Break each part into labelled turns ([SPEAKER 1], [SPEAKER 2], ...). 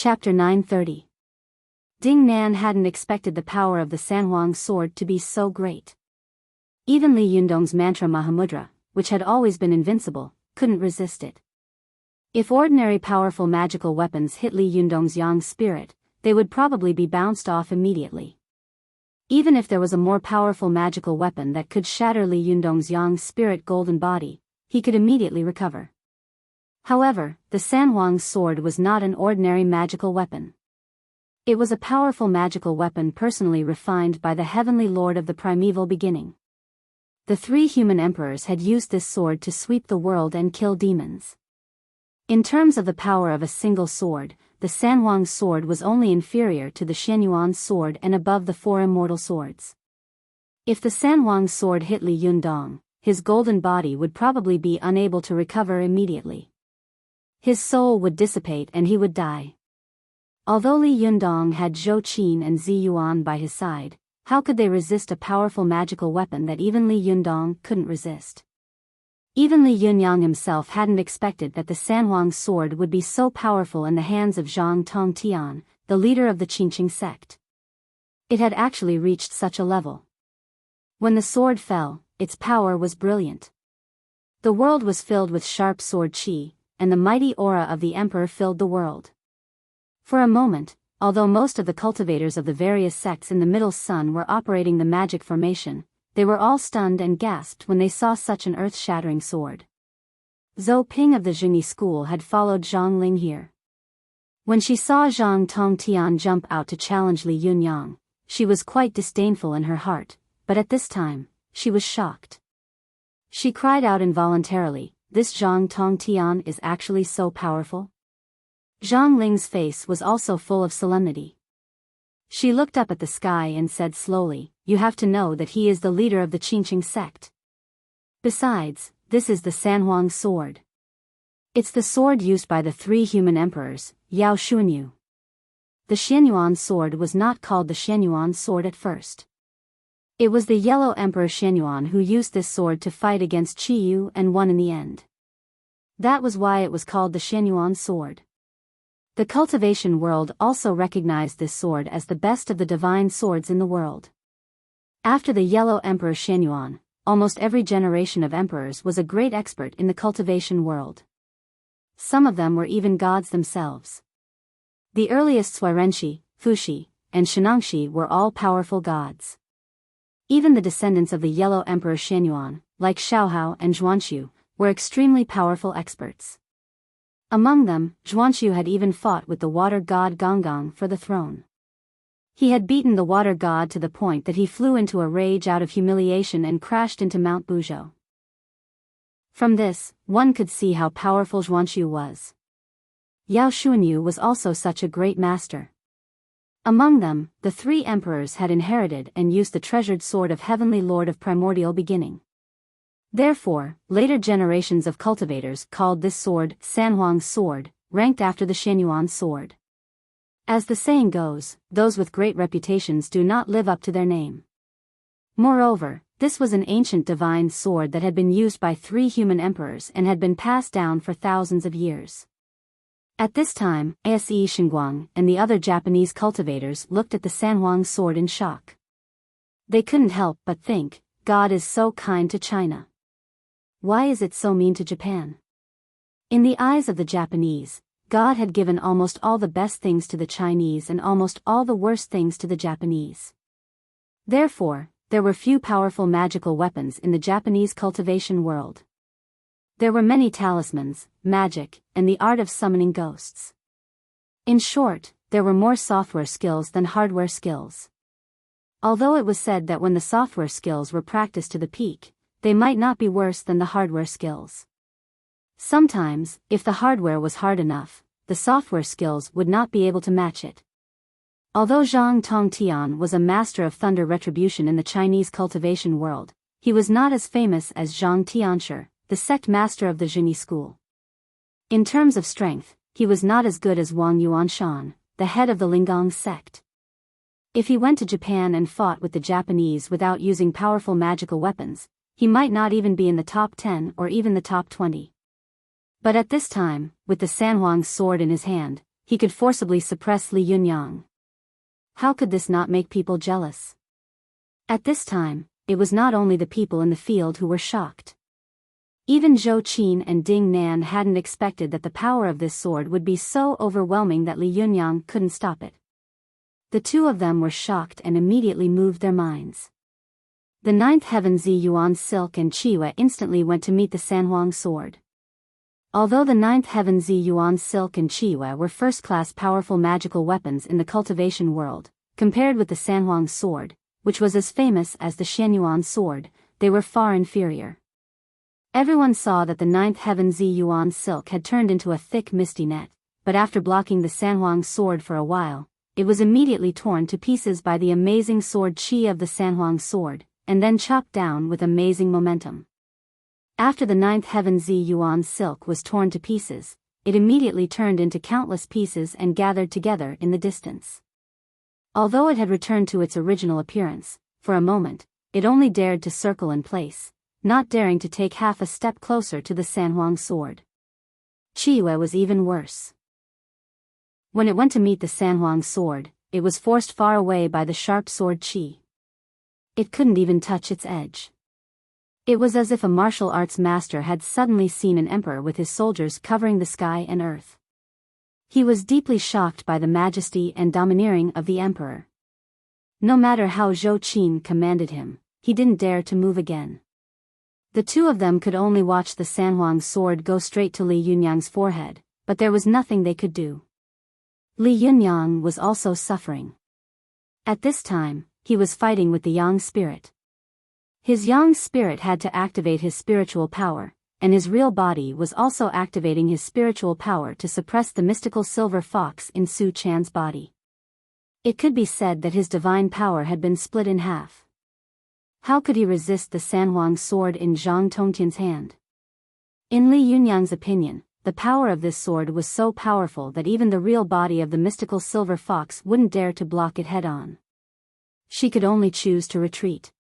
[SPEAKER 1] Chapter 930. Ding Nan hadn't expected the power of the Sanhuang sword to be so great. Even Li Yundong's mantra Mahamudra, which had always been invincible, couldn't resist it. If ordinary powerful magical weapons hit Li Yundong's yang spirit, they would probably be bounced off immediately. Even if there was a more powerful magical weapon that could shatter Li Yundong's yang spirit golden body, he could immediately recover. However, the Sanhuang's sword was not an ordinary magical weapon. It was a powerful magical weapon personally refined by the heavenly lord of the primeval beginning. The three human emperors had used this sword to sweep the world and kill demons. In terms of the power of a single sword, the Sanhuang's sword was only inferior to the Xianyuan's sword and above the four immortal swords. If the Sanhuang's sword hit Li Yundong, his golden body would probably be unable to recover immediately. His soul would dissipate and he would die. Although Li Yundong had Zhou Qin and Zi Yuan by his side, how could they resist a powerful magical weapon that even Li Yundong couldn't resist? Even Li Yunyang himself hadn't expected that the Sanhuang's sword would be so powerful in the hands of Zhang Tongtian, the leader of the Qingqing sect. It had actually reached such a level. When the sword fell, its power was brilliant. The world was filled with sharp sword qi, and the mighty aura of the emperor filled the world. For a moment, although most of the cultivators of the various sects in the Middle Sun were operating the magic formation, they were all stunned and gasped when they saw such an earth-shattering sword. Zhou Ping of the Jingyi school had followed Zhang Ling here. When she saw Zhang Tongtian jump out to challenge Li Yunyang, she was quite disdainful in her heart, but at this time, she was shocked. She cried out involuntarily, "This Zhang Tongtian is actually so powerful?" Zhang Ling's face was also full of solemnity. She looked up at the sky and said slowly, "You have to know that he is the leader of the Qingqing sect. Besides, this is the Sanhuang sword. It's the sword used by the three human emperors, Yao Xuanyu." The Xianyuan sword was not called the Xianyuan sword at first. It was the Yellow Emperor Xianyuan who used this sword to fight against Qiyu and won in the end. That was why it was called the Xianyuan sword. The cultivation world also recognized this sword as the best of the divine swords in the world. After the Yellow Emperor Xianyuan, almost every generation of emperors was a great expert in the cultivation world. Some of them were even gods themselves. The earliest Suirenshi, Fushi, and Shenangshi were all powerful gods. Even the descendants of the Yellow Emperor Xianyuan, like Xiaohao and Zhuanxu, were extremely powerful experts. Among them, Zhuanxu had even fought with the water god Gonggang for the throne. He had beaten the water god to the point that he flew into a rage out of humiliation and crashed into Mount Buzhou. From this, one could see how powerful Zhuanxu was. Yao Xuanyu was also such a great master. Among them, the three emperors had inherited and used the treasured sword of Heavenly Lord of Primordial Beginning. Therefore, later generations of cultivators called this sword Sanhuang's sword, ranked after the Xianyuan sword. As the saying goes, those with great reputations do not live up to their name. Moreover, this was an ancient divine sword that had been used by three human emperors and had been passed down for thousands of years. At this time, Ase Xinguang and the other Japanese cultivators looked at the Sanhuang sword in shock. They couldn't help but think, God is so kind to China. Why is it so mean to Japan? In the eyes of the Japanese, God had given almost all the best things to the Chinese and almost all the worst things to the Japanese. Therefore, there were few powerful magical weapons in the Japanese cultivation world. There were many talismans, magic, and the art of summoning ghosts. In short, there were more software skills than hardware skills. Although it was said that when the software skills were practiced to the peak, they might not be worse than the hardware skills. Sometimes, if the hardware was hard enough, the software skills would not be able to match it. Although Zhang Tongtian was a master of thunder retribution in the Chinese cultivation world, he was not as famous as Zhang Tianshi, the sect master of the Jingyi school. In terms of strength, he was not as good as Wang Yuanshan, the head of the Lingang sect. If he went to Japan and fought with the Japanese without using powerful magical weapons, he might not even be in the top 10 or even the top 20. But at this time, with the Sanhuang sword in his hand, he could forcibly suppress Li Yunyang. How could this not make people jealous? At this time, it was not only the people in the field who were shocked. Even Zhou Qin and Ding Nan hadn't expected that the power of this sword would be so overwhelming that Li Yunyang couldn't stop it. The two of them were shocked and immediately moved their minds. The ninth heaven Zi Yuan Silk and Chiwa instantly went to meet the Sanhuang sword. Although the ninth heaven Zi Yuan Silk and Chiwa were first-class powerful magical weapons in the cultivation world, compared with the Sanhuang sword, which was as famous as the Xianyuan sword, they were far inferior. Everyone saw that the ninth heaven Zi Yuan Silk had turned into a thick misty net, but after blocking the Sanhuang sword for a while, it was immediately torn to pieces by the amazing sword Qi of the Sanhuang sword, and then chopped down with amazing momentum. After the ninth heaven Zi Yuan Silk was torn to pieces, it immediately turned into countless pieces and gathered together in the distance. Although it had returned to its original appearance, for a moment, it only dared to circle in place, not daring to take half a step closer to the Sanhuang sword. Chiwa was even worse. When it went to meet the Sanhuang sword, it was forced far away by the sharp sword Qi. It couldn't even touch its edge. It was as if a martial arts master had suddenly seen an emperor with his soldiers covering the sky and earth. He was deeply shocked by the majesty and domineering of the emperor. No matter how Zhou Qin commanded him, he didn't dare to move again. The two of them could only watch the Sanhuang sword go straight to Li Yunyang's forehead, but there was nothing they could do. Li Yunyang was also suffering. At this time, he was fighting with the Yang spirit. His Yang spirit had to activate his spiritual power, and his real body was also activating his spiritual power to suppress the mystical silver fox in Su Chan's body. It could be said that his divine power had been split in half. How could he resist the Sanhuang sword in Zhang Tongtian's hand? In Li Yunyang's opinion, the power of this sword was so powerful that even the real body of the mystical silver fox wouldn't dare to block it head-on. She could only choose to retreat.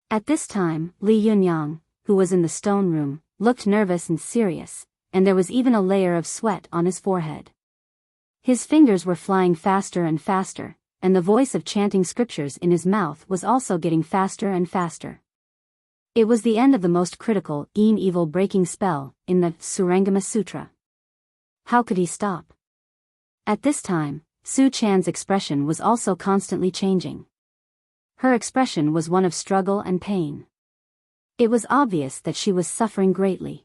[SPEAKER 1] At this time, Li Yunyang, who was in the stone room, looked nervous and serious, and there was even a layer of sweat on his forehead. His fingers were flying faster and faster, and the voice of chanting scriptures in his mouth was also getting faster and faster. It was the end of the most critical, evil breaking spell in the Surangama Sutra. How could he stop? At this time, Su Chan's expression was also constantly changing. Her expression was one of struggle and pain. It was obvious that she was suffering greatly.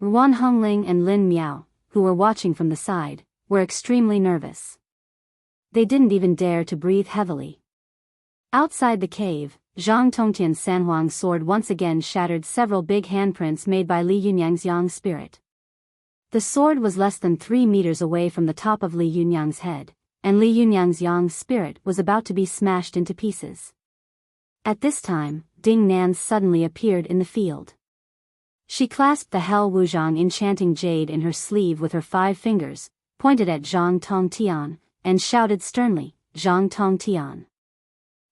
[SPEAKER 1] Ruan Hongling and Lin Miao, who were watching from the side, were extremely nervous. They didn't even dare to breathe heavily. Outside the cave, Zhang Tongtian's Sanhuang sword once again shattered several big handprints made by Li Yunyang's Yang spirit. The sword was less than 3 meters away from the top of Li Yunyang's head, and Li Yunyang's Yang spirit was about to be smashed into pieces. At this time, Ding Nan suddenly appeared in the field. She clasped the Hell Wuzhang enchanting jade in her sleeve with her 5 fingers, pointed at Zhang Tongtian, and shouted sternly, "Zhang Tongtian."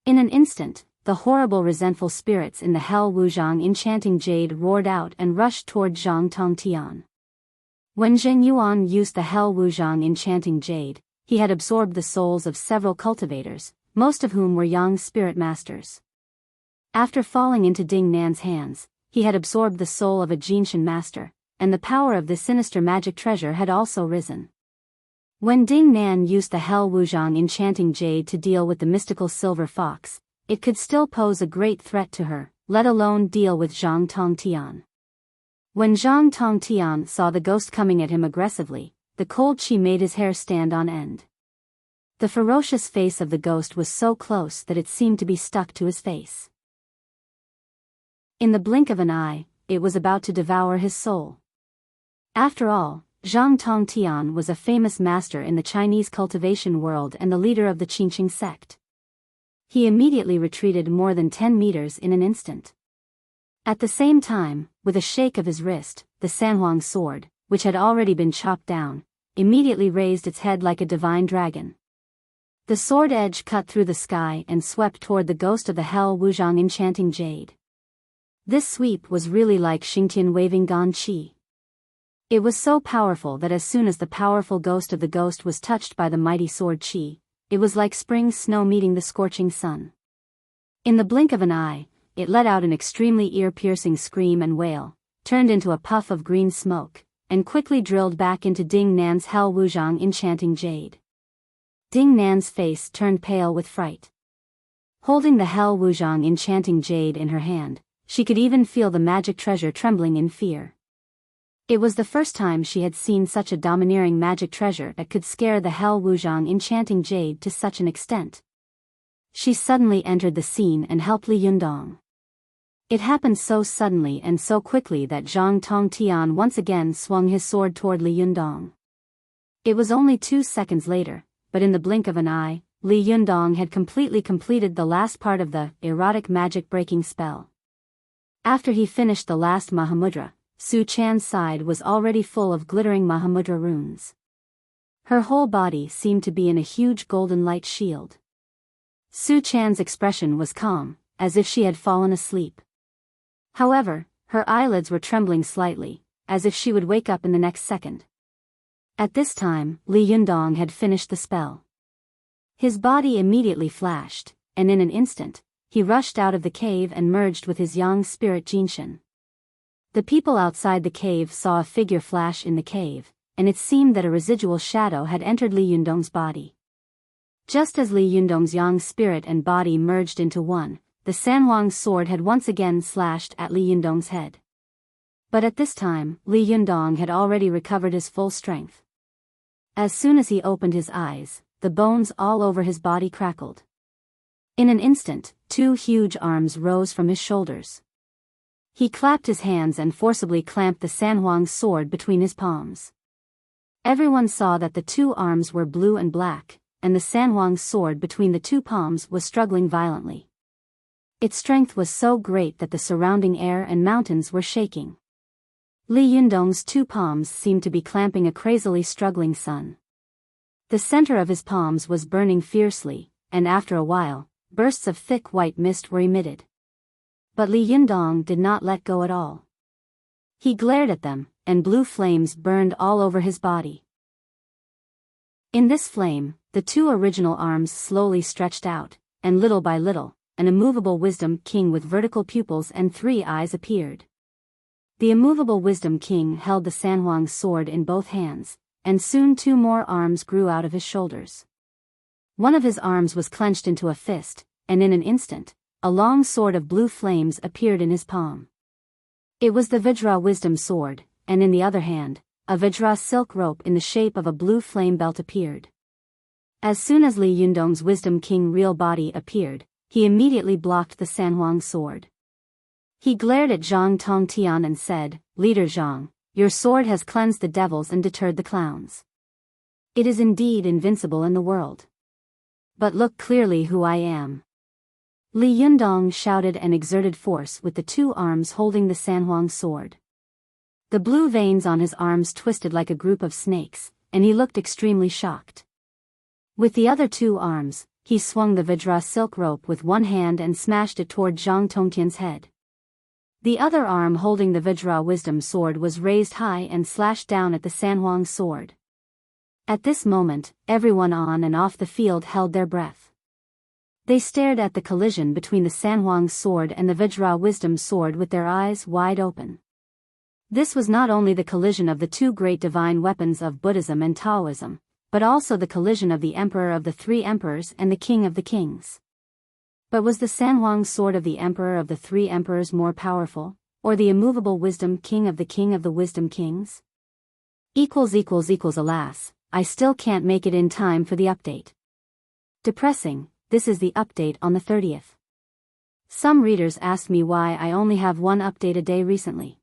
[SPEAKER 1] In an instant, the horrible resentful spirits in the Hell Wuzhang enchanting jade roared out and rushed toward Zhang Tongtian. When Zheng Yuan used the Hell Wuzhang enchanting jade, he had absorbed the souls of several cultivators, most of whom were Yang spirit masters. After falling into Ding Nan's hands, he had absorbed the soul of a Jinshan master, and the power of this sinister magic treasure had also risen. When Ding Nan used the Hell Wuzhang enchanting jade to deal with the mystical silver fox, it could still pose a great threat to her, let alone deal with Zhang Tongtian. When Zhang Tongtian saw the ghost coming at him aggressively, the cold qi made his hair stand on end. The ferocious face of the ghost was so close that it seemed to be stuck to his face. In the blink of an eye, it was about to devour his soul. After all, Zhang Tongtian was a famous master in the Chinese cultivation world and the leader of the Qingqing sect. He immediately retreated more than 10 meters in an instant. At the same time, with a shake of his wrist, the Sanhuang sword, which had already been chopped down, immediately raised its head like a divine dragon. The sword edge cut through the sky and swept toward the ghost of the Hell Wuzhang enchanting jade. This sweep was really like Xingtian waving Gan Qi. It was so powerful that as soon as the powerful ghost of the ghost was touched by the mighty sword chi, it was like spring snow meeting the scorching sun. In the blink of an eye, it let out an extremely ear-piercing scream and wail, turned into a puff of green smoke, and quickly drilled back into Ding Nan's Hell Wuzhang enchanting jade. Ding Nan's face turned pale with fright. Holding the Hell Wuzhang enchanting jade in her hand, she could even feel the magic treasure trembling in fear. It was the first time she had seen such a domineering magic treasure that could scare the Hell Wuzhang enchanting jade to such an extent. She suddenly entered the scene and helped Li Yundong. It happened so suddenly and so quickly that Zhang Tongtian once again swung his sword toward Li Yundong. It was only 2 seconds later, but in the blink of an eye, Li Yundong had completely completed the last part of the erotic magic breaking spell. After he finished the last Mahamudra, Su Chan's side was already full of glittering Mahamudra runes. Her whole body seemed to be in a huge golden light shield. Su Chan's expression was calm, as if she had fallen asleep. However, her eyelids were trembling slightly, as if she would wake up in the next second. At this time, Li Yundong had finished the spell. His body immediately flashed, and in an instant, he rushed out of the cave and merged with his yang spirit Jinshin. The people outside the cave saw a figure flash in the cave, and it seemed that a residual shadow had entered Li Yundong's body. Just as Li Yundong's yang spirit and body merged into one, the Sanhuang's sword had once again slashed at Li Yundong's head. But at this time, Li Yundong had already recovered his full strength. As soon as he opened his eyes, the bones all over his body crackled. In an instant, 2 huge arms rose from his shoulders. He clapped his hands and forcibly clamped the Sanhuang's sword between his palms. Everyone saw that the 2 arms were blue and black, and the Sanhuang's sword between the 2 palms was struggling violently. Its strength was so great that the surrounding air and mountains were shaking. Li Yundong's 2 palms seemed to be clamping a crazily struggling sun. The center of his palms was burning fiercely, and after a while, bursts of thick white mist were emitted. But Li Yundong did not let go at all. He glared at them, and blue flames burned all over his body. In this flame, the 2 original arms slowly stretched out, and little by little, an immovable wisdom king with vertical pupils and 3 eyes appeared. The immovable wisdom king held the Sanhuang's sword in both hands, and soon 2 more arms grew out of his shoulders. One of his arms was clenched into a fist, and in an instant, a long sword of blue flames appeared in his palm. It was the Vajra wisdom sword, and in the other hand, a Vajra silk rope in the shape of a blue flame belt appeared. As soon as Li Yundong's wisdom king real body appeared, he immediately blocked the Sanhuang sword. He glared at Zhang Tongtian and said, "Leader Zhang, your sword has cleansed the devils and deterred the clowns. It is indeed invincible in the world. But look clearly who I am." Li Yundong shouted and exerted force with the 2 arms holding the Sanhuang sword. The blue veins on his arms twisted like a group of snakes, and he looked extremely shocked. With the other 2 arms, he swung the Vajra silk rope with one hand and smashed it toward Zhang Tongtian's head. The other arm holding the Vajra wisdom sword was raised high and slashed down at the Sanhuang sword. At this moment, everyone on and off the field held their breath. They stared at the collision between the Sanhuang sword and the Vajra wisdom sword with their eyes wide open. This was not only the collision of the 2 great divine weapons of Buddhism and Taoism, but also the collision of the Emperor of the 3 Emperors and the King of the Kings. But was the Sanhuang sword of the Emperor of the 3 Emperors more powerful, or the immovable wisdom king of the Wisdom Kings? Alas, I still can't make it in time for the update. Depressing, this is the update on the 30th. Some readers asked me why I only have 1 update a day recently.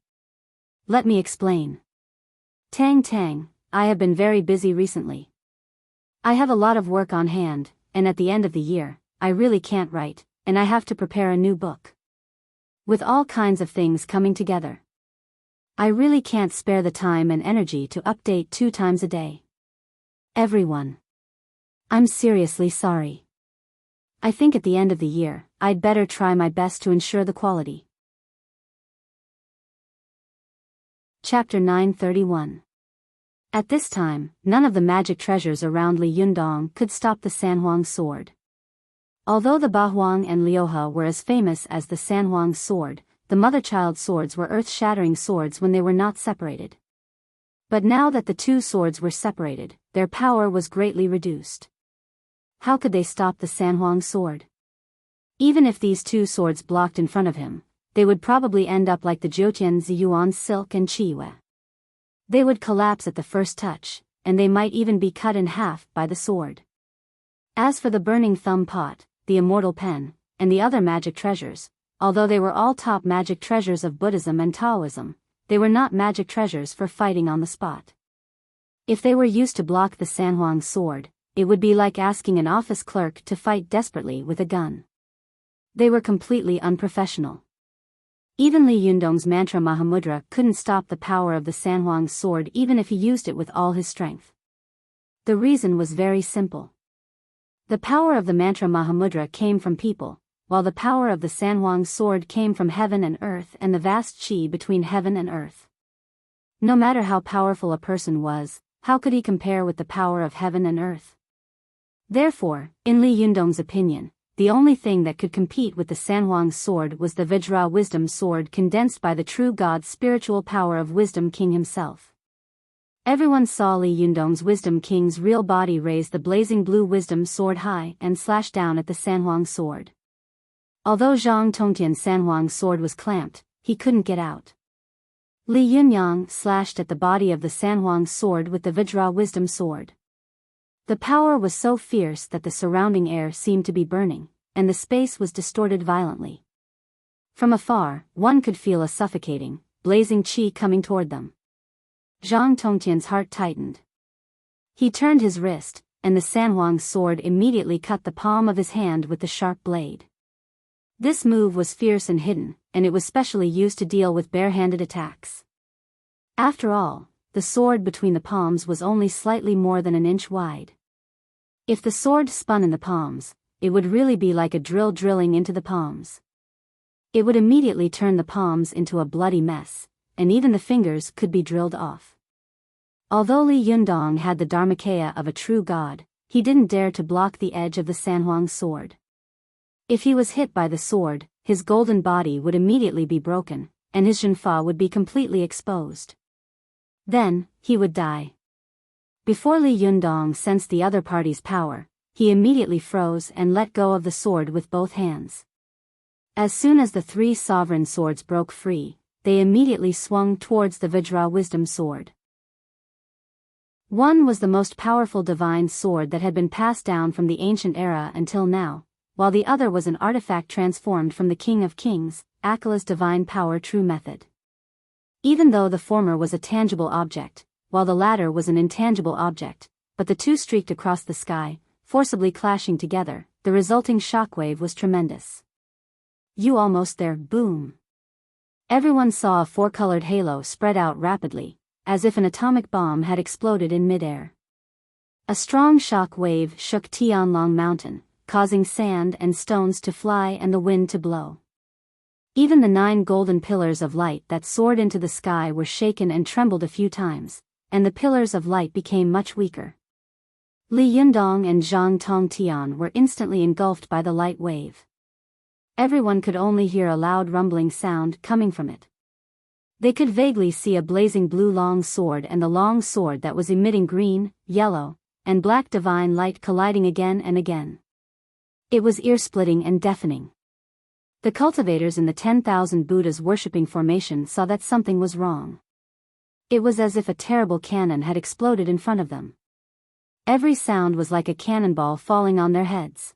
[SPEAKER 1] Let me explain. Tang, I have been very busy recently. I have a lot of work on hand, and at the end of the year, I really can't write, and I have to prepare a new book. With all kinds of things coming together, I really can't spare the time and energy to update 2 times a day. Everyone, I'm seriously sorry. I think at the end of the year, I'd better try my best to ensure the quality. Chapter 931. At this time, none of the magic treasures around Li Yundong could stop the Sanhuang sword. Although the Bahuang and Liuhe were as famous as the Sanhuang sword, the mother-child swords were earth-shattering swords when they were not separated. But now that the two swords were separated, their power was greatly reduced. How could they stop the Sanhuang sword? Even if these two swords blocked in front of him, they would probably end up like the Jiutian Ziyuan silk and Qiyue. They would collapse at the first touch, and they might even be cut in half by the sword. As for the burning thumb pot, the immortal pen, and the other magic treasures, although they were all top magic treasures of Buddhism and Taoism, they were not magic treasures for fighting on the spot. If they were used to block the Sanhuang sword, it would be like asking an office clerk to fight desperately with a gun. They were completely unprofessional. Even Li Yundong's mantra Mahamudra couldn't stop the power of the Sanhuang sword even if he used it with all his strength. The reason was very simple. The power of the mantra Mahamudra came from people, while the power of the Sanhuang sword came from heaven and earth and the vast qi between heaven and earth. No matter how powerful a person was, how could he compare with the power of heaven and earth? Therefore, in Li Yundong's opinion, the only thing that could compete with the Sanhuang sword was the Vajra wisdom sword condensed by the true God's spiritual power of Wisdom King himself. Everyone saw Li Yundong's Wisdom King's real body raise the blazing blue wisdom sword high and slash down at the Sanhuang sword. Although Zhang Tongtian's Sanhuang sword was clamped, he couldn't get out. Li Yunyang slashed at the body of the Sanhuang sword with the Vajra wisdom sword. The power was so fierce that the surrounding air seemed to be burning, and the space was distorted violently. From afar, one could feel a suffocating, blazing qi coming toward them. Zhang Tongtian's heart tightened. He turned his wrist, and the Sanhuang sword immediately cut the palm of his hand with the sharp blade. This move was fierce and hidden, and it was specially used to deal with bare-handed attacks. After all, the sword between the palms was only slightly more than an inch wide. If the sword spun in the palms, it would really be like a drill drilling into the palms. It would immediately turn the palms into a bloody mess, and even the fingers could be drilled off. Although Li Yundong had the Dharmakaya of a true god, he didn't dare to block the edge of the Sanhuang sword. If he was hit by the sword, his golden body would immediately be broken, and his Zhenfa would be completely exposed. Then, he would die. Before Li Yundong sensed the other party's power, he immediately froze and let go of the sword with both hands. As soon as the three sovereign swords broke free, they immediately swung towards the Vajra wisdom sword. One was the most powerful divine sword that had been passed down from the ancient era until now, while the other was an artifact transformed from the King of Kings, Akila's divine power true method. Even though the former was a tangible object, while the latter was an intangible object, but the two streaked across the sky, forcibly clashing together, the resulting shockwave was tremendous. You almost there, boom. Everyone saw a four-colored halo spread out rapidly, as if an atomic bomb had exploded in midair. A strong shock wave shook Tianlong Mountain, causing sand and stones to fly and the wind to blow. Even the 9 golden pillars of light that soared into the sky were shaken and trembled a few times, and the pillars of light became much weaker. Li Yundong and Zhang Tongtian were instantly engulfed by the light wave. Everyone could only hear a loud rumbling sound coming from it. They could vaguely see a blazing blue long sword and the long sword that was emitting green, yellow, and black divine light colliding again and again. It was ear-splitting and deafening. The cultivators in the 10,000 Buddhas worshipping formation saw that something was wrong. It was as if a terrible cannon had exploded in front of them. Every sound was like a cannonball falling on their heads.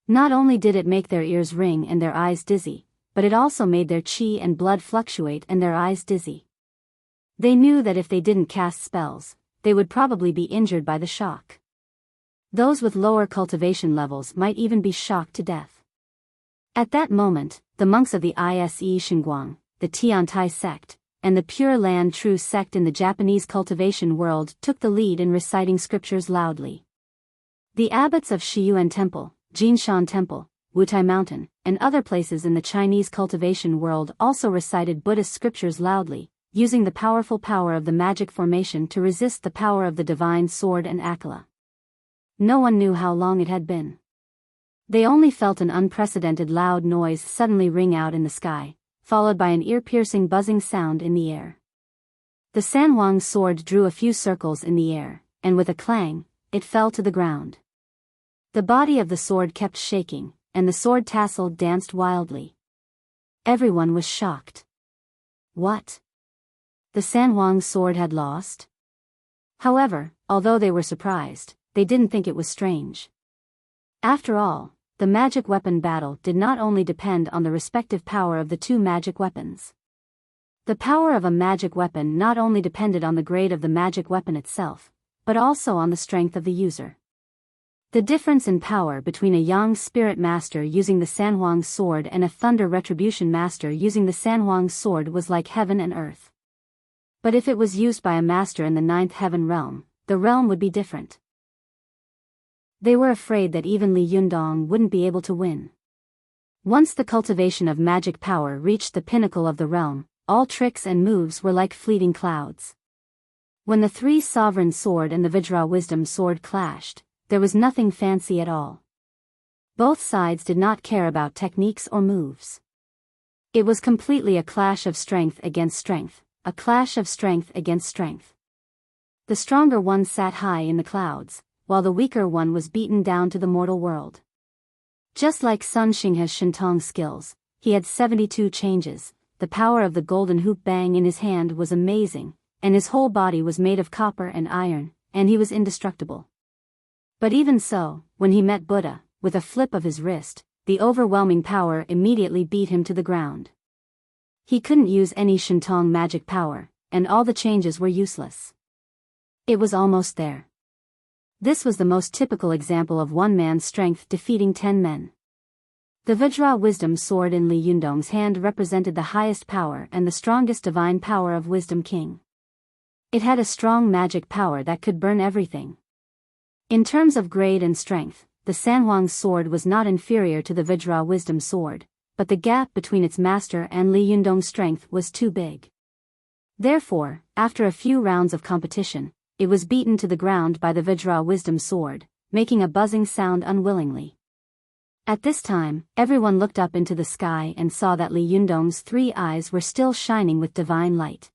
[SPEAKER 1] Not only did it make their ears ring and their eyes dizzy, but it also made their qi and blood fluctuate and their eyes dizzy. They knew that if they didn't cast spells, they would probably be injured by the shock. Those with lower cultivation levels might even be shocked to death. At that moment, the monks of the Ise Shinguang, the Tiantai sect, and the Pure Land True sect in the Japanese cultivation world took the lead in reciting scriptures loudly. The abbots of Shiyuan Temple, Jinshan Temple, Wutai Mountain, and other places in the Chinese cultivation world also recited Buddhist scriptures loudly, using the powerful power of the magic formation to resist the power of the divine sword and Akela. No one knew how long it had been. They only felt an unprecedented loud noise suddenly ring out in the sky, followed by an ear-piercing buzzing sound in the air. The Sanhuang's sword drew a few circles in the air, and with a clang, it fell to the ground. The body of the sword kept shaking, and the sword tassel danced wildly. Everyone was shocked. What? The Sanhuang's sword had lost? However, although they were surprised, they didn't think it was strange. After all, the magic weapon battle did not only depend on the respective power of the two magic weapons. The power of a magic weapon not only depended on the grade of the magic weapon itself, but also on the strength of the user. The difference in power between a Yang Spirit Master using the Sanhuang's sword and a Thunder Retribution Master using the Sanhuang's sword was like heaven and earth. But if it was used by a master in the 9th heaven realm, the realm would be different. They were afraid that even Li Yundong wouldn't be able to win. Once the cultivation of magic power reached the pinnacle of the realm, all tricks and moves were like fleeting clouds. When the 3 Sovereign Sword and the Vajra Wisdom Sword clashed, there was nothing fancy at all. Both sides did not care about techniques or moves. It was completely a clash of strength against strength, a clash of strength against strength. The stronger one sat high in the clouds, while the weaker one was beaten down to the mortal world. Just like Sun Xinghe's Shintong skills, he had 72 changes. The power of the golden hoop bang in his hand was amazing, and his whole body was made of copper and iron, and he was indestructible. But even so, when he met Buddha, with a flip of his wrist, the overwhelming power immediately beat him to the ground. He couldn't use any Shintong magic power, and all the changes were useless. It was almost there. This was the most typical example of one man's strength defeating 10 men. The Vajra Wisdom Sword in Li Yundong's hand represented the highest power and the strongest divine power of Wisdom King. It had a strong magic power that could burn everything. In terms of grade and strength, the Sanhuang's sword was not inferior to the Vajra Wisdom Sword, but the gap between its master and Li Yundong's strength was too big. Therefore, after a few rounds of competition, it was beaten to the ground by the Vajra Wisdom Sword, making a buzzing sound unwillingly. At this time, everyone looked up into the sky and saw that Li Yundong's 3 eyes were still shining with divine light.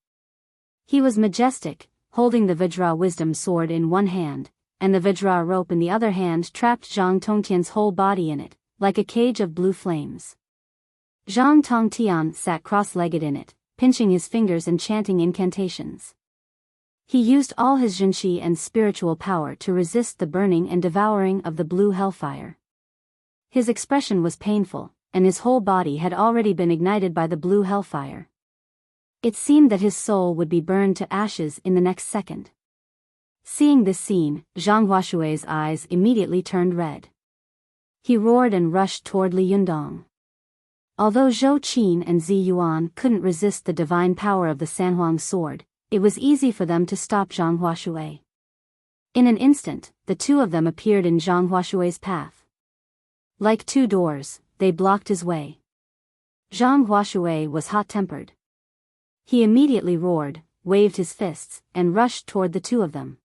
[SPEAKER 1] He was majestic, holding the Vajra Wisdom Sword in one hand, and the Vajra rope in the other hand trapped Zhang Tongtian's whole body in it, like a cage of blue flames. Zhang Tongtian sat cross-legged in it, pinching his fingers and chanting incantations. He used all his Zhenqi and spiritual power to resist the burning and devouring of the blue hellfire. His expression was painful, and his whole body had already been ignited by the blue hellfire. It seemed that his soul would be burned to ashes in the next second. Seeing this scene, Zhang Huashui's eyes immediately turned red. He roared and rushed toward Li Yundong. Although Zhou Qin and Zi Yuan couldn't resist the divine power of the Sanhuang's sword, it was easy for them to stop Zhang Huashui. In an instant, the two of them appeared in Zhang Huashui's path. Like 2 doors, they blocked his way. Zhang Huashui was hot-tempered. He immediately roared, waved his fists, and rushed toward the 2 of them.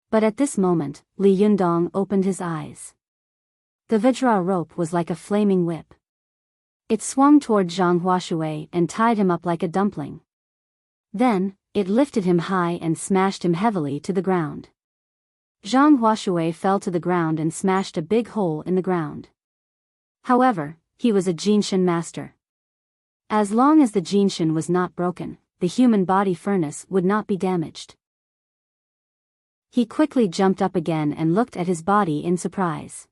[SPEAKER 1] But at this moment, Li Yundong opened his eyes. The Vajra rope was like a flaming whip. It swung toward Zhang Huashui and tied him up like a dumpling. Then, it lifted him high and smashed him heavily to the ground. Zhang Huashui fell to the ground and smashed a big hole in the ground. However, he was a Jinshin master. As long as the Jinshin was not broken, the human body furnace would not be damaged. He quickly jumped up again and looked at his body in surprise.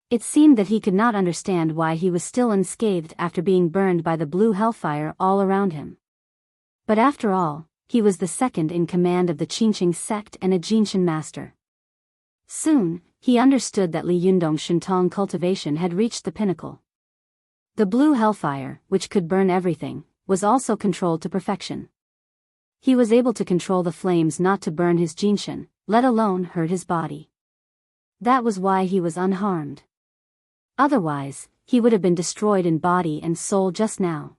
[SPEAKER 1] It seemed that he could not understand why he was still unscathed after being burned by the blue hellfire all around him. But after all, he was the second in command of the Qinqing sect and a Jinshin master. Soon, he understood that Li Yundong's Shintong cultivation had reached the pinnacle. The blue hellfire, which could burn everything, was also controlled to perfection. He was able to control the flames not to burn his Jinshin, let alone hurt his body. That was why he was unharmed. Otherwise, he would have been destroyed in body and soul just now.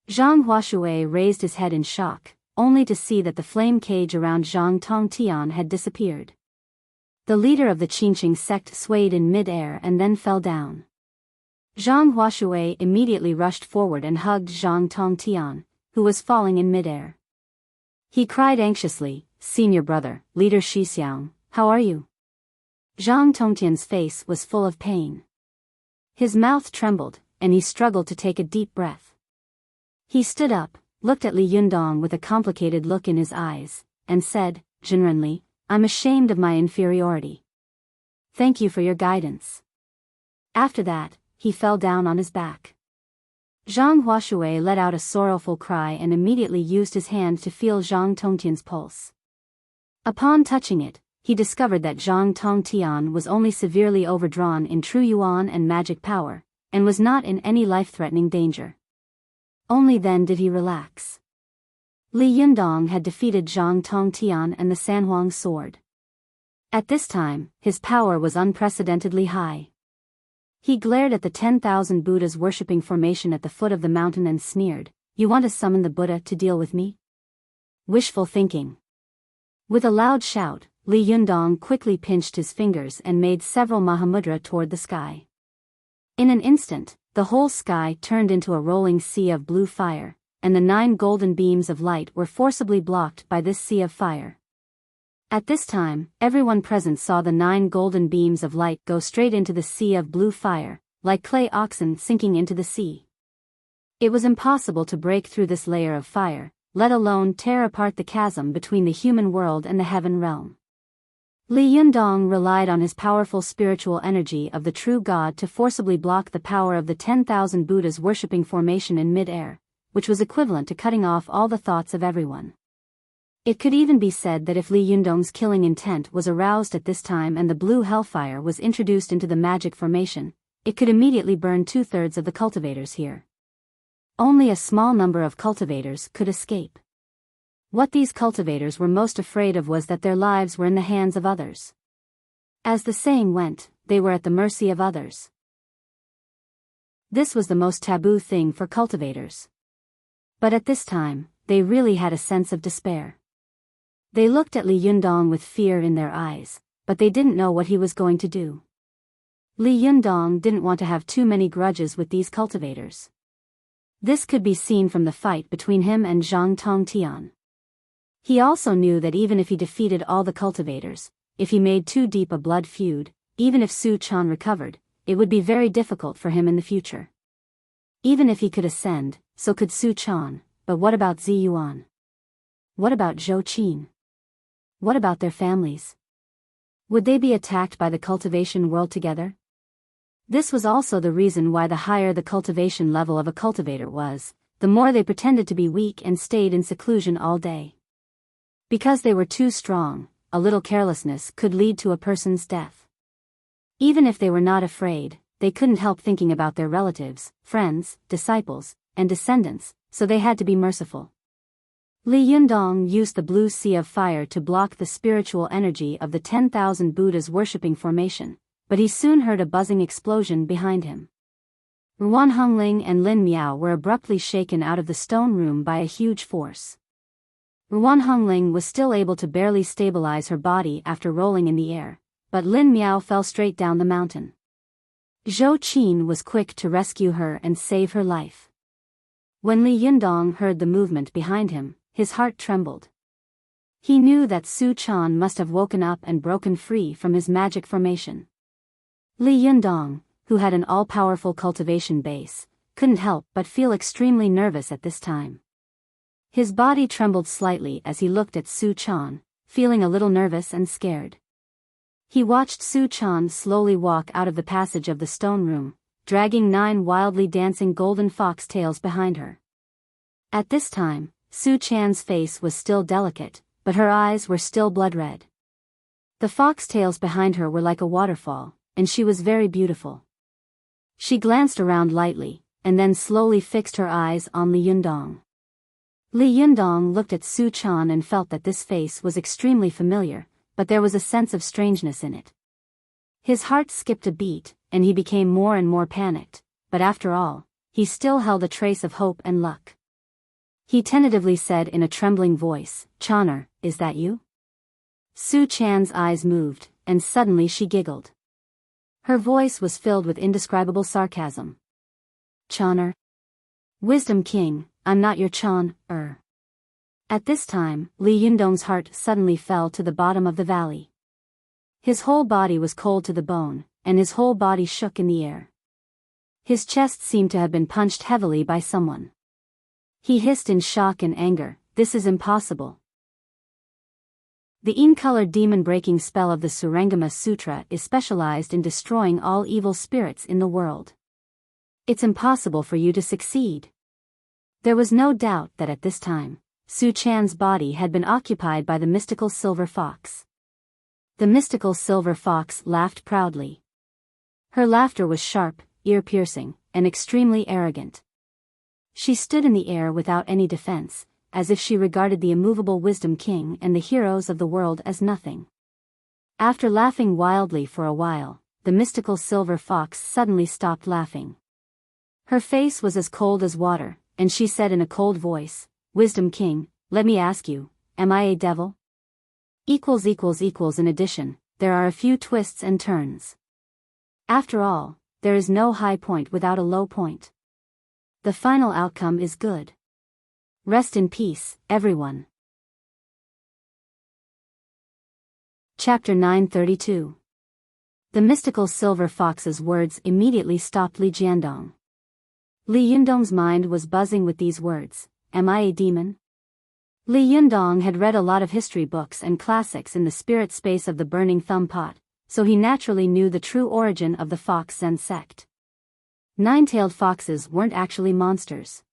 [SPEAKER 1] Zhang Huashui raised his head in shock, only to see that the flame cage around Zhang Tongtian had disappeared. The leader of the Qingqing sect swayed in mid-air and then fell down. Zhang Huashui immediately rushed forward and hugged Zhang Tongtian, who was falling in mid-air. He cried anxiously, "Senior brother, Leader Shixiang, how are you?" Zhang Tongtian's face was full of pain. His mouth trembled, and he struggled to take a deep breath. He stood up, looked at Li Yundong with a complicated look in his eyes, and said, "Jinrenli, I'm ashamed of my inferiority. Thank you for your guidance." After that, he fell down on his back. Zhang Huashui let out a sorrowful cry and immediately used his hand to feel Zhang Tongtian's pulse. Upon touching it, he discovered that Zhang Tongtian was only severely overdrawn in true yuan and magic power, and was not in any life-threatening danger. Only then did he relax. Li Yundong had defeated Zhang Tongtian and the Sanhuang sword. At this time, his power was unprecedentedly high. He glared at the 10,000 Buddhas worshipping formation at the foot of the mountain and sneered, "You want to summon the Buddha to deal with me? Wishful thinking." With a loud shout, Li Yundong quickly pinched his fingers and made several Mahamudra toward the sky. In an instant, the whole sky turned into a rolling sea of blue fire, and the 9 golden beams of light were forcibly blocked by this sea of fire. At this time, everyone present saw the 9 golden beams of light go straight into the sea of blue fire, like clay oxen sinking into the sea. It was impossible to break through this layer of fire, let alone tear apart the chasm between the human world and the heaven realm. Li Yundong relied on his powerful spiritual energy of the true God to forcibly block the power of the 10,000 Buddhas worshipping formation in mid-air, which was equivalent to cutting off all the thoughts of everyone. It could even be said that if Li Yundong's killing intent was aroused at this time and the blue hellfire was introduced into the magic formation, it could immediately burn 2/3 of the cultivators here. Only a small number of cultivators could escape. What these cultivators were most afraid of was that their lives were in the hands of others. As the saying went, they were at the mercy of others. This was the most taboo thing for cultivators. But at this time, they really had a sense of despair. They looked at Li Yundong with fear in their eyes, but they didn't know what he was going to do. Li Yundong didn't want to have too many grudges with these cultivators. This could be seen from the fight between him and Zhang Tongtian. He also knew that even if he defeated all the cultivators, if he made too deep a blood feud, even if Su Chan recovered, it would be very difficult for him in the future. Even if he could ascend, so could Su Chan, but what about Zi Yuan? What about Zhou Qin? What about their families? Would they be attacked by the cultivation world together? This was also the reason why the higher the cultivation level of a cultivator was, the more they pretended to be weak and stayed in seclusion all day. Because they were too strong, a little carelessness could lead to a person's death. Even if they were not afraid, they couldn't help thinking about their relatives, friends, disciples, and descendants, so they had to be merciful. Li Yundong used the blue sea of fire to block the spiritual energy of the 10,000 Buddhas worshipping formation, but he soon heard a buzzing explosion behind him. Ruan Hongling and Lin Miao were abruptly shaken out of the stone room by a huge force. Ruan Hongling was still able to barely stabilize her body after rolling in the air, but Lin Miao fell straight down the mountain. Zhou Qin was quick to rescue her and save her life. When Li Yundong heard the movement behind him, his heart trembled. He knew that Su Chan must have woken up and broken free from his magic formation. Li Yundong, who had an all-powerful cultivation base, couldn't help but feel extremely nervous at this time. His body trembled slightly as he looked at Su Chan, feeling a little nervous and scared. He watched Su Chan slowly walk out of the passage of the stone room, dragging 9 wildly dancing golden fox tails behind her. At this time, Su Chan's face was still delicate, but her eyes were still blood-red. The fox tails behind her were like a waterfall, and she was very beautiful. She glanced around lightly, and then slowly fixed her eyes on Li Yundong. Li Yundong looked at Su Chan and felt that this face was extremely familiar, but there was a sense of strangeness in it. His heart skipped a beat, and he became more and more panicked, but after all, he still held a trace of hope and luck. He tentatively said in a trembling voice, "Chonner, is that you?" Su Chan's eyes moved, and suddenly she giggled. Her voice was filled with indescribable sarcasm. "Chonner? Wisdom King, I'm not your Chon. At this time, Li Yundong's heart suddenly fell to the bottom of the valley. His whole body was cold to the bone, and his whole body shook in the air. His chest seemed to have been punched heavily by someone. He hissed in shock and anger, "This is impossible." The yin-colored demon-breaking spell of the Surangama Sutra is specialized in destroying all evil spirits in the world. It's impossible for you to succeed. There was no doubt that at this time, Su Chan's body had been occupied by the mystical silver fox. The mystical silver fox laughed proudly. Her laughter was sharp, ear-piercing, and extremely arrogant. She stood in the air without any defense, as if she regarded the immovable Wisdom King and the heroes of the world as nothing. After laughing wildly for a while, the mystical silver fox suddenly stopped laughing. Her face was as cold as water, and she said in a cold voice, "Wisdom King, let me ask you, am I a devil?" In addition, there are a few twists and turns. After all, there is no high point without a low point. The final outcome is good. Rest in peace, everyone. Chapter 932. The mystical silver fox's words immediately stopped Li Jiandong. Li Yundong's mind was buzzing with these words, "Am I a demon?" Li Yundong had read a lot of history books and classics in the spirit space of the Burning Thumb Pot, so he naturally knew the true origin of the Fox Zen sect. Nine-tailed foxes weren't actually monsters.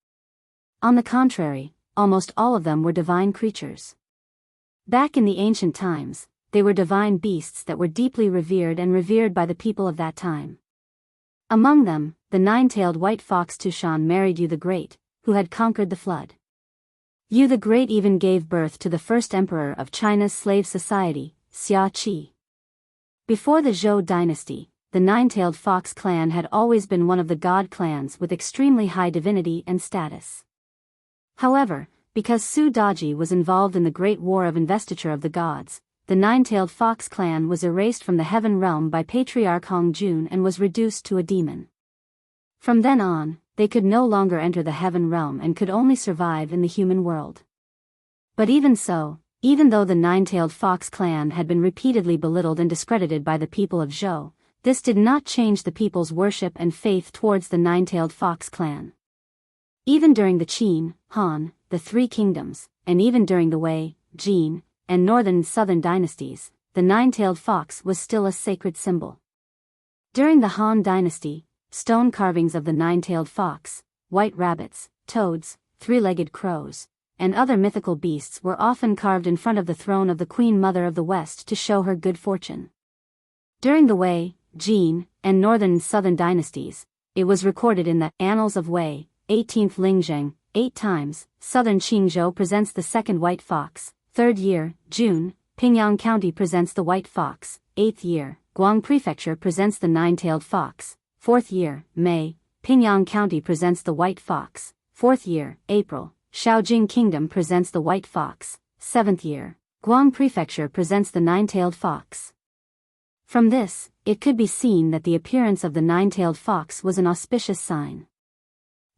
[SPEAKER 1] On the contrary, almost all of them were divine creatures. Back in the ancient times, they were divine beasts that were deeply revered by the people of that time. Among them, the nine-tailed white fox Tushan married Yu the Great, who had conquered the flood. Yu the Great even gave birth to the first emperor of China's slave society, Xia Qi. Before the Zhou dynasty, the nine-tailed fox clan had always been one of the god clans with extremely high divinity and status. However, because Su Daji was involved in the Great War of Investiture of the Gods, the nine-tailed fox clan was erased from the heaven realm by Patriarch Hongjun and was reduced to a demon. From then on, they could no longer enter the heaven realm and could only survive in the human world. But even so, even though the nine-tailed fox clan had been repeatedly belittled and discredited by the people of Zhou, this did not change the people's worship and faith towards the nine-tailed fox clan. Even during the Qin, Han, the Three Kingdoms, and even during the Wei, Jin, and Northern and Southern dynasties, the nine-tailed fox was still a sacred symbol. During the Han dynasty, stone carvings of the nine-tailed fox, white rabbits, toads, three-legged crows, and other mythical beasts were often carved in front of the throne of the Queen Mother of the West to show her good fortune. During the Wei, Jin, and Northern and Southern dynasties, it was recorded in the Annals of Wei, 18th Lingzheng, 8 times, Southern Qingzhou presents the second white fox, 3rd year, June, Pingyang County presents the white fox, 8th year, Guang Prefecture presents the nine-tailed fox, 4th year, May, Pingyang County presents the white fox, 4th year, April, Shaojing Kingdom presents the white fox, 7th year, Guang Prefecture presents the nine-tailed fox. From this, it could be seen that the appearance of the nine-tailed fox was an auspicious sign.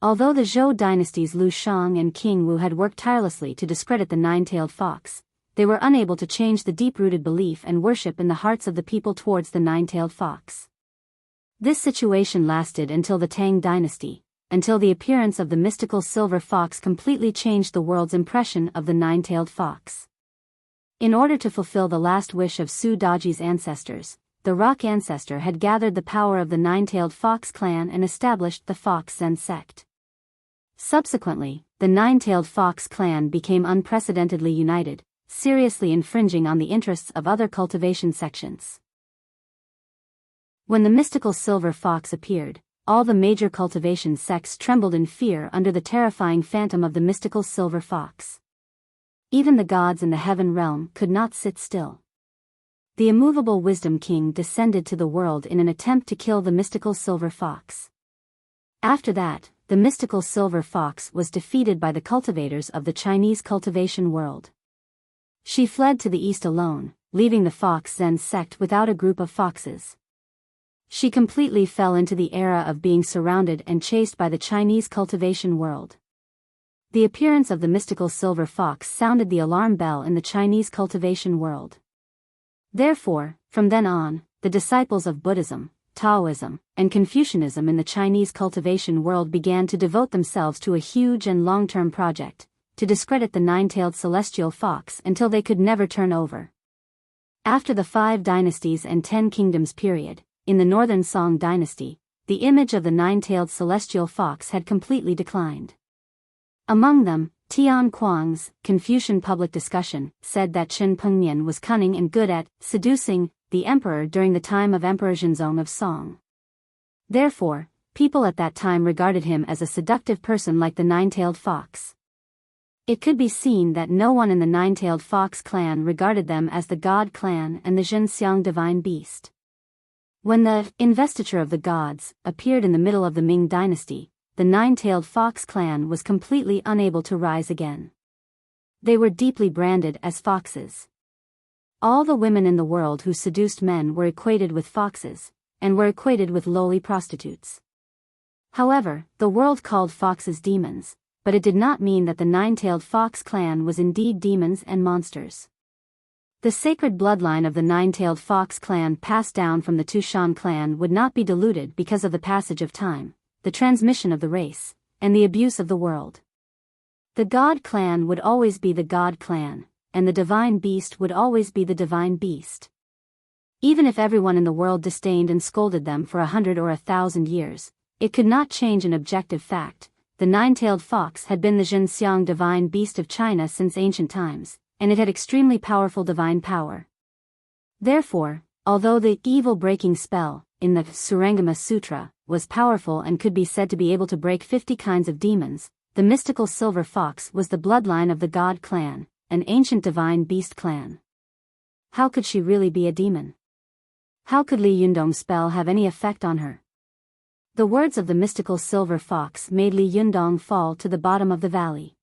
[SPEAKER 1] Although the Zhou dynasty's Lu Shang and King Wu had worked tirelessly to discredit the nine-tailed fox, they were unable to change the deep-rooted belief and worship in the hearts of the people towards the nine-tailed fox. This situation lasted until the Tang dynasty, until the appearance of the mystical silver fox completely changed the world's impression of the nine-tailed fox. In order to fulfill the last wish of Su Daji's ancestors, the rock ancestor had gathered the power of the nine-tailed fox clan and established the Fox Zen sect. Subsequently, the nine-tailed fox clan became unprecedentedly united, seriously infringing on the interests of other cultivation sections. When the mystical silver fox appeared, all the major cultivation sects trembled in fear under the terrifying phantom of the mystical silver fox. Even the gods in the heaven realm could not sit still. The immovable Wisdom King descended to the world in an attempt to kill the mystical silver fox. After that, the mystical silver fox was defeated by the cultivators of the Chinese cultivation world. She fled to the east alone, leaving the Fox Zen sect without a group of foxes. She completely fell into the era of being surrounded and chased by the Chinese cultivation world. The appearance of the mystical silver fox sounded the alarm bell in the Chinese cultivation world. Therefore, from then on, the disciples of Buddhism, Taoism, and Confucianism in the Chinese cultivation world began to devote themselves to a huge and long-term project, to discredit the nine-tailed celestial fox until they could never turn over. After the 5 dynasties and 10 kingdoms period, in the Northern Song dynasty, the image of the nine-tailed celestial fox had completely declined. Among them, Tian Kuang's Confucian public discussion said that Chen Pengmian was cunning and good at seducing the emperor during the time of Emperor Zhenzong of Song. Therefore, people at that time regarded him as a seductive person like the nine-tailed fox. It could be seen that no one in the nine-tailed fox clan regarded them as the god clan and the Zhenxiang divine beast. When the investiture of the gods appeared in the middle of the Ming dynasty, the nine-tailed fox clan was completely unable to rise again. They were deeply branded as foxes. All the women in the world who seduced men were equated with foxes, and were equated with lowly prostitutes. However, the world called foxes demons, but it did not mean that the nine-tailed fox clan was indeed demons and monsters. The sacred bloodline of the nine-tailed fox clan passed down from the Tushan clan would not be diluted because of the passage of time, the transmission of the race, and the abuse of the world. The god clan would always be the god clan, and the divine beast would always be the divine beast. Even if everyone in the world disdained and scolded them for 100 or 1,000 years, it could not change an objective fact: the nine-tailed fox had been the Zhenxiang divine beast of China since ancient times, and it had extremely powerful divine power. Therefore, although the evil-breaking spell, in the Surangama Sutra, was powerful and could be said to be able to break 50 kinds of demons, the mystical silver fox was the bloodline of the god clan, an ancient divine beast clan. How could she really be a demon? How could Li Yundong's spell have any effect on her? The words of the mystical silver fox made Li Yundong fall to the bottom of the valley.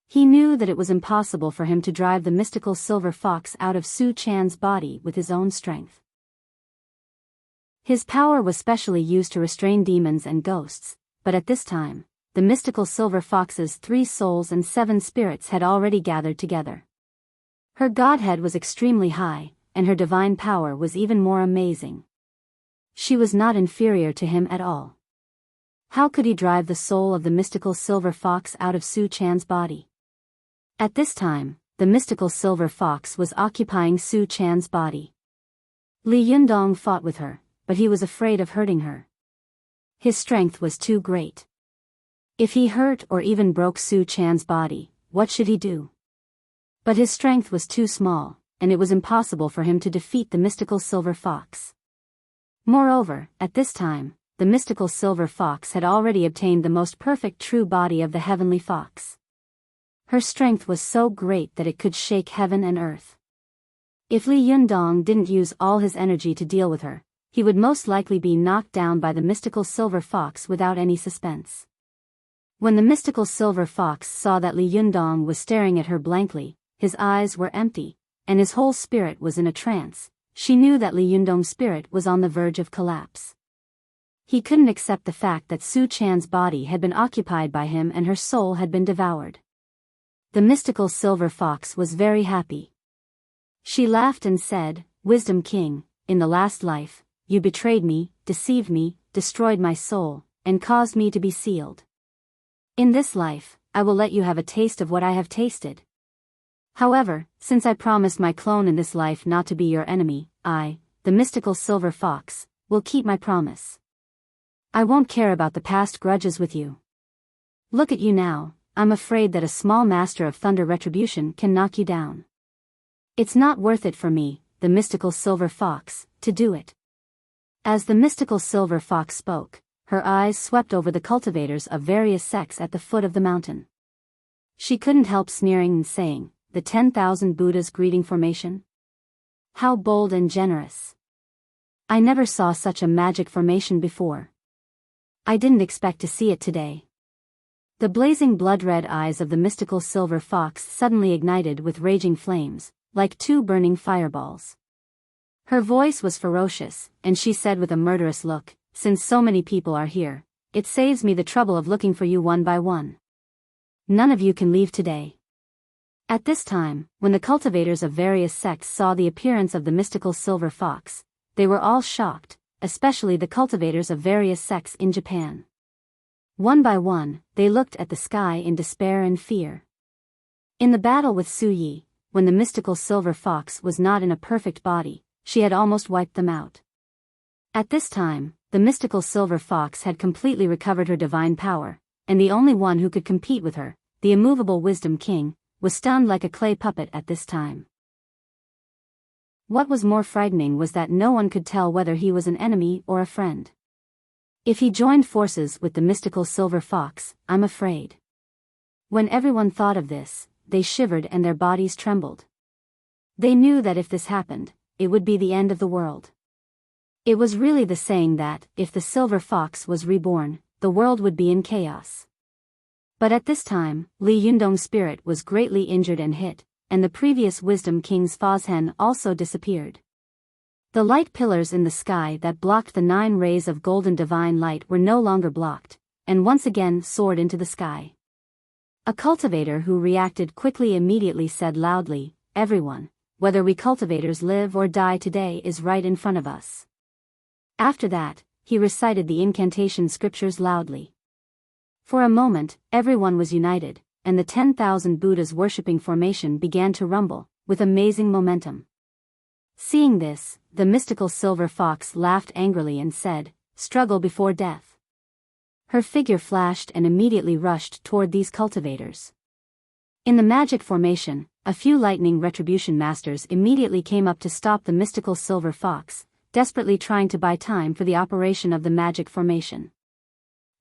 [SPEAKER 1] He knew that it was impossible for him to drive the mystical silver fox out of Su Chan's body with his own strength. His power was specially used to restrain demons and ghosts, but at this time, the mystical silver fox's 3 souls and 7 spirits had already gathered together. Her godhead was extremely high, and her divine power was even more amazing. She was not inferior to him at all. How could he drive the soul of the mystical silver fox out of Su Chan's body? At this time, the mystical silver fox was occupying Su Chan's body. Li Yundong fought with her, but he was afraid of hurting her. His strength was too great. If he hurt or even broke Su Chan's body, what should he do? But his strength was too small, and it was impossible for him to defeat the mystical silver fox. Moreover, at this time, the mystical silver fox had already obtained the most perfect true body of the heavenly fox. Her strength was so great that it could shake heaven and earth. If Li Yundong didn't use all his energy to deal with her, he would most likely be knocked down by the mystical silver fox without any suspense. When the mystical silver fox saw that Li Yundong was staring at her blankly, his eyes were empty, and his whole spirit was in a trance, she knew that Li Yundong's spirit was on the verge of collapse. He couldn't accept the fact that Su Chan's body had been occupied by him and her soul had been devoured. The mystical silver fox was very happy. She laughed and said, "Wisdom King, in the last life, you betrayed me, deceived me, destroyed my soul, and caused me to be sealed. In this life, I will let you have a taste of what I have tasted. However, since I promised my clone in this life not to be your enemy, I, the mystical silver fox, will keep my promise. I won't care about the past grudges with you. Look at you now, I'm afraid that a small master of thunder retribution can knock you down. It's not worth it for me, the mystical silver fox, to do it." As the mystical silver fox spoke, her eyes swept over the cultivators of various sects at the foot of the mountain. She couldn't help sneering and saying, "The 10,000 Buddhas greeting formation? How bold and generous. I never saw such a magic formation before. I didn't expect to see it today. The blazing blood-red eyes of the mystical silver fox suddenly ignited with raging flames, like two burning fireballs. Her voice was ferocious, and she said with a murderous look, "Since so many people are here, it saves me the trouble of looking for you one by one. None of you can leave today." At this time, when the cultivators of various sects saw the appearance of the mystical silver fox, they were all shocked, especially the cultivators of various sects in Japan. One by one, they looked at the sky in despair and fear. In the battle with Su Yi, when the mystical silver fox was not in a perfect body, she had almost wiped them out. At this time, the mystical silver fox had completely recovered her divine power, and the only one who could compete with her, the immovable Wisdom King, was stunned like a clay puppet at this time. What was more frightening was that no one could tell whether he was an enemy or a friend. If he joined forces with the mystical silver fox, I'm afraid. When everyone thought of this, they shivered and their bodies trembled. They knew that if this happened, it would be the end of the world. It was really the saying that, if the silver fox was reborn, the world would be in chaos. But at this time, Li Yundong's spirit was greatly injured and hit, and the previous Wisdom King's Fazhen also disappeared. The light pillars in the sky that blocked the 9 rays of golden divine light were no longer blocked, and once again soared into the sky. A cultivator who reacted quickly immediately said loudly, "Everyone, whether we cultivators live or die today is right in front of us." After that, he recited the incantation scriptures loudly. For a moment, everyone was united, and the 10,000 Buddhas worshipping formation began to rumble, with amazing momentum. Seeing this, the mystical silver fox laughed angrily and said, "Struggle before death." Her figure flashed and immediately rushed toward these cultivators. In the magic formation, a few lightning retribution masters immediately came up to stop the mystical silver fox, desperately trying to buy time for the operation of the magic formation.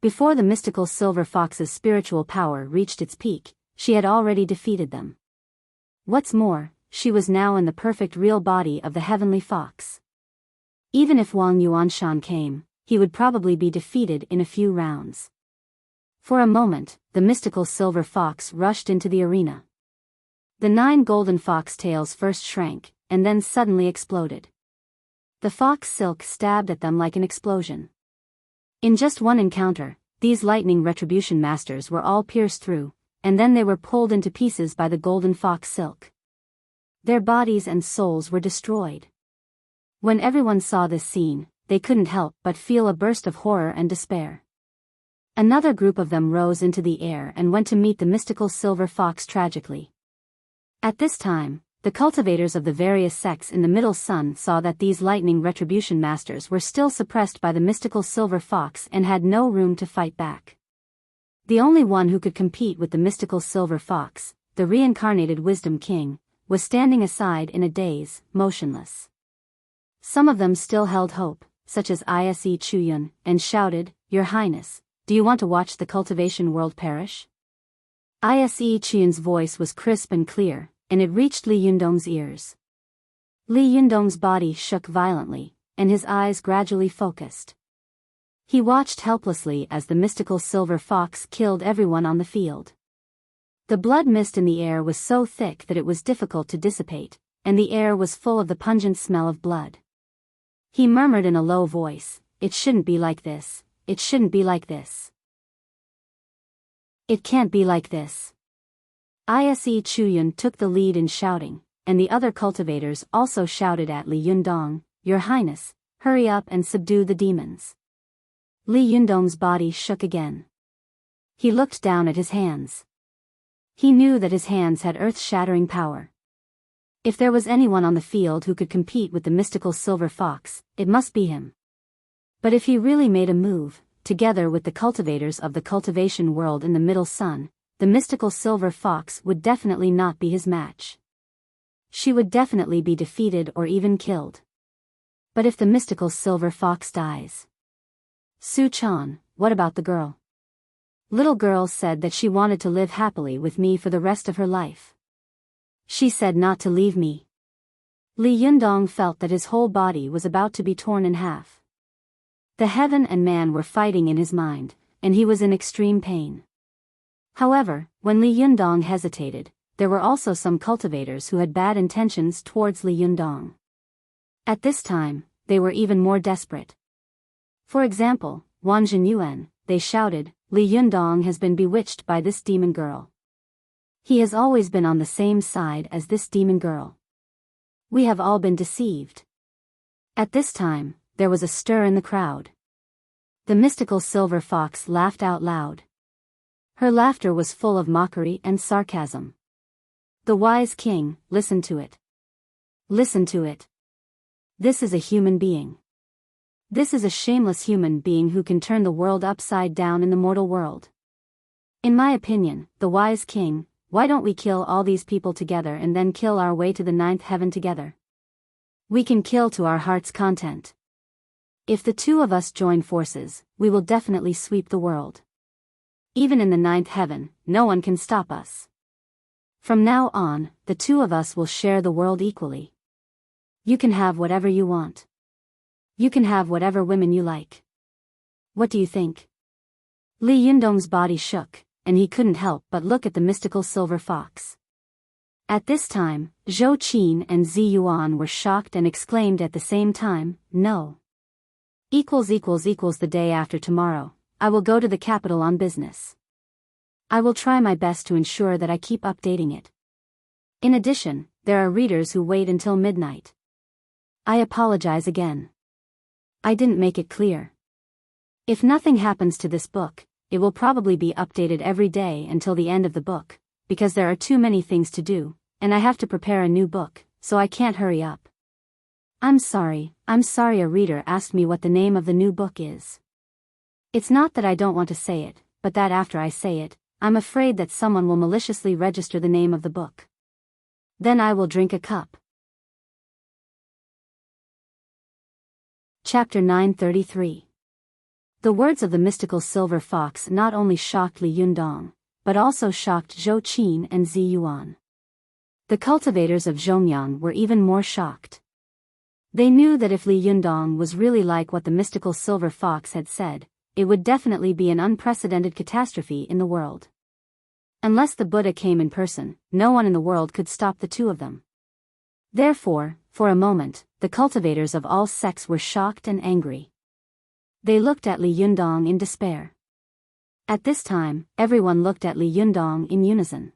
[SPEAKER 1] Before the mystical silver fox's spiritual power reached its peak, she had already defeated them. What's more, she was now in the perfect real body of the heavenly fox. Even if Wang Yuanshan came, he would probably be defeated in a few rounds. For a moment, the mystical silver fox rushed into the arena. The 9 golden fox tails first shrank, and then suddenly exploded. The fox silk stabbed at them like an explosion. In just one encounter, these lightning retribution masters were all pierced through, and then they were pulled into pieces by the golden fox silk. Their bodies and souls were destroyed. When everyone saw this scene, they couldn't help but feel a burst of horror and despair. Another group of them rose into the air and went to meet the mystical silver fox tragically. At this time, the cultivators of the various sects in the Middle Sun saw that these lightning retribution masters were still suppressed by the mystical silver fox and had no room to fight back. The only one who could compete with the mystical silver fox, the reincarnated Wisdom King, was standing aside in a daze, motionless. Some of them still held hope, such as Ise Chuyun, and shouted, "Your Highness, do you want to watch the cultivation world perish?" Ise Chuyun's voice was crisp and clear, and it reached Li Yundong's ears. Li Yundong's body shook violently, and his eyes gradually focused. He watched helplessly as the mystical silver fox killed everyone on the field. The blood mist in the air was so thick that it was difficult to dissipate, and the air was full of the pungent smell of blood. He murmured in a low voice, "It shouldn't be like this, it shouldn't be like this. It can't be like this." Ise Chuyun took the lead in shouting, and the other cultivators also shouted at Li Yundong, "Your Highness, hurry up and subdue the demons." Li Yundong's body shook again. He looked down at his hands. He knew that his hands had earth-shattering power. If there was anyone on the field who could compete with the mystical silver fox, it must be him. But if he really made a move, together with the cultivators of the cultivation world in the Middle Sun, the mystical silver fox would definitely not be his match. She would definitely be defeated or even killed. But if the mystical silver fox dies? Su Chan, what about the girl? Little girl said that she wanted to live happily with me for the rest of her life. She said not to leave me. Li Yundong felt that his whole body was about to be torn in half. The heaven and man were fighting in his mind, and he was in extreme pain. However, when Li Yundong hesitated, there were also some cultivators who had bad intentions towards Li Yundong. At this time, they were even more desperate. For example, Wan Zhenyuan, they shouted, Li Yundong has been bewitched by this demon girl. He has always been on the same side as this demon girl. We have all been deceived. At this time, there was a stir in the crowd. The mystical silver fox laughed out loud. Her laughter was full of mockery and sarcasm. The wise king listened to it. Listen to it. This is a human being. This is a shameless human being who can turn the world upside down in the mortal world. In my opinion, the wise king, why don't we kill all these people together and then kill our way to the ninth heaven together? We can kill to our heart's content. If the two of us join forces, we will definitely sweep the world. Even in the ninth heaven, no one can stop us. From now on, the two of us will share the world equally. You can have whatever you want. You can have whatever women you like. What do you think? Li Yundong's body shook, and he couldn't help but look at the mystical silver fox. At this time, Zhou Qin and Zi Yuan were shocked and exclaimed at the same time, no. The day after tomorrow, I will go to the capital on business. I will try my best to ensure that I keep updating it. In addition, there are readers who wait until midnight. I apologize again. I didn't make it clear. If nothing happens to this book, it will probably be updated every day until the end of the book, because there are too many things to do, and I have to prepare a new book, so I can't hurry up. I'm sorry, a reader asked me what the name of the new book is. It's not that I don't want to say it, but that after I say it, I'm afraid that someone will maliciously register the name of the book. Then I will drink a cup. Chapter 933. The words of the mystical silver fox not only shocked Li Yundong, but also shocked Zhou Qin and Zi Yuan. The cultivators of Zhongyang were even more shocked. They knew that if Li Yundong was really like what the mystical silver fox had said, it would definitely be an unprecedented catastrophe in the world. Unless the Buddha came in person, no one in the world could stop the two of them. Therefore, for a moment, the cultivators of all sects were shocked and angry. They looked at Li Yundong in despair. At this time, everyone looked at Li Yundong in unison.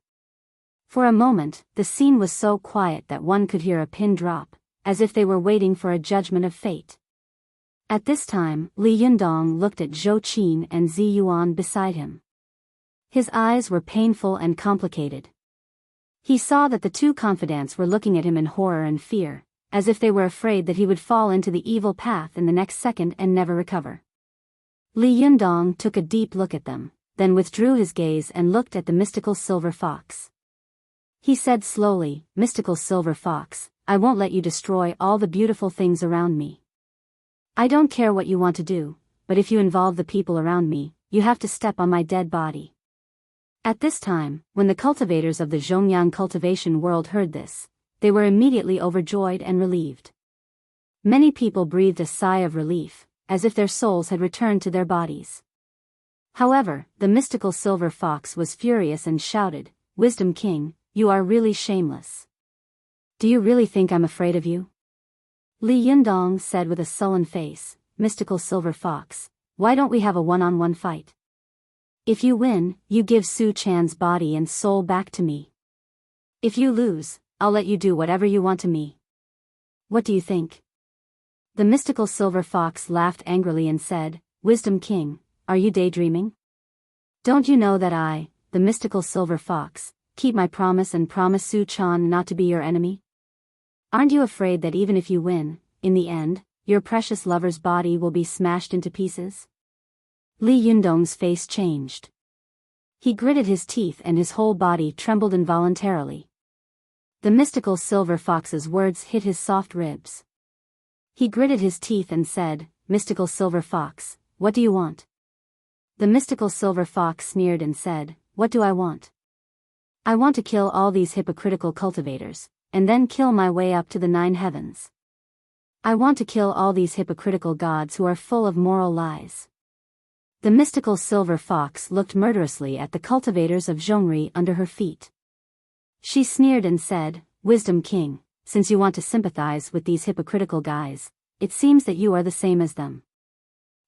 [SPEAKER 1] For a moment, the scene was so quiet that one could hear a pin drop, as if they were waiting for a judgment of fate. At this time, Li Yundong looked at Zhou Qin and Zi Yuan beside him. His eyes were painful and complicated. He saw that the two confidants were looking at him in horror and fear, as if they were afraid that he would fall into the evil path in the next second and never recover. Li Yundong took a deep look at them, then withdrew his gaze and looked at the mystical silver fox. He said slowly, "Mystical silver fox, I won't let you destroy all the beautiful things around me. I don't care what you want to do, but if you involve the people around me, you have to step on my dead body." At this time, when the cultivators of the Zhongyang cultivation world heard this, they were immediately overjoyed and relieved. Many people breathed a sigh of relief, as if their souls had returned to their bodies. However, the mystical silver fox was furious and shouted, "Wisdom King, you are really shameless. Do you really think I'm afraid of you?" Li Yundong said with a sullen face, "Mystical silver fox, why don't we have a one-on-one fight? If you win, you give Su Chan's body and soul back to me. If you lose, I'll let you do whatever you want to me. What do you think?" The mystical silver fox laughed angrily and said, "Wisdom King, are you daydreaming? Don't you know that I, the mystical silver fox, keep my promise and promise Su Chan not to be your enemy? Aren't you afraid that even if you win, in the end, your precious lover's body will be smashed into pieces?" Li Yundong's face changed. He gritted his teeth and his whole body trembled involuntarily. The mystical silver fox's words hit his soft ribs. He gritted his teeth and said, "Mystical silver fox, what do you want?" The mystical silver fox sneered and said, "What do I want? I want to kill all these hypocritical cultivators, and then kill my way up to the 9 heavens." I want to kill all these hypocritical gods who are full of moral lies. The mystical silver fox looked murderously at the cultivators of Zhongri under her feet. She sneered and said, Wisdom King, since you want to sympathize with these hypocritical guys, it seems that you are the same as them.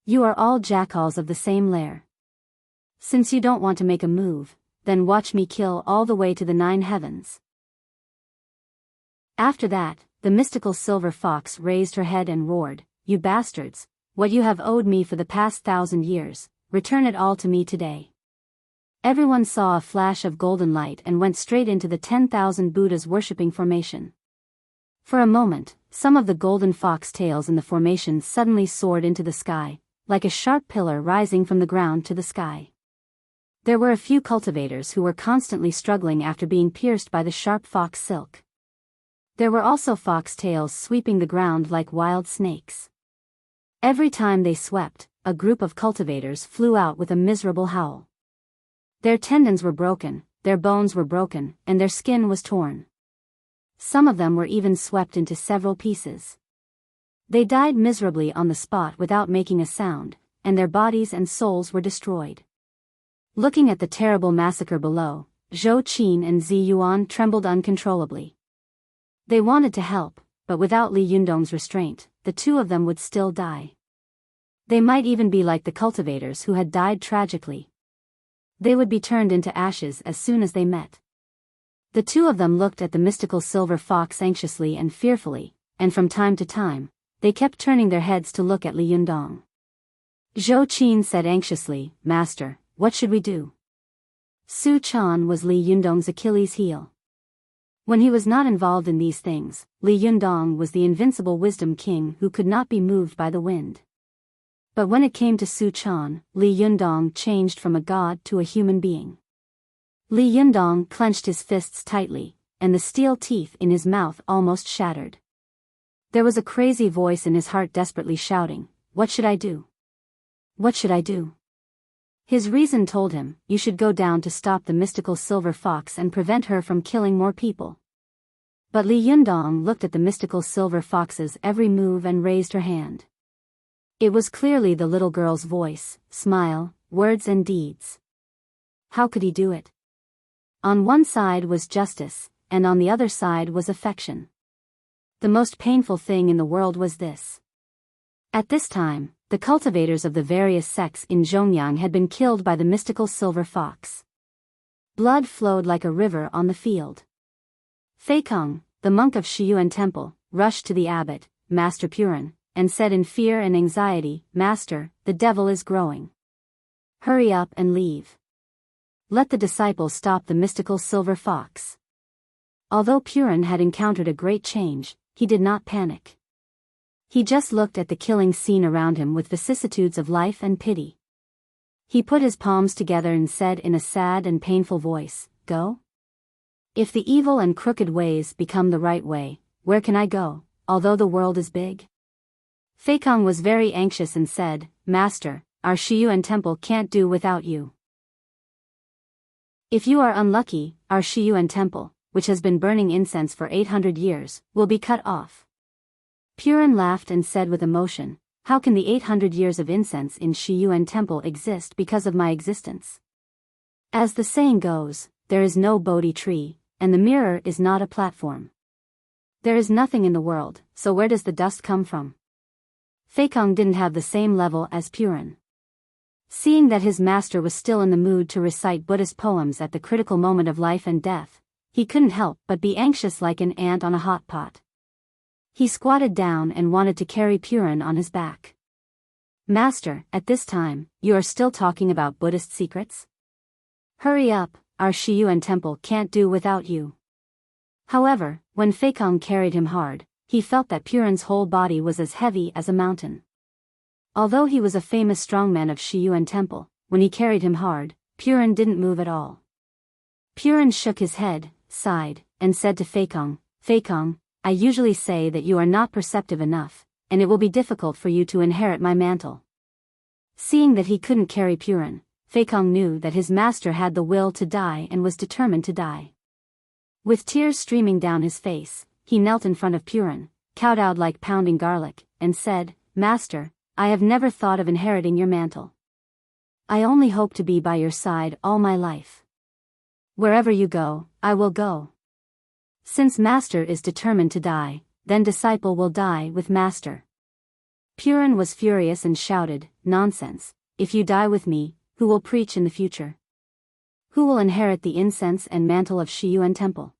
[SPEAKER 1] You are all jackals of the same lair. Since you don't want to make a move, then watch me kill all the way to the 9 heavens. After that, the mystical silver fox raised her head and roared, You bastards, what you have owed me for the past 1,000 years, return it all to me today. Everyone saw a flash of golden light and went straight into the 10,000 Buddhas worshipping formation. For a moment, some of the golden fox tails in the formation suddenly soared into the sky, like a sharp pillar rising from the ground to the sky. There were a few cultivators who were constantly struggling after being pierced by the sharp fox silk. There were also fox tails sweeping the ground like wild snakes. Every time they swept, a group of cultivators flew out with a miserable howl. Their tendons were broken, their bones were broken, and their skin was torn. Some of them were even swept into several pieces. They died miserably on the spot without making a sound, and their bodies and souls were destroyed. Looking at the terrible massacre below, Zhou Qin and Zi Yuan trembled uncontrollably. They wanted to help, but without Li Yundong's restraint, the two of them would still die. They might even be like the cultivators who had died tragically. They would be turned into ashes as soon as they met. The two of them looked at the mystical silver fox anxiously and fearfully, and from time to time, they kept turning their heads to look at Li Yundong. Zhou Qin said anxiously, Master, what should we do? Su Chan was Li Yundong's Achilles heel. When he was not involved in these things, Li Yundong was the invincible wisdom king who could not be moved by the wind. But when it came to Su Chan, Li Yundong changed from a god to a human being. Li Yundong clenched his fists tightly, and the steel teeth in his mouth almost shattered. There was a crazy voice in his heart desperately shouting, What should I do? What should I do? His reason told him, You should go down to stop the mystical silver fox and prevent her from killing more people. But Li Yundong looked at the mystical silver fox's every move and raised her hand. It was clearly the little girl's voice, smile, words and deeds. How could he do it? On one side was justice, and on the other side was affection. The most painful thing in the world was this. At this time, the cultivators of the various sects in Zhongyang had been killed by the mystical silver fox. Blood flowed like a river on the field. Feikong, the monk of Shiyuan Temple, rushed to the abbot, Master Purin, and said in fear and anxiety, Master, the devil is growing. Hurry up and leave. Let the disciples stop the mystical silver fox. Although Purin had encountered a great change, he did not panic. He just looked at the killing scene around him with vicissitudes of life and pity. He put his palms together and said in a sad and painful voice, Go? If the evil and crooked ways become the right way, where can I go, although the world is big? Feikong was very anxious and said, Master, our Shiyuan temple can't do without you. If you are unlucky, our Shiyuan temple, which has been burning incense for 800 years, will be cut off. Purin laughed and said with emotion, How can the 800 years of incense in Shiyuan temple exist because of my existence? As the saying goes, there is no Bodhi tree, and the mirror is not a platform. There is nothing in the world, so where does the dust come from? Feikong didn't have the same level as Purin. Seeing that his master was still in the mood to recite Buddhist poems at the critical moment of life and death, he couldn't help but be anxious like an ant on a hot pot. He squatted down and wanted to carry Purin on his back. Master, at this time, you are still talking about Buddhist secrets? Hurry up, our Shiyuan temple can't do without you. However, when Feikong carried him hard, he felt that Purin's whole body was as heavy as a mountain. Although he was a famous strongman of Shiyuan temple, when he carried him hard, Purin didn't move at all. Purin shook his head, sighed, and said to Feikong, Feikong, I usually say that you are not perceptive enough, and it will be difficult for you to inherit my mantle. Seeing that he couldn't carry Purin, Feikong knew that his master had the will to die and was determined to die. With tears streaming down his face, he knelt in front of Purin, kowtowed like pounding garlic, and said, "Master, I have never thought of inheriting your mantle. I only hope to be by your side all my life. Wherever you go, I will go. Since Master is determined to die, then disciple will die with Master." Purin was furious and shouted, "Nonsense! If you die with me, who will preach in the future? Who will inherit the incense and mantle of Shiyuan Temple?"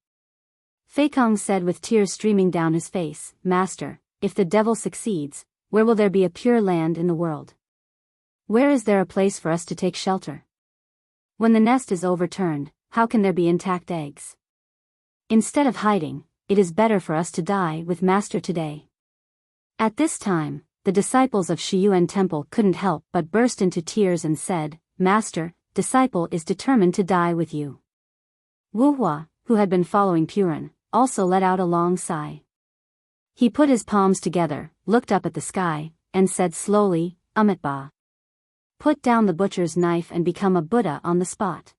[SPEAKER 1] Feikong said with tears streaming down his face, "Master, if the devil succeeds, where will there be a pure land in the world? Where is there a place for us to take shelter? When the nest is overturned, how can there be intact eggs? Instead of hiding, it is better for us to die with Master today." At this time, the disciples of Shiyuan Temple couldn't help but burst into tears and said, "Master, disciple is determined to die with you." Wuhua, who had been following Purin, also let out a long sigh. He put his palms together, looked up at the sky, and said slowly, "Amitabha. Put down the butcher's knife and become a Buddha on the spot."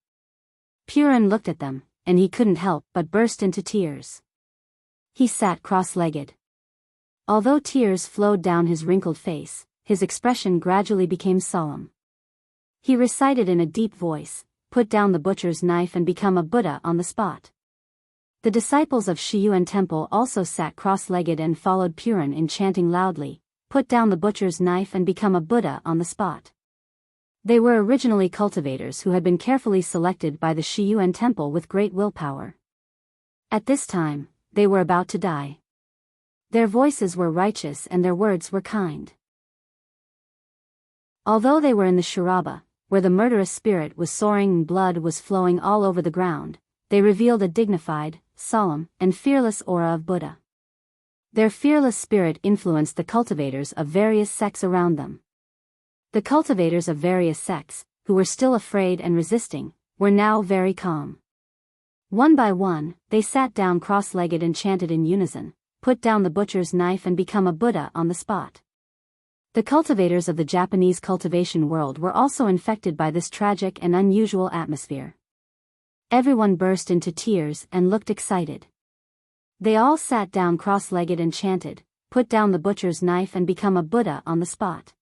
[SPEAKER 1] Purin looked at them, and he couldn't help but burst into tears. He sat cross-legged. Although tears flowed down his wrinkled face, his expression gradually became solemn. He recited in a deep voice, "Put down the butcher's knife and become a Buddha on the spot." The disciples of Shiyuan Temple also sat cross-legged and followed Purin in chanting loudly, "Put down the butcher's knife and become a Buddha on the spot." They were originally cultivators who had been carefully selected by the Shiyuan Temple with great willpower. At this time, they were about to die. Their voices were righteous and their words were kind. Although they were in the Shuraba, where the murderous spirit was soaring and blood was flowing all over the ground, they revealed a dignified, solemn, and fearless aura of Buddha. Their fearless spirit influenced the cultivators of various sects around them. The cultivators of various sects, who were still afraid and resisting, were now very calm. One by one, they sat down cross-legged and chanted in unison, "Put down the butcher's knife and become a Buddha on the spot." The cultivators of the Japanese cultivation world were also infected by this tragic and unusual atmosphere. Everyone burst into tears and looked excited. They all sat down cross-legged and chanted, "Put down the butcher's knife and become a Buddha on the spot."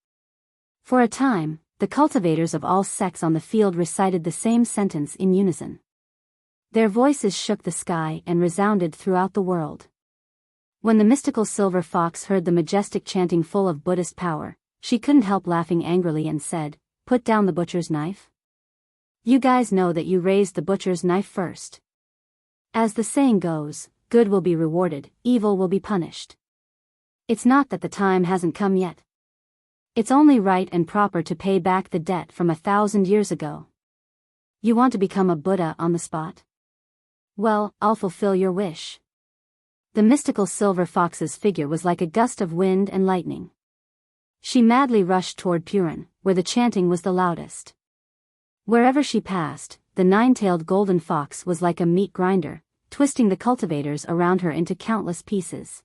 [SPEAKER 1] For a time, the cultivators of all sects on the field recited the same sentence in unison. Their voices shook the sky and resounded throughout the world. When the mystical silver fox heard the majestic chanting full of Buddhist power, she couldn't help laughing angrily and said, "Put down the butcher's knife? You guys know that you raised the butcher's knife first. As the saying goes, good will be rewarded, evil will be punished. It's not that the time hasn't come yet. It's only right and proper to pay back the debt from 1,000 years ago. You want to become a Buddha on the spot? Well, I'll fulfill your wish." The mystical silver fox's figure was like a gust of wind and lightning. She madly rushed toward Purin, where the chanting was the loudest. Wherever she passed, the nine-tailed golden fox was like a meat grinder, twisting the cultivators around her into countless pieces.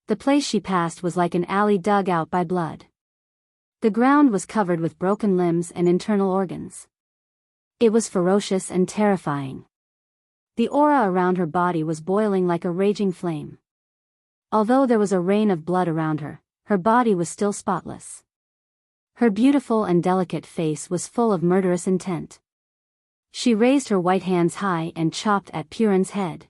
[SPEAKER 1] The place she passed was like an alley dug out by blood. The ground was covered with broken limbs and internal organs. It was ferocious and terrifying. The aura around her body was boiling like a raging flame. Although there was a rain of blood around her, her body was still spotless. Her beautiful and delicate face was full of murderous intent. She raised her white hands high and chopped at Purin's head.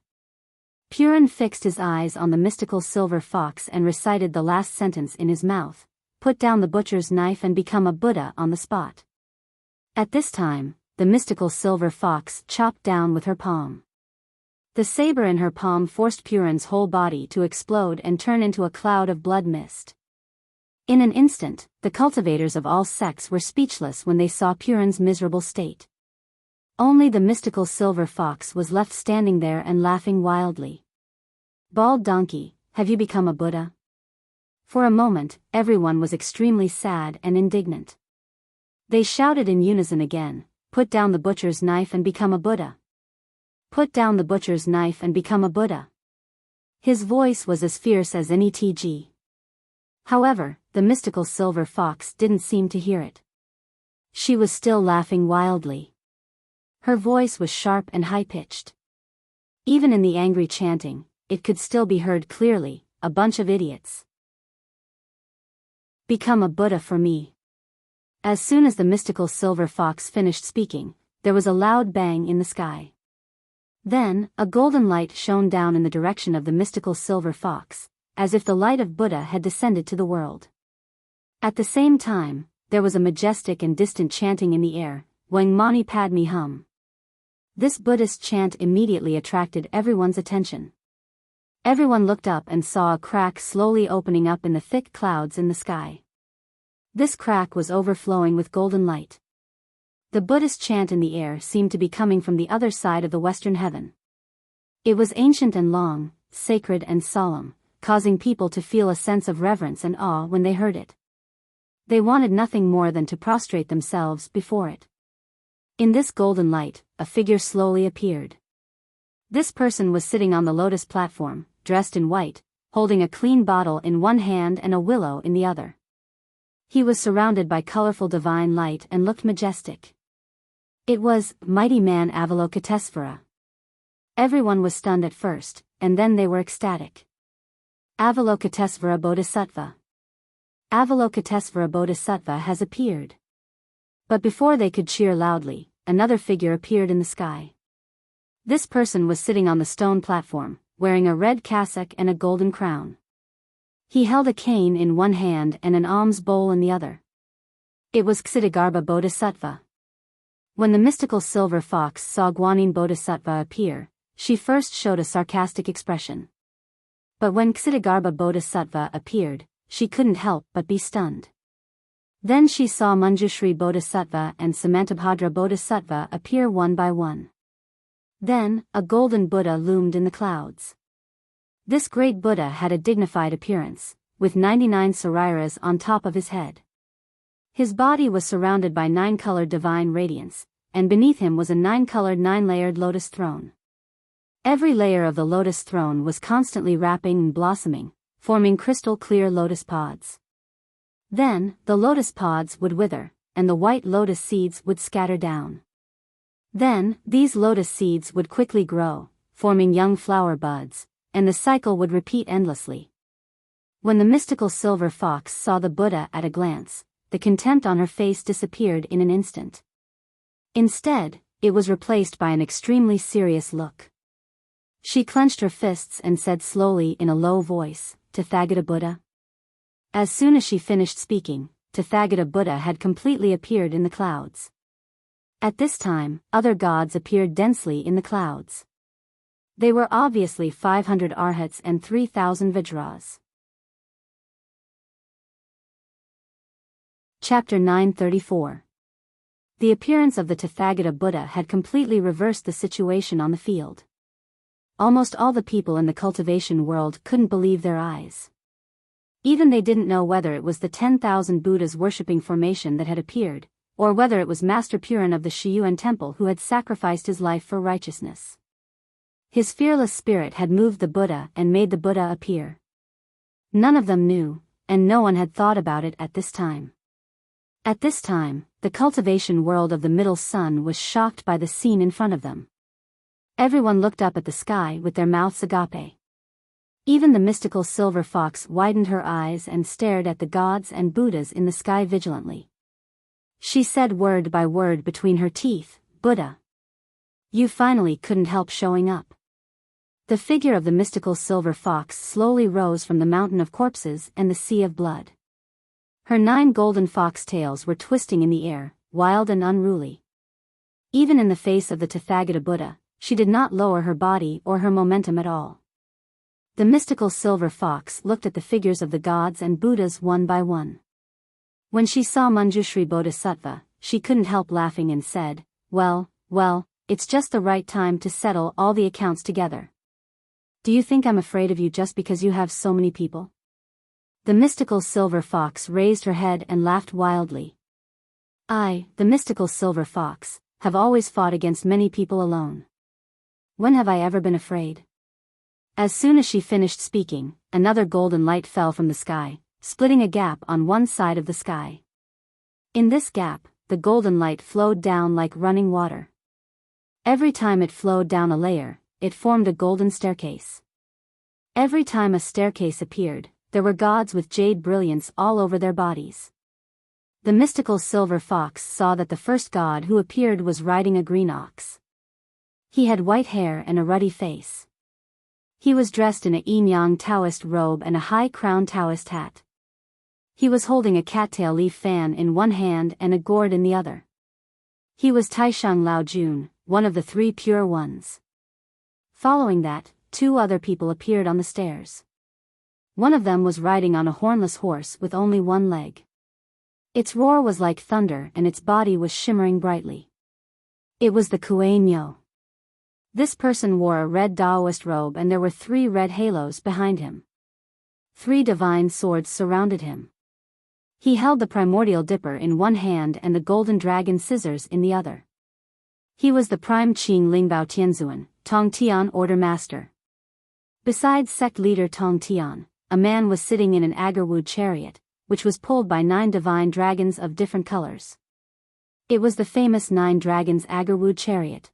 [SPEAKER 1] Purin fixed his eyes on the mystical silver fox and recited the last sentence in his mouth, "Put down the butcher's knife and become a Buddha on the spot." At this time, the mystical silver fox chopped down with her palm. The saber in her palm forced Purin's whole body to explode and turn into a cloud of blood mist. In an instant, the cultivators of all sects were speechless when they saw Purin's miserable state. Only the mystical silver fox was left standing there and laughing wildly. "Bald donkey, have you become a Buddha?" For a moment, everyone was extremely sad and indignant. They shouted in unison again, "Put down the butcher's knife and become a Buddha. Put down the butcher's knife and become a Buddha." His voice was as fierce as any TG. However, the mystical silver fox didn't seem to hear it. She was still laughing wildly. Her voice was sharp and high-pitched. Even in the angry chanting, it could still be heard clearly, a bunch of idiots. Become a Buddha for me. As soon as the mystical silver fox finished speaking, there was a loud bang in the sky. Then, a golden light shone down in the direction of the mystical silver fox, as if the light of Buddha had descended to the world. At the same time, there was a majestic and distant chanting in the air, Wang Mani Padme Hum. This Buddhist chant immediately attracted everyone's attention. Everyone looked up and saw a crack slowly opening up in the thick clouds in the sky. This crack was overflowing with golden light. The Buddhist chant in the air seemed to be coming from the other side of the western heaven. It was ancient and long, sacred and solemn, causing people to feel a sense of reverence and awe when they heard it. They wanted nothing more than to prostrate themselves before it. In this golden light, a figure slowly appeared. This person was sitting on the lotus platform, dressed in white, holding a clean bottle in one hand and a willow in the other. He was surrounded by colorful divine light and looked majestic. It was mighty man Avalokitesvara. Everyone was stunned at first, and then they were ecstatic. Avalokitesvara Bodhisattva. Avalokitesvara Bodhisattva has appeared. But before they could cheer loudly, another figure appeared in the sky. This person was sitting on the stone platform, wearing a red cassock and a golden crown. He held a cane in one hand and an alms bowl in the other. It was Ksitigarbha Bodhisattva. When the mystical silver fox saw Guanyin Bodhisattva appear, she first showed a sarcastic expression. But when Ksitigarbha Bodhisattva appeared, she couldn't help but be stunned. Then she saw Manjushri Bodhisattva and Samantabhadra Bodhisattva appear one by one. Then, a golden Buddha loomed in the clouds. This great Buddha had a dignified appearance, with 99 sariras on top of his head. His body was surrounded by 9-colored divine radiance, and beneath him was a 9-colored 9-layered lotus throne. Every layer of the lotus throne was constantly wrapping and blossoming, forming crystal-clear lotus pods. Then, the lotus pods would wither, and the white lotus seeds would scatter down. Then, these lotus seeds would quickly grow, forming young flower buds, and the cycle would repeat endlessly. When the mystical silver fox saw the Buddha at a glance, the contempt on her face disappeared in an instant. Instead, it was replaced by an extremely serious look. She clenched her fists and said slowly in a low voice, "Tathagata Buddha." As soon as she finished speaking, Tathagata Buddha had completely appeared in the clouds. At this time, other gods appeared densely in the clouds. They were obviously 500 arhats and 3,000 vajras. Chapter 934. The appearance of the Tathagata Buddha had completely reversed the situation on the field. Almost all the people in the cultivation world couldn't believe their eyes. Even they didn't know whether it was the 10,000 Buddhas worshipping formation that had appeared, or whether it was Master Puran of the Shiyuan temple who had sacrificed his life for righteousness. His fearless spirit had moved the Buddha and made the Buddha appear. None of them knew, and no one had thought about it at this time. At this time, the cultivation world of the Middle Sun was shocked by the scene in front of them. Everyone looked up at the sky with their mouths agape. Even the mystical silver fox widened her eyes and stared at the gods and Buddhas in the sky vigilantly. She said word by word between her teeth, "Buddha. You finally couldn't help showing up." The figure of the mystical silver fox slowly rose from the mountain of corpses and the sea of blood. Her 9 golden fox tails were twisting in the air, wild and unruly. Even in the face of the Tathagata Buddha, she did not lower her body or her momentum at all. The mystical silver fox looked at the figures of the gods and Buddhas one by one. When she saw Manjushri Bodhisattva, she couldn't help laughing and said, well, it's just the right time to settle all the accounts together. Do you think I'm afraid of you just because you have so many people? The mystical silver fox raised her head and laughed wildly. I, the mystical silver fox, have always fought against many people alone. When have I ever been afraid? As soon as she finished speaking, another golden light fell from the sky, splitting a gap on one side of the sky. In this gap, the golden light flowed down like running water. Every time it flowed down a layer, it formed a golden staircase. Every time a staircase appeared, there were gods with jade brilliance all over their bodies. The mystical silver fox saw that the first god who appeared was riding a green ox. He had white hair and a ruddy face. He was dressed in a yin-yang Taoist robe and a high-crowned Taoist hat. He was holding a cattail leaf fan in one hand and a gourd in the other. He was Taishang Lao Jun, one of the 3 pure ones. Following that, 2 other people appeared on the stairs. One of them was riding on a hornless horse with only 1 leg. Its roar was like thunder and its body was shimmering brightly. It was the Kuei Nyo. This person wore a red Taoist robe and there were 3 red halos behind him. 3 divine swords surrounded him. He held the primordial dipper in one hand and the golden dragon scissors in the other. He was the prime Qing Lingbao Tianzuan, Tong Tian Order Master. Besides sect leader Tong Tian, a man was sitting in an agarwood chariot, which was pulled by 9 divine dragons of different colors. It was the famous 9 dragons agarwood chariot.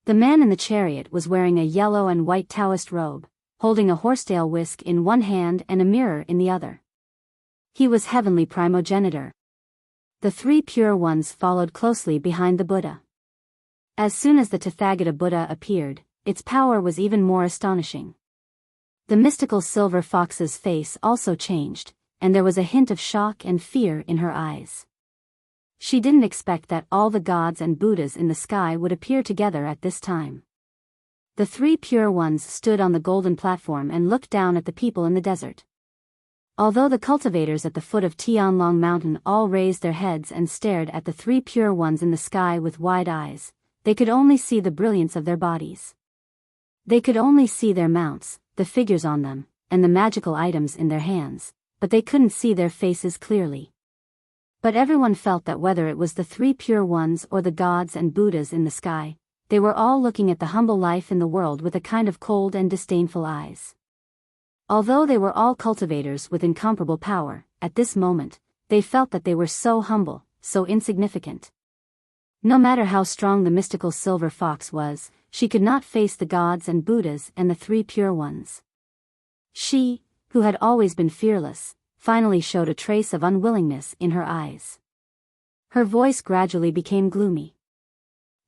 [SPEAKER 1] The man in the chariot was wearing a yellow and white Taoist robe, holding a horsetail whisk in one hand and a mirror in the other. He was heavenly primogenitor. The 3 pure ones followed closely behind the Buddha. As soon as the Tathagata Buddha appeared, its power was even more astonishing. The mystical silver fox's face also changed, and there was a hint of shock and fear in her eyes. She didn't expect that all the gods and Buddhas in the sky would appear together at this time. The 3 pure ones stood on the golden platform and looked down at the people in the desert. Although the cultivators at the foot of Tianlong Mountain all raised their heads and stared at the 3 pure ones in the sky with wide eyes, they could only see the brilliance of their bodies. They could only see their mounts, the figures on them, and the magical items in their hands, but they couldn't see their faces clearly. But everyone felt that whether it was the 3 pure ones or the gods and Buddhas in the sky, they were all looking at the humble life in the world with a kind of cold and disdainful eyes. Although they were all cultivators with incomparable power, at this moment, they felt that they were so humble, so insignificant. No matter how strong the mystical silver fox was, she could not face the gods and Buddhas and the 3 pure ones. She, who had always been fearless, finally showed a trace of unwillingness in her eyes. Her voice gradually became gloomy.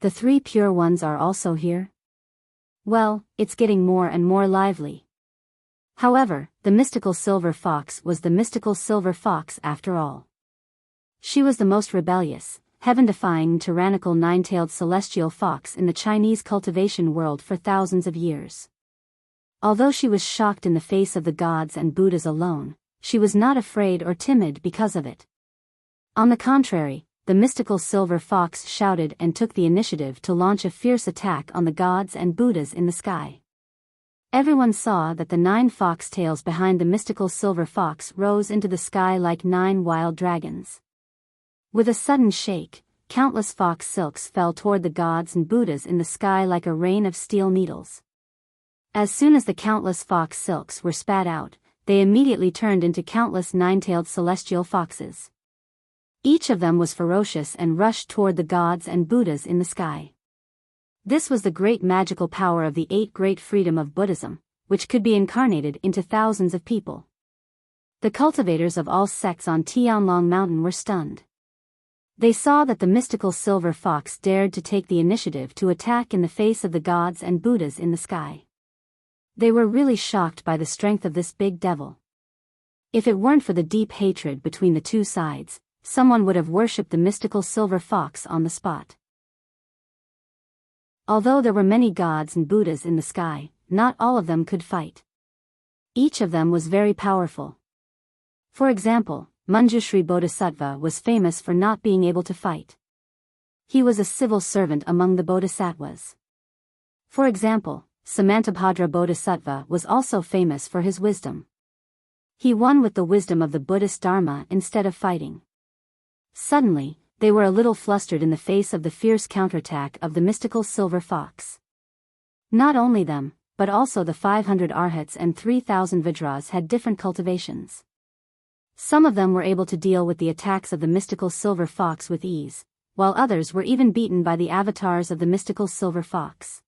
[SPEAKER 1] The 3 pure ones are also here? Well, it's getting more and more lively. However, the mystical silver fox was the mystical silver fox after all. She was the most rebellious, heaven-defying tyrannical 9-tailed celestial fox in the Chinese cultivation world for thousands of years. Although she was shocked in the face of the gods and Buddhas alone, she was not afraid or timid because of it. On the contrary, the mystical silver fox shouted and took the initiative to launch a fierce attack on the gods and Buddhas in the sky. Everyone saw that the 9 fox tails behind the mystical silver fox rose into the sky like 9 wild dragons. With a sudden shake, countless fox silks fell toward the gods and Buddhas in the sky like a rain of steel needles. As soon as the countless fox silks were spat out, they immediately turned into countless 9-tailed celestial foxes. Each of them was ferocious and rushed toward the gods and Buddhas in the sky. This was the great magical power of the 8 great freedom of Buddhism, which could be incarnated into thousands of people. The cultivators of all sects on Tianlong Mountain were stunned. They saw that the mystical silver fox dared to take the initiative to attack in the face of the gods and Buddhas in the sky. They were really shocked by the strength of this big devil. If it weren't for the deep hatred between the 2 sides, someone would have worshipped the mystical silver fox on the spot. Although there were many gods and Buddhas in the sky, not all of them could fight. Each of them was very powerful. For example, Manjushri Bodhisattva was famous for not being able to fight. He was a civil servant among the bodhisattvas. For example, Samantabhadra Bodhisattva was also famous for his wisdom. He won with the wisdom of the Buddhist Dharma instead of fighting. Suddenly, they were a little flustered in the face of the fierce counterattack of the mystical silver fox. Not only them, but also the 500 arhats and 3,000 vajras had different cultivations. Some of them were able to deal with the attacks of the mystical silver fox with ease, while others were even beaten by the avatars of the mystical silver fox.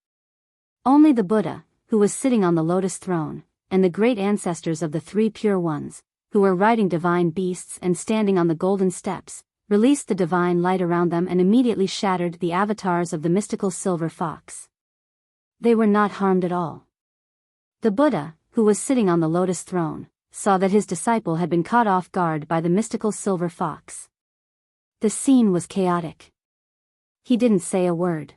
[SPEAKER 1] Only the Buddha, who was sitting on the lotus throne, and the great ancestors of the three pure ones, who were riding divine beasts and standing on the golden steps, released the divine light around them and immediately shattered the avatars of the mystical silver fox. They were not harmed at all. The Buddha, who was sitting on the lotus throne, saw that his disciple had been caught off guard by the mystical silver fox. The scene was chaotic. He didn't say a word.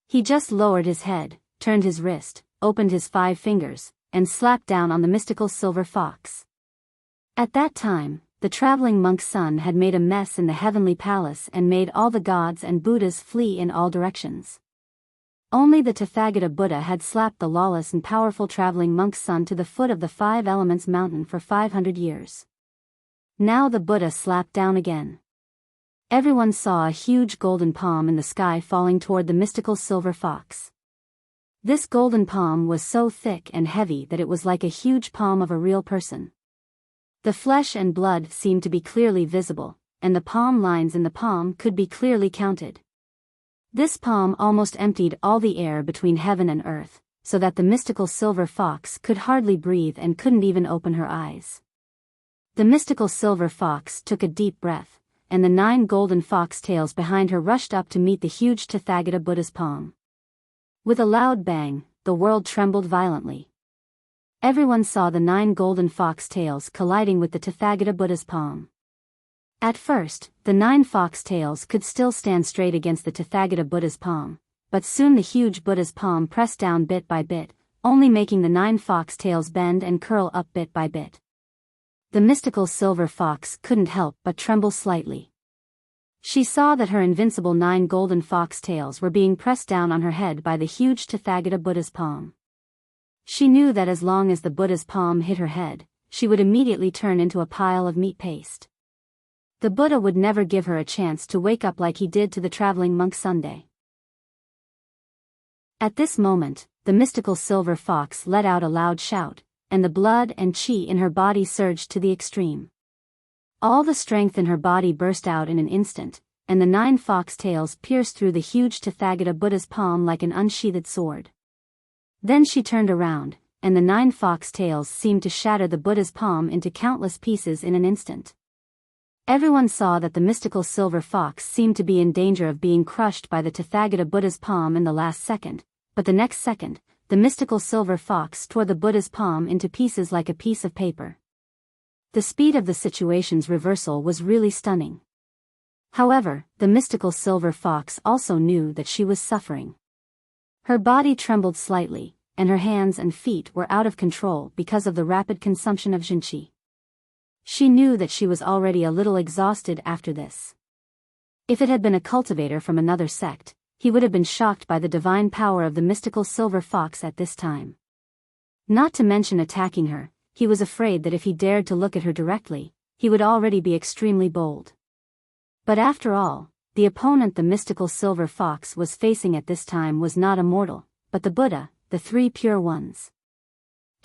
[SPEAKER 1] He just lowered his head, turned his wrist, opened his 5 fingers, and slapped down on the mystical silver fox. At that time, the traveling monk's son had made a mess in the heavenly palace and made all the gods and Buddhas flee in all directions. Only the Tathagata Buddha had slapped the lawless and powerful traveling monk's son to the foot of the 5 Elements mountain for 500 years. Now the Buddha slapped down again. Everyone saw a huge golden palm in the sky falling toward the mystical silver fox. This golden palm was so thick and heavy that it was like a huge palm of a real person. The flesh and blood seemed to be clearly visible, and the palm lines in the palm could be clearly counted. This palm almost emptied all the air between heaven and earth, so that the mystical silver fox could hardly breathe and couldn't even open her eyes. The mystical silver fox took a deep breath, and the 9 golden fox tails behind her rushed up to meet the huge Tathagata Buddha's palm. With a loud bang, the world trembled violently. Everyone saw the 9 golden fox tails colliding with the Tathagata Buddha's palm. At first, the 9 fox tails could still stand straight against the Tathagata Buddha's palm, but soon the huge Buddha's palm pressed down bit by bit, only making the 9 fox tails bend and curl up bit by bit. The mystical silver fox couldn't help but tremble slightly. She saw that her invincible 9 golden fox tails were being pressed down on her head by the huge Tathagata Buddha's palm. She knew that as long as the Buddha's palm hit her head, she would immediately turn into a pile of meat paste. The Buddha would never give her a chance to wake up like he did to the traveling monk Sunday. At this moment, the mystical silver fox let out a loud shout, and the blood and qi in her body surged to the extreme. All the strength in her body burst out in an instant, and the 9 fox tails pierced through the huge Tathagata Buddha's palm like an unsheathed sword. Then she turned around, and the 9 fox tails seemed to shatter the Buddha's palm into countless pieces in an instant. Everyone saw that the mystical silver fox seemed to be in danger of being crushed by the Tathagata Buddha's palm in the last second, but the next second, the mystical silver fox tore the Buddha's palm into pieces like a piece of paper. The speed of the situation's reversal was really stunning. However, the mystical silver fox also knew that she was suffering. Her body trembled slightly, and her hands and feet were out of control because of the rapid consumption of jinqi. She knew that she was already a little exhausted after this. If it had been a cultivator from another sect, he would have been shocked by the divine power of the mystical silver fox at this time. Not to mention attacking her, he was afraid that if he dared to look at her directly, he would already be extremely bold. But after all, the opponent the mystical silver fox was facing at this time was not a mortal, but the Buddha, the 3 pure ones.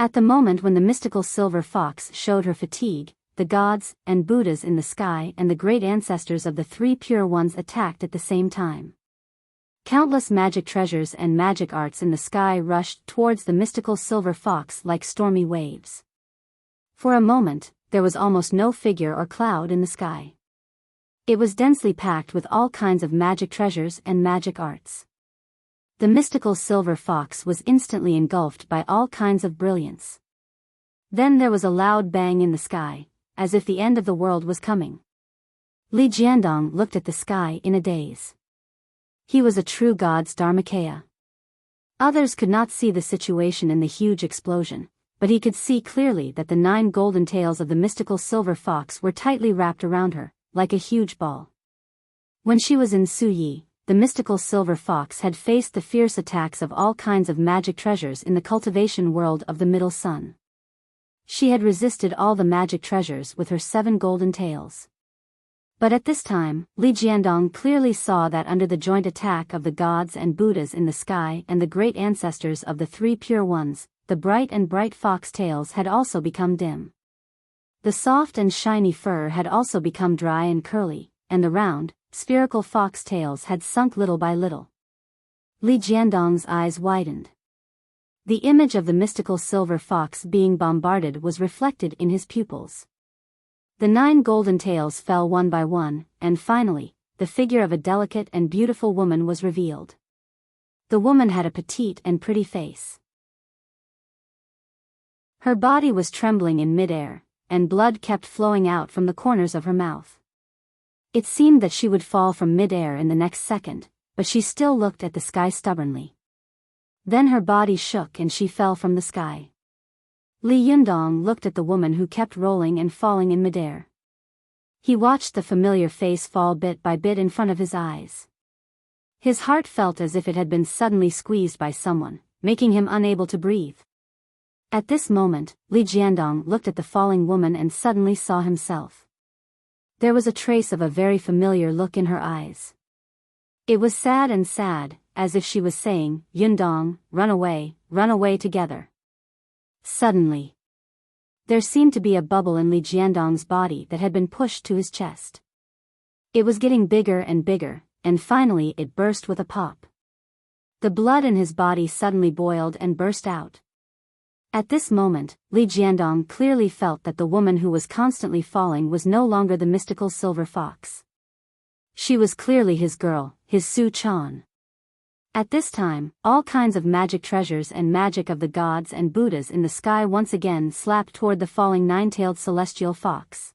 [SPEAKER 1] At the moment when the mystical silver fox showed her fatigue, the gods and Buddhas in the sky and the great ancestors of the 3 pure ones attacked at the same time. Countless magic treasures and magic arts in the sky rushed towards the mystical silver fox like stormy waves. For a moment, there was almost no figure or cloud in the sky. It was densely packed with all kinds of magic treasures and magic arts. The mystical silver fox was instantly engulfed by all kinds of brilliance. Then there was a loud bang in the sky, as if the end of the world was coming. Li Jiandong looked at the sky in a daze. He was a true god's Dharmakaya. Others could not see the situation in the huge explosion, but he could see clearly that the 9 golden tails of the mystical silver fox were tightly wrapped around her, like a huge ball. When she was in Suyi, the mystical silver fox had faced the fierce attacks of all kinds of magic treasures in the cultivation world of the Middle Sun. She had resisted all the magic treasures with her 7 golden tails. But at this time, Li Jiandong clearly saw that under the joint attack of the gods and Buddhas in the sky and the great ancestors of the 3 pure ones, the bright fox tails had also become dim. The soft and shiny fur had also become dry and curly, and the round, spherical fox tails had sunk little by little. Li Jiandong's eyes widened. The image of the mystical silver fox being bombarded was reflected in his pupils. The 9 golden tails fell one by one, and finally, the figure of a delicate and beautiful woman was revealed. The woman had a petite and pretty face. Her body was trembling in midair, and blood kept flowing out from the corners of her mouth. It seemed that she would fall from midair in the next second, but she still looked at the sky stubbornly. Then her body shook and she fell from the sky. Li Yundong looked at the woman who kept rolling and falling in midair. He watched the familiar face fall bit by bit in front of his eyes. His heart felt as if it had been suddenly squeezed by someone, making him unable to breathe. At this moment, Li Jiandong looked at the falling woman and suddenly saw himself. There was a trace of a very familiar look in her eyes. It was sad and sad, as if she was saying, "Yundong, run away together." Suddenly, there seemed to be a bubble in Li Jiandong's body that had been pushed to his chest. It was getting bigger and bigger, and finally it burst with a pop. The blood in his body suddenly boiled and burst out. At this moment, Li Jiandong clearly felt that the woman who was constantly falling was no longer the mystical silver fox. She was clearly his girl, his Su Chan. At this time, all kinds of magic treasures and magic of the gods and Buddhas in the sky once again slapped toward the falling 9-tailed celestial fox.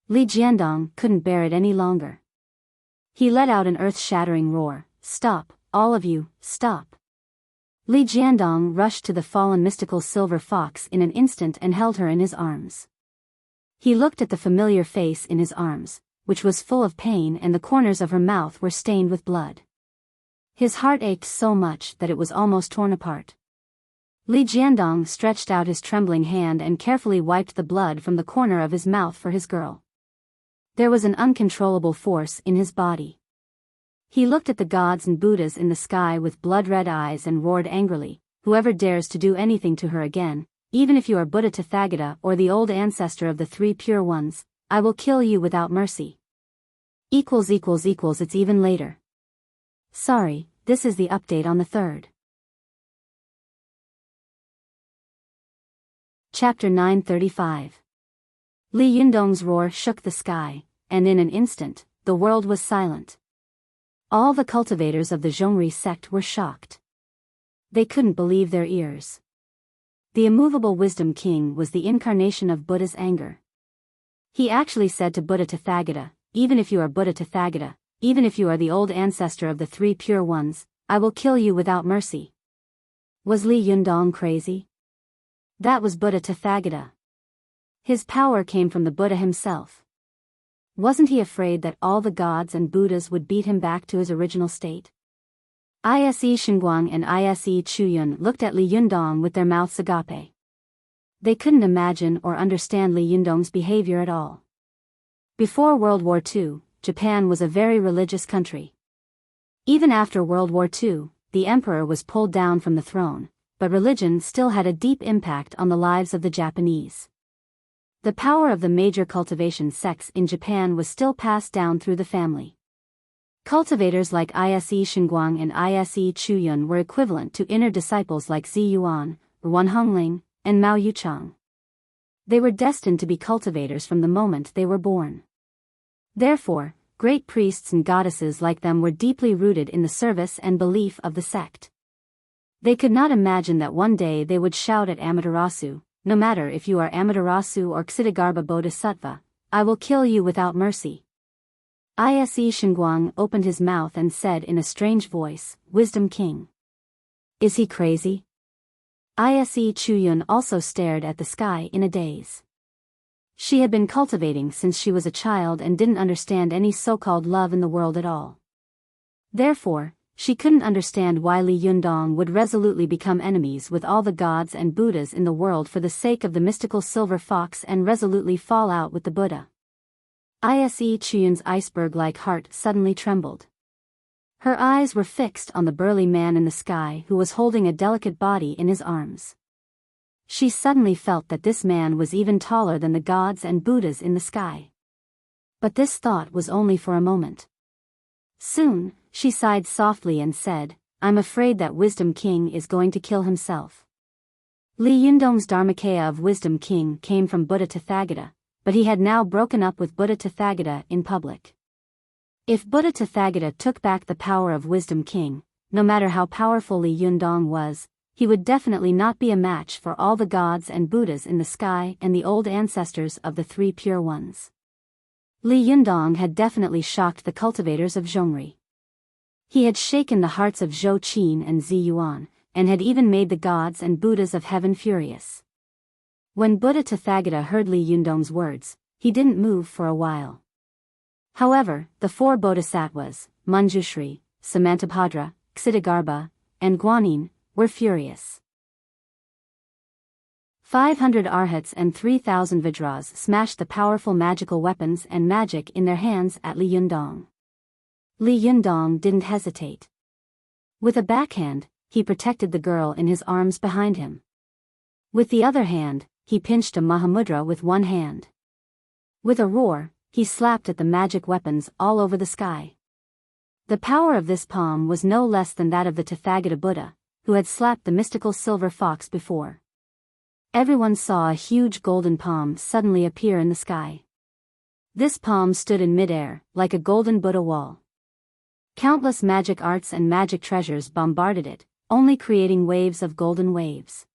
[SPEAKER 1] Li Jiandong couldn't bear it any longer. He let out an earth-shattering roar, "Stop, all of you, stop!" Li Jiandong rushed to the fallen mystical silver fox in an instant and held her in his arms. He looked at the familiar face in his arms, which was full of pain, and the corners of her mouth were stained with blood. His heart ached so much that it was almost torn apart. Li Jiandong stretched out his trembling hand and carefully wiped the blood from the corner of his mouth for his girl. There was an uncontrollable force in his body. He looked at the gods and Buddhas in the sky with blood-red eyes and roared angrily, "Whoever dares to do anything to her again, even if you are Buddha Tathagata or the old ancestor of the 3 pure ones, I will kill you without mercy." It's even later. Sorry, this is the update on the 3rd. Chapter 935. Li Yundong's roar shook the sky, and in an instant, the world was silent. All the cultivators of the Zhongri sect were shocked. They couldn't believe their ears. The immovable Wisdom King was the incarnation of Buddha's anger. He actually said to Buddha Tathagata, "Even if you are Buddha Tathagata, even if you are the old ancestor of the 3 pure ones, I will kill you without mercy." Was Li Yundong crazy? That was Buddha Tathagata. His power came from the Buddha himself. Wasn't he afraid that all the gods and Buddhas would beat him back to his original state? Ise Shenguang and Ise Chuyun looked at Li Yundong with their mouths agape. They couldn't imagine or understand Li Yundong's behavior at all. Before World War II, Japan was a very religious country. Even after World War II, the emperor was pulled down from the throne, but religion still had a deep impact on the lives of the Japanese. The power of the major cultivation sects in Japan was still passed down through the family. Cultivators like Ise Shenguang and Ise Chuyun were equivalent to inner disciples like Zi Yuan, Wan Hongling, and Mao Yuchang. They were destined to be cultivators from the moment they were born. Therefore, great priests and goddesses like them were deeply rooted in the service and belief of the sect. They could not imagine that one day they would shout at Amaterasu, "No matter if you are Amaterasu or Ksitigarbha Bodhisattva, I will kill you without mercy." Ise Shenguang opened his mouth and said in a strange voice, "Wisdom King. Is he crazy?" Ise Chuyun also stared at the sky in a daze. She had been cultivating since she was a child and didn't understand any so-called love in the world at all. Therefore, she couldn't understand why Li Yundong would resolutely become enemies with all the gods and Buddhas in the world for the sake of the mystical silver fox and resolutely fall out with the Buddha. Ise Chuyun's iceberg-like heart suddenly trembled. Her eyes were fixed on the burly man in the sky who was holding a delicate body in his arms. She suddenly felt that this man was even taller than the gods and Buddhas in the sky. But this thought was only for a moment. Soon, she sighed softly and said, I'm afraid that Wisdom King is going to kill himself. Li Yundong's Dharmakaya of Wisdom King came from Buddha Tathagata, but he had now broken up with Buddha Tathagata in public. If Buddha Tathagata took back the power of Wisdom King, no matter how powerful Li Yundong was, he would definitely not be a match for all the gods and Buddhas in the sky and the old ancestors of the three pure ones. Li Yundong had definitely shocked the cultivators of Zhongri. He had shaken the hearts of Zhou Qin and Zi Yuan, and had even made the gods and Buddhas of heaven furious. When Buddha Tathagata heard Li Yundong's words, he didn't move for a while. However, the four bodhisattvas, Manjushri, Samantabhadra, Ksitigarbha, and Guanyin, were furious. 500 arhats and 3,000 vajras smashed the powerful magical weapons and magic in their hands at Li Yundong. Li Yundong didn't hesitate. With a backhand, he protected the girl in his arms behind him. With the other hand, he pinched a Mahamudra with one hand. With a roar, he slapped at the magic weapons all over the sky. The power of this palm was no less than that of the Tathagata Buddha, who had slapped the mystical silver fox before. Everyone saw a huge golden palm suddenly appear in the sky. This palm stood in midair, like a golden Buddha wall. Countless magic arts and magic treasures bombarded it, only creating waves of golden waves.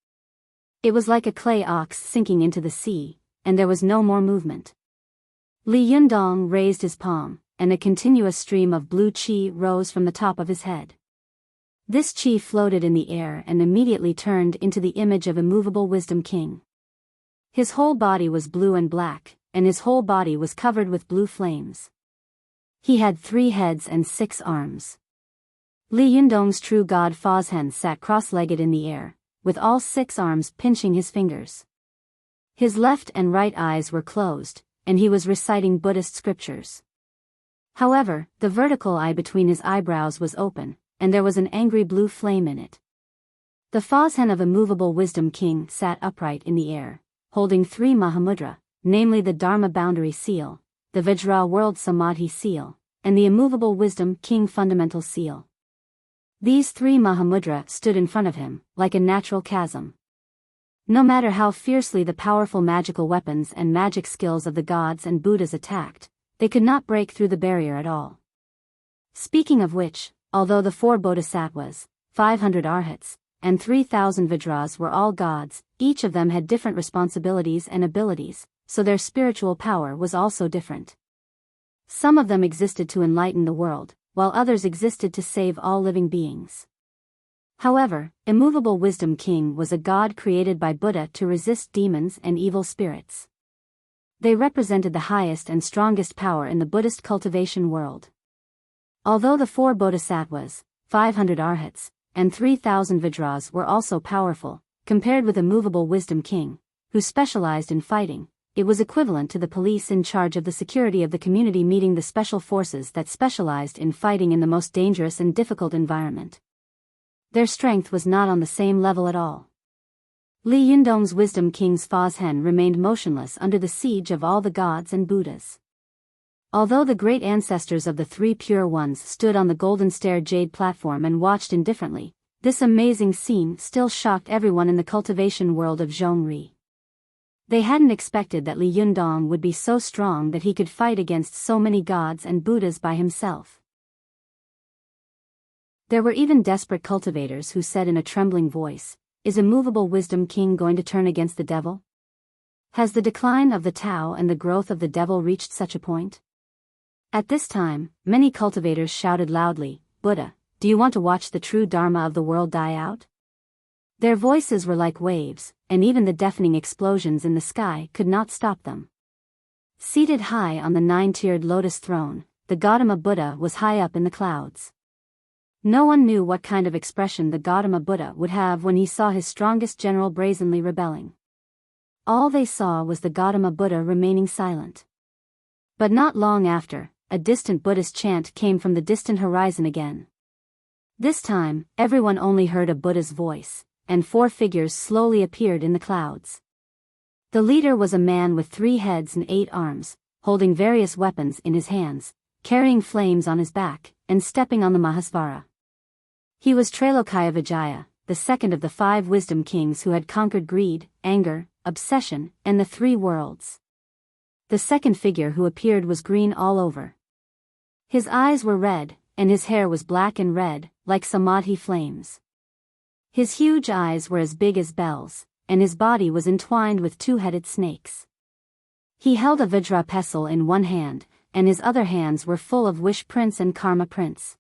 [SPEAKER 1] It was like a clay ox sinking into the sea, and there was no more movement. Li Yundong raised his palm, and a continuous stream of blue qi rose from the top of his head. This qi floated in the air and immediately turned into the image of immovable Wisdom King. His whole body was blue and black, and his whole body was covered with blue flames. He had 3 heads and 6 arms. Li Yundong's true god Fozhen sat cross-legged in the air, with all 6 arms pinching his fingers. His left and right eyes were closed, and he was reciting Buddhist scriptures. However, the vertical eye between his eyebrows was open, and there was an angry blue flame in it. The Fozhen of immovable Wisdom King sat upright in the air, holding 3 Mahamudra, namely the Dharma Boundary Seal, the Vajra World Samadhi Seal, and the immovable Wisdom King Fundamental Seal. These 3 Mahamudra stood in front of him, like a natural chasm. No matter how fiercely the powerful magical weapons and magic skills of the gods and Buddhas attacked, they could not break through the barrier at all. Speaking of which, although the 4 bodhisattvas, 500 arhats, and 3,000 vajras were all gods, each of them had different responsibilities and abilities, so their spiritual power was also different. Some of them existed to enlighten the world, while others existed to save all living beings. However, immovable Wisdom King was a god created by Buddha to resist demons and evil spirits. They represented the highest and strongest power in the Buddhist cultivation world. Although the 4 bodhisattvas, 500 arhats, and 3,000 vajras were also powerful, compared with immovable Wisdom King, who specialized in fighting, it was equivalent to the police in charge of the security of the community meeting the special forces that specialized in fighting in the most dangerous and difficult environment. Their strength was not on the same level at all. Li Yundong's Wisdom King's Fozhen remained motionless under the siege of all the gods and Buddhas. Although the great ancestors of the 3 pure ones stood on the golden stair jade platform and watched indifferently, this amazing scene still shocked everyone in the cultivation world of Zhongri. They hadn't expected that Li Yundong would be so strong that he could fight against so many gods and Buddhas by himself. There were even desperate cultivators who said in a trembling voice, "Is immovable Wisdom King going to turn against the devil? Has the decline of the Tao and the growth of the devil reached such a point?" At this time, many cultivators shouted loudly, "Buddha, do you want to watch the true Dharma of the world die out?" Their voices were like waves, and even the deafening explosions in the sky could not stop them. Seated high on the 9-tiered lotus throne, the Gautama Buddha was high up in the clouds. No one knew what kind of expression the Gautama Buddha would have when he saw his strongest general brazenly rebelling. All they saw was the Gautama Buddha remaining silent. But not long after, a distant Buddhist chant came from the distant horizon again. This time, everyone only heard a Buddha's voice, and 4 figures slowly appeared in the clouds. The leader was a man with 3 heads and 8 arms, holding various weapons in his hands, carrying flames on his back, and stepping on the Mahasvara. He was Trailokaya, the second of the 5 wisdom kings who had conquered greed, anger, obsession, and the 3 worlds. The second figure who appeared was green all over. His eyes were red, and his hair was black and red, like samadhi flames. His huge eyes were as big as bells, and his body was entwined with 2-headed snakes. He held a Vajra pestle in one hand, and his other hands were full of wish prints and karma prints.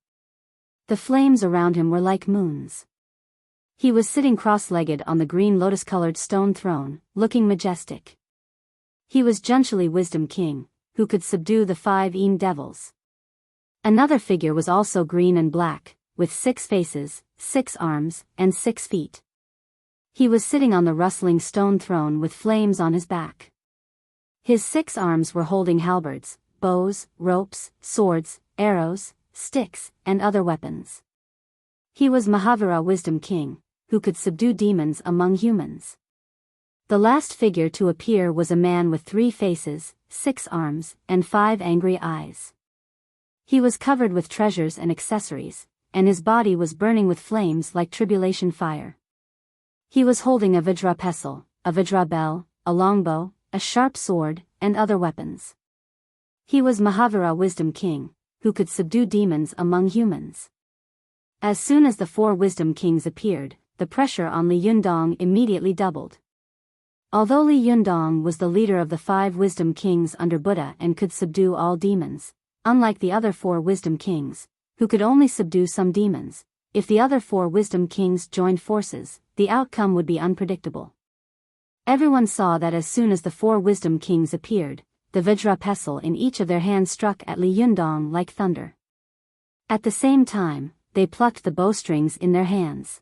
[SPEAKER 1] The flames around him were like moons. He was sitting cross-legged on the green lotus-colored stone throne, looking majestic. He was Junshali Wisdom King, who could subdue the 5 Een devils. Another figure was also green and black, with 6 faces, 6 arms, and 6 feet. He was sitting on the rustling stone throne with flames on his back. His 6 arms were holding halberds, bows, ropes, swords, arrows, sticks, and other weapons. He was Mahavira Wisdom King, who could subdue demons among humans. The last figure to appear was a man with 3 faces, 6 arms, and 5 angry eyes. He was covered with treasures and accessories, and his body was burning with flames like tribulation fire. He was holding a Vajra pestle, a Vajra bell, a longbow, a sharp sword, and other weapons. He was Mahavira Wisdom King, who could subdue demons among humans. As soon as the 4 wisdom kings appeared, the pressure on Li Yundong immediately doubled. Although Li Yundong was the leader of the 5 wisdom kings under Buddha and could subdue all demons, unlike the other 4 wisdom kings, who could only subdue some demons, if the other 4 wisdom kings joined forces, the outcome would be unpredictable. Everyone saw that as soon as the 4 wisdom kings appeared, the Vajra pestle in each of their hands struck at Li Yundong like thunder. At the same time, they plucked the bowstrings in their hands.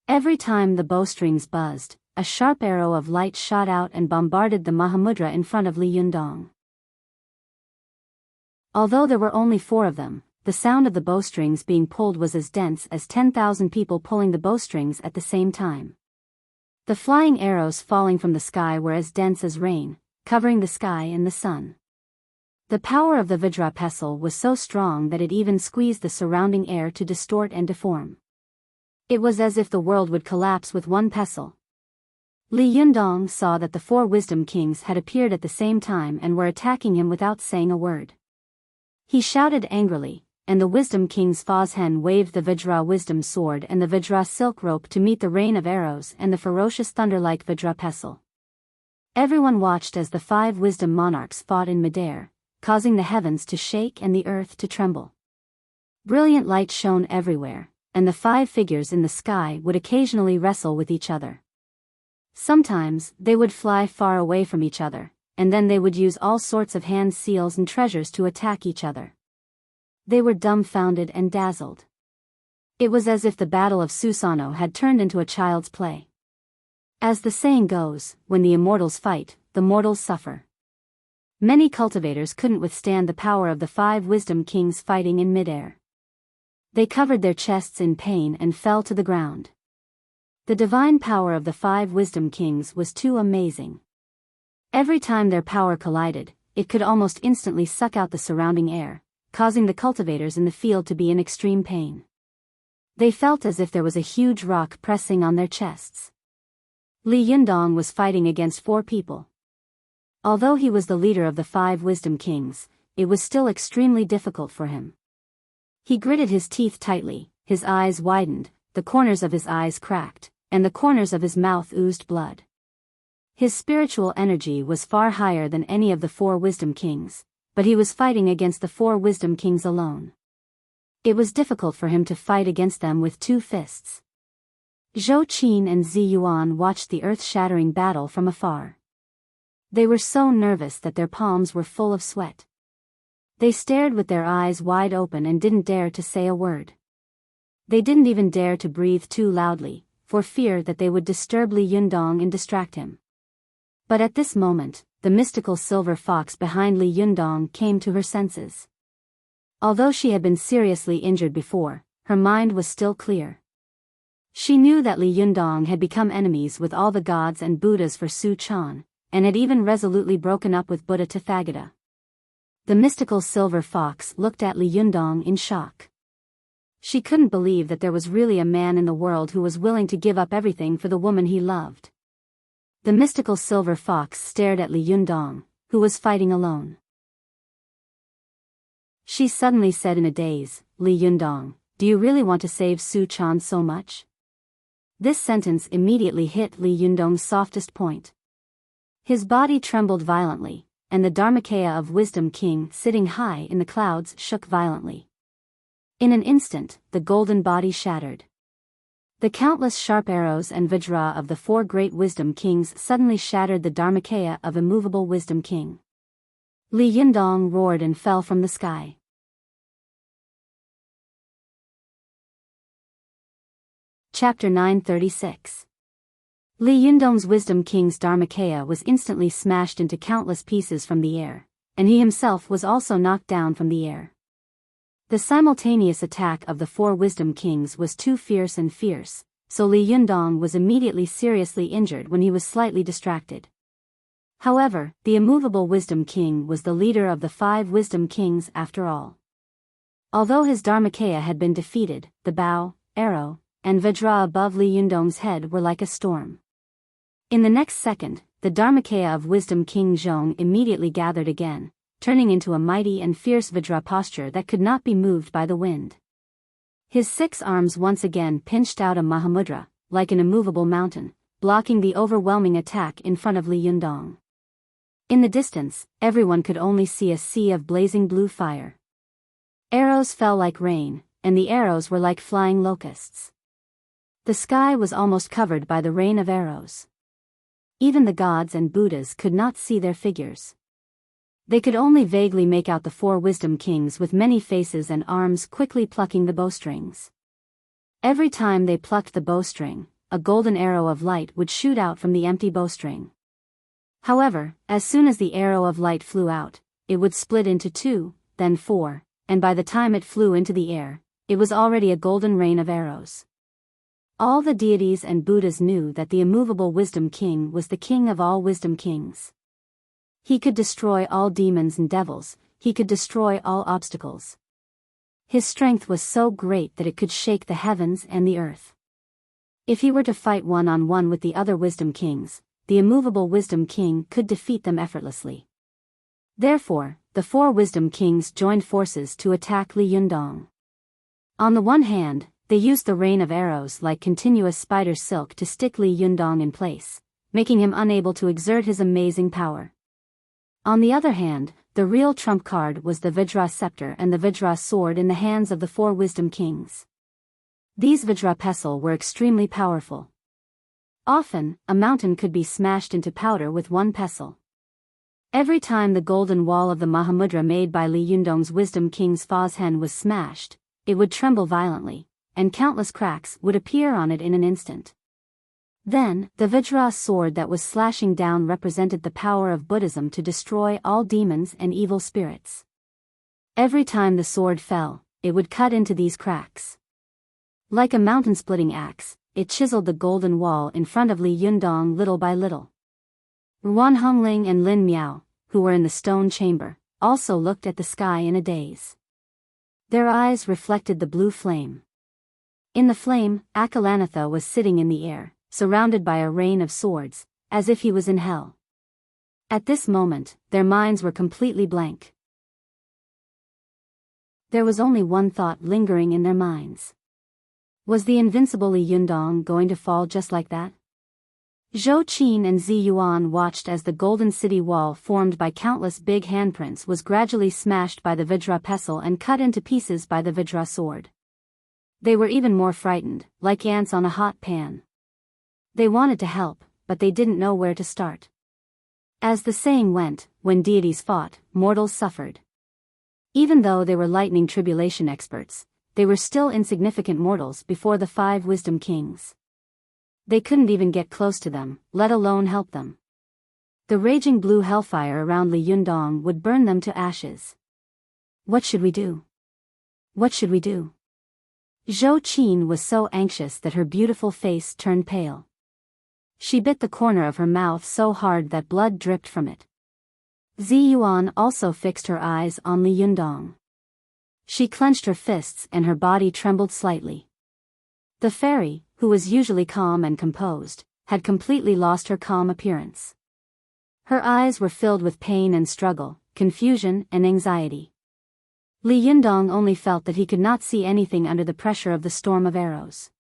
[SPEAKER 1] Every time the bowstrings buzzed, a sharp arrow of light shot out and bombarded the Mahamudra in front of Li Yundong. Although there were only 4 of them, the sound of the bowstrings being pulled was as dense as 10,000 people pulling the bowstrings at the same time. The flying arrows falling from the sky were as dense as rain, covering the sky and the sun. The power of the Vajra pestle was so strong that it even squeezed the surrounding air to distort and deform. It was as if the world would collapse with one pestle. Li Yundong saw that the 4 wisdom kings had appeared at the same time and were attacking him without saying a word. He shouted angrily, and the wisdom king's Fazhen waved the Vajra wisdom sword and the Vajra silk rope to meet the rain of arrows and the ferocious thunder-like Vajra pestle. Everyone watched as the 5 wisdom monarchs fought in midair, causing the heavens to shake and the earth to tremble. Brilliant light shone everywhere, and the 5 figures in the sky would occasionally wrestle with each other. Sometimes, they would fly far away from each other, and then they would use all sorts of hand seals and treasures to attack each other. They were dumbfounded and dazzled. It was as if the Battle of Susanoo had turned into a child's play. As the saying goes, when the immortals fight, the mortals suffer. Many cultivators couldn't withstand the power of the 5 wisdom kings fighting in midair. They covered their chests in pain and fell to the ground. The divine power of the 5 wisdom kings was too amazing. Every time their power collided, it could almost instantly suck out the surrounding air, causing the cultivators in the field to be in extreme pain. They felt as if there was a huge rock pressing on their chests. Li Yundong was fighting against 4 people. Although he was the leader of the 5 wisdom kings, it was still extremely difficult for him. He gritted his teeth tightly, his eyes widened, the corners of his eyes cracked, and the corners of his mouth oozed blood. His spiritual energy was far higher than any of the 4 wisdom kings, but he was fighting against the 4 wisdom kings alone. It was difficult for him to fight against them with 2 fists. Zhou Qin and Zi Yuan watched the earth-shattering battle from afar. They were so nervous that their palms were full of sweat. They stared with their eyes wide open and didn't dare to say a word. They didn't even dare to breathe too loudly, for fear that they would disturb Li Yundong and distract him. But at this moment, the mystical silver fox behind Li Yundong came to her senses. Although she had been seriously injured before, her mind was still clear. She knew that Li Yundong had become enemies with all the gods and Buddhas for Su Chan, and had even resolutely broken up with Buddha Tathagata. The mystical silver fox looked at Li Yundong in shock. She couldn't believe that there was really a man in the world who was willing to give up everything for the woman he loved. The mystical silver fox stared at Li Yundong, who was fighting alone. She suddenly said in a daze, "Li Yundong, do you really want to save Su Chan so much?" This sentence immediately hit Li Yundong's softest point. His body trembled violently, and the Dharmakaya of Wisdom King sitting high in the clouds shook violently. In an instant, the golden body shattered. The countless sharp arrows and vajra of the four great Wisdom Kings suddenly shattered the Dharmakaya of immovable Wisdom King. Li Yundong roared and fell from the sky. Chapter 936. Li Yundong's Wisdom King's Dharmakaya was instantly smashed into countless pieces from the air, and he himself was also knocked down from the air. The simultaneous attack of the four Wisdom Kings was too fierce, so Li Yundong was immediately seriously injured when he was slightly distracted. However, the immovable Wisdom King was the leader of the five Wisdom Kings after all. Although his Dharmakaya had been defeated, the bow, arrow, and vajra above Li Yundong's head were like a storm. In the next second, the Dharmakaya of Wisdom King Zhong immediately gathered again, turning into a mighty and fierce vajra posture that could not be moved by the wind. His 6 arms once again pinched out a Mahamudra, like an immovable mountain, blocking the overwhelming attack in front of Li Yundong. In the distance, everyone could only see a sea of blazing blue fire. Arrows fell like rain, and the arrows were like flying locusts. The sky was almost covered by the rain of arrows. Even the gods and Buddhas could not see their figures. They could only vaguely make out the four Wisdom Kings with many faces and arms quickly plucking the bowstrings. Every time they plucked the bowstring, a golden arrow of light would shoot out from the empty bowstring. However, as soon as the arrow of light flew out, it would split into 2, then 4, and by the time it flew into the air, it was already a golden rain of arrows. All the deities and Buddhas knew that the immovable Wisdom King was the king of all Wisdom Kings. He could destroy all demons and devils, he could destroy all obstacles. His strength was so great that it could shake the heavens and the earth. If he were to fight one-on-one with the other Wisdom Kings, the immovable Wisdom King could defeat them effortlessly. Therefore, the four Wisdom Kings joined forces to attack Li Yundong. On the one hand, they used the rain of arrows like continuous spider silk to stick Li Yundong in place, making him unable to exert his amazing power. On the other hand, the real trump card was the Vajra scepter and the Vajra sword in the hands of the four Wisdom Kings. These Vajra pestle were extremely powerful. Often, a mountain could be smashed into powder with one pestle. Every time the golden wall of the Mahamudra made by Li Yundong's Wisdom King's Fazhen was smashed, it would tremble violently, and countless cracks would appear on it in an instant. Then, the Vajra sword that was slashing down represented the power of Buddhism to destroy all demons and evil spirits. Every time the sword fell, it would cut into these cracks. Like a mountain-splitting axe, it chiseled the golden wall in front of Li Yundong little by little. Ruan Hongling and Lin Miao, who were in the stone chamber, also looked at the sky in a daze. Their eyes reflected the blue flame. In the flame, Akalanatha was sitting in the air, surrounded by a rain of swords, as if he was in hell. At this moment, their minds were completely blank. There was only one thought lingering in their minds. Was the invincible Li Yundong going to fall just like that? Zhou Qin and Zi Yuan watched as the golden city wall formed by countless big handprints was gradually smashed by the Vajra pestle and cut into pieces by the Vajra sword. They were even more frightened, like ants on a hot pan. They wanted to help, but they didn't know where to start. As the saying went, when deities fought, mortals suffered. Even though they were lightning tribulation experts, they were still insignificant mortals before the five Wisdom Kings. They couldn't even get close to them, let alone help them. The raging blue hellfire around Li Yundong would burn them to ashes. What should we do? What should we do? Zhou Qin was so anxious that her beautiful face turned pale. She bit the corner of her mouth so hard that blood dripped from it. Zi Yuan also fixed her eyes on Li Yundong. She clenched her fists and her body trembled slightly. The fairy, who was usually calm and composed, had completely lost her calm appearance. Her eyes were filled with pain and struggle, confusion and anxiety. Li Yundong only felt that he could not see anything under the pressure of the storm of arrows.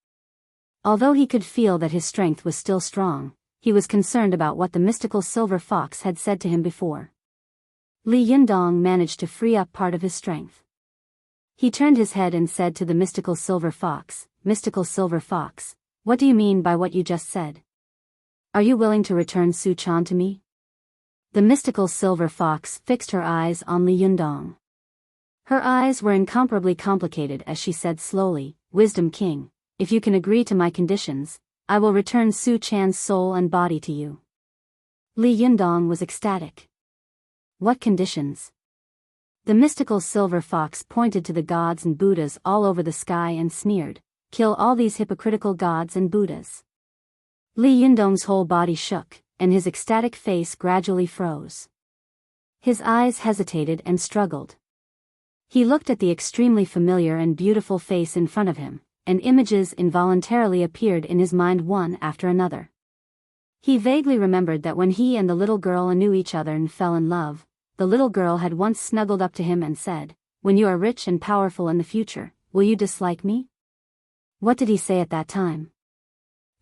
[SPEAKER 1] Although he could feel that his strength was still strong, he was concerned about what the mystical silver fox had said to him before. Li Yundong managed to free up part of his strength. He turned his head and said to the mystical silver fox, "Mystical silver fox, what do you mean by what you just said? Are you willing to return Su Chan to me?" The mystical silver fox fixed her eyes on Li Yundong. Her eyes were incomparably complicated as she said slowly, "Wisdom King, if you can agree to my conditions, I will return Su Chan's soul and body to you." Li Yundong was ecstatic. What conditions? The mystical silver fox pointed to the gods and Buddhas all over the sky and sneered, "Kill all these hypocritical gods and Buddhas." Li Yundong's whole body shook, and his ecstatic face gradually froze. His eyes hesitated and struggled. He looked at the extremely familiar and beautiful face in front of him, and images involuntarily appeared in his mind one after another. He vaguely remembered that when he and the little girl knew each other and fell in love, the little girl had once snuggled up to him and said, "When you are rich and powerful in the future, will you dislike me?" What did he say at that time?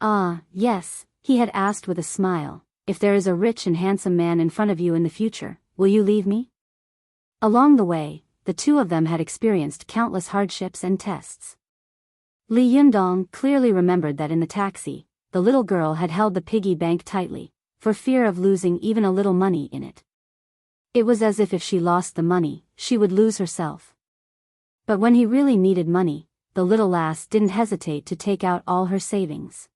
[SPEAKER 1] Ah, yes, he had asked with a smile, "If there is a rich and handsome man in front of you in the future, will you leave me?" Along the way, the two of them had experienced countless hardships and tests. Li Yundong clearly remembered that in the taxi, the little girl had held the piggy bank tightly, for fear of losing even a little money in it. It was as if she lost the money, she would lose herself. But when he really needed money, the little lass didn't hesitate to take out all her savings.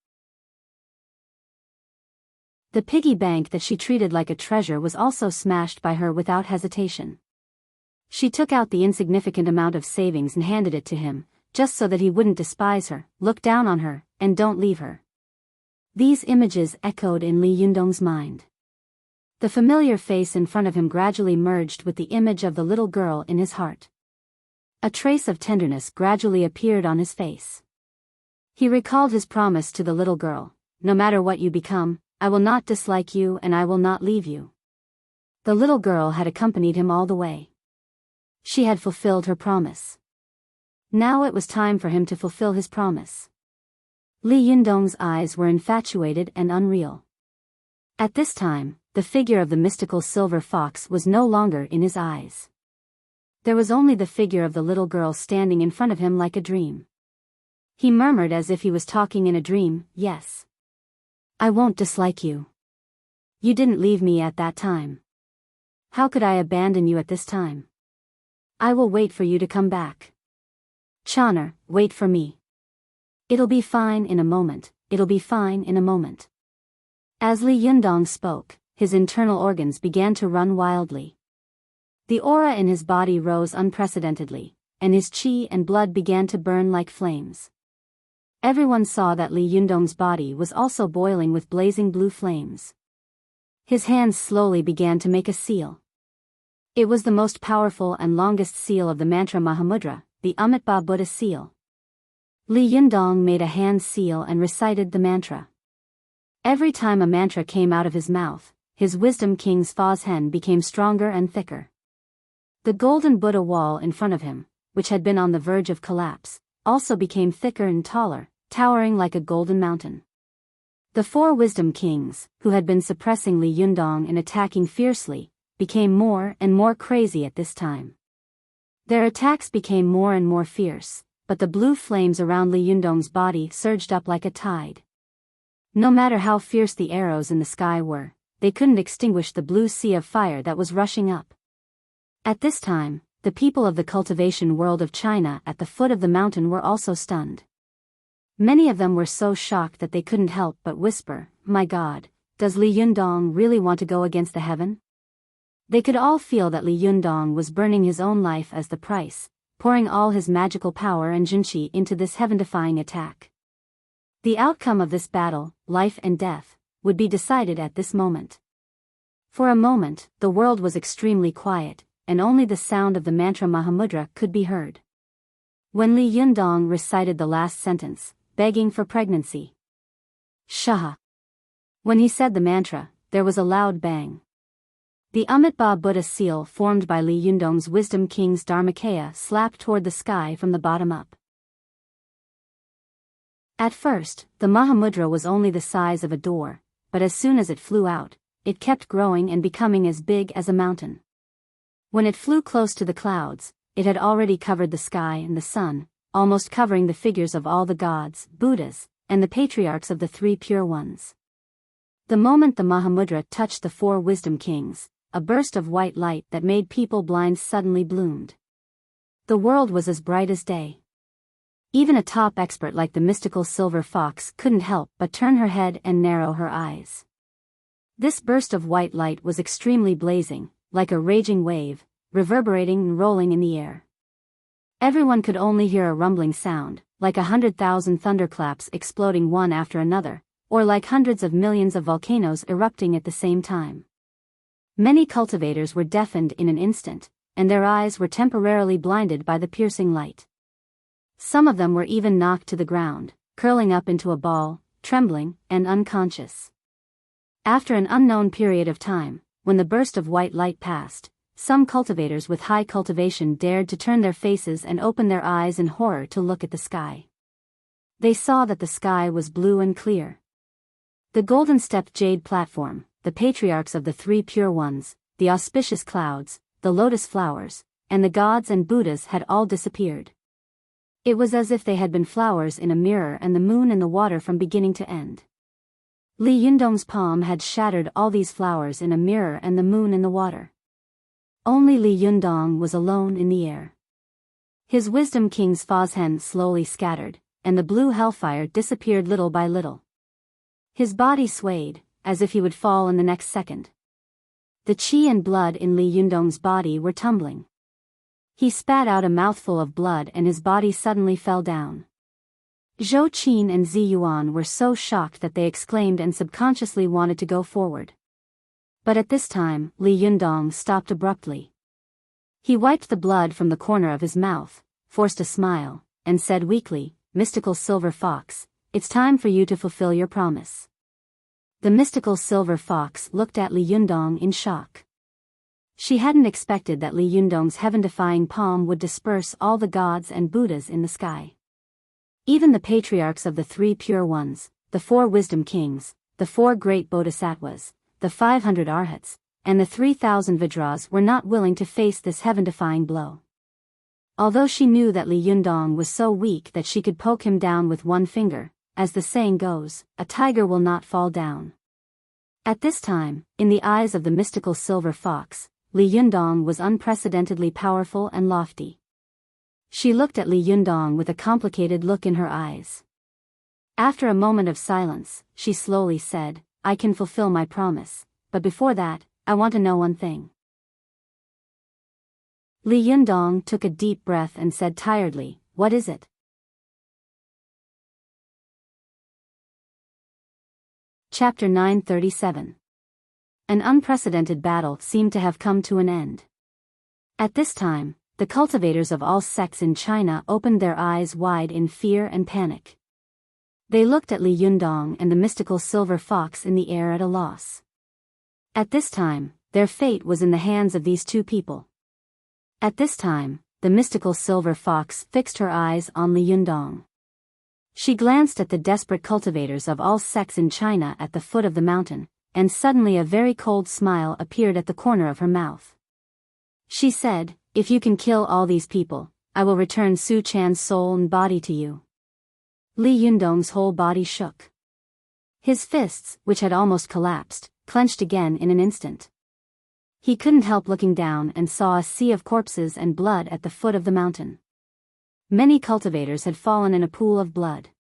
[SPEAKER 1] The piggy bank that she treated like a treasure was also smashed by her without hesitation. She took out the insignificant amount of savings and handed it to him, just so that he wouldn't despise her, look down on her, and don't leave her. These images echoed in Li Yundong's mind. The familiar face in front of him gradually merged with the image of the little girl in his heart. A trace of tenderness gradually appeared on his face. He recalled his promise to the little girl, "No matter what you become, I will not dislike you and I will not leave you." The little girl had accompanied him all the way. She had fulfilled her promise. Now it was time for him to fulfill his promise. Li Yundong's eyes were infatuated and unreal. At this time, the figure of the mystical silver fox was no longer in his eyes. There was only the figure of the little girl standing in front of him like a dream. He murmured as if he was talking in a dream, "Yes. I won't dislike you. You didn't leave me at that time. How could I abandon you at this time? I will wait for you to come back. Channer, wait for me. It'll be fine in a moment, it'll be fine in a moment." As Li Yundong spoke, his internal organs began to run wildly. The aura in his body rose unprecedentedly, and his qi and blood began to burn like flames. Everyone saw that Li Yundong's body was also boiling with blazing blue flames. His hands slowly began to make a seal. It was the most powerful and longest seal of the mantra Mahamudra, the Amitabha Buddha seal. Li Yundong made a hand seal and recited the mantra. Every time a mantra came out of his mouth, his Wisdom King's Fa's hen became stronger and thicker. The golden Buddha wall in front of him, which had been on the verge of collapse, also became thicker and taller, towering like a golden mountain. The four Wisdom Kings, who had been suppressing Li Yundong and attacking fiercely, became more and more crazy at this time. Their attacks became more and more fierce, but the blue flames around Li Yundong's body surged up like a tide. No matter how fierce the arrows in the sky were, they couldn't extinguish the blue sea of fire that was rushing up. At this time, the people of the cultivation world of China at the foot of the mountain were also stunned. Many of them were so shocked that they couldn't help but whisper, "My God, does Li Yundong really want to go against the heaven?" They could all feel that Li Yundong was burning his own life as the price, pouring all his magical power and junqi into this heaven-defying attack. The outcome of this battle, life and death, would be decided at this moment. For a moment, the world was extremely quiet, and only the sound of the mantra Mahamudra could be heard. When Li Yundong recited the last sentence, begging for pregnancy, Shah. When he said the mantra, there was a loud bang. The Amitabha Buddha seal formed by Li Yundong's Wisdom King's Dharmakaya slapped toward the sky from the bottom up. At first, the Mahamudra was only the size of a door, but as soon as it flew out, it kept growing and becoming as big as a mountain. When it flew close to the clouds, it had already covered the sky and the sun, almost covering the figures of all the gods, Buddhas, and the patriarchs of the three pure ones. The moment the Mahamudra touched the four wisdom kings, a burst of white light that made people blind suddenly bloomed. The world was as bright as day. Even a top expert like the mystical silver fox couldn't help but turn her head and narrow her eyes. This burst of white light was extremely blazing, like a raging wave, reverberating and rolling in the air. Everyone could only hear a rumbling sound, like 100,000 thunderclaps exploding one after another, or like hundreds of millions of volcanoes erupting at the same time. Many cultivators were deafened in an instant, and their eyes were temporarily blinded by the piercing light. Some of them were even knocked to the ground, curling up into a ball, trembling, and unconscious. After an unknown period of time, when the burst of white light passed, some cultivators with high cultivation dared to turn their faces and open their eyes in horror to look at the sky. They saw that the sky was blue and clear. The golden-stepped jade platform, the patriarchs of the three pure ones, the auspicious clouds, the lotus flowers, and the gods and Buddhas had all disappeared. It was as if they had been flowers in a mirror and the moon in the water from beginning to end. Li Yundong's palm had shattered all these flowers in a mirror and the moon in the water. Only Li Yundong was alone in the air. His Wisdom King's Fozhen slowly scattered, and the blue hellfire disappeared little by little. His body swayed, as if he would fall in the next second. The qi and blood in Li Yundong's body were tumbling. He spat out a mouthful of blood and his body suddenly fell down. Zhou Qin and Zi Yuan were so shocked that they exclaimed and subconsciously wanted to go forward. But at this time, Li Yundong stopped abruptly. He wiped the blood from the corner of his mouth, forced a smile, and said weakly, "Mystical Silver Fox, it's time for you to fulfill your promise." The mystical silver fox looked at Li Yundong in shock. She hadn't expected that Li Yundong's heaven-defying palm would disperse all the gods and Buddhas in the sky. Even the patriarchs of the three pure ones, the four wisdom kings, the four great bodhisattvas, the 500 arhats, and the 3,000 Vajras were not willing to face this heaven-defying blow. Although she knew that Li Yundong was so weak that she could poke him down with one finger, as the saying goes, a tiger will not fall down. At this time, in the eyes of the mystical silver fox, Li Yundong was unprecedentedly powerful and lofty. She looked at Li Yundong with a complicated look in her eyes. After a moment of silence, she slowly said, "I can fulfill my promise, but before that, I want to know one thing." Li Yundong took a deep breath and said tiredly, "What is it?" Chapter 937. An unprecedented battle seemed to have come to an end. At this time, the cultivators of all sects in China opened their eyes wide in fear and panic. They looked at Li Yundong and the mystical silver fox in the air at a loss. At this time, their fate was in the hands of these two people. At this time, the mystical silver fox fixed her eyes on Li Yundong. She glanced at the desperate cultivators of all sects in China at the foot of the mountain, and suddenly a very cold smile appeared at the corner of her mouth. She said, "If you can kill all these people, I will return Su Chan's soul and body to you." Li Yundong's whole body shook. His fists, which had almost collapsed, clenched again in an instant. He couldn't help looking down and saw a sea of corpses and blood at the foot of the mountain. Many cultivators had fallen in a pool of blood.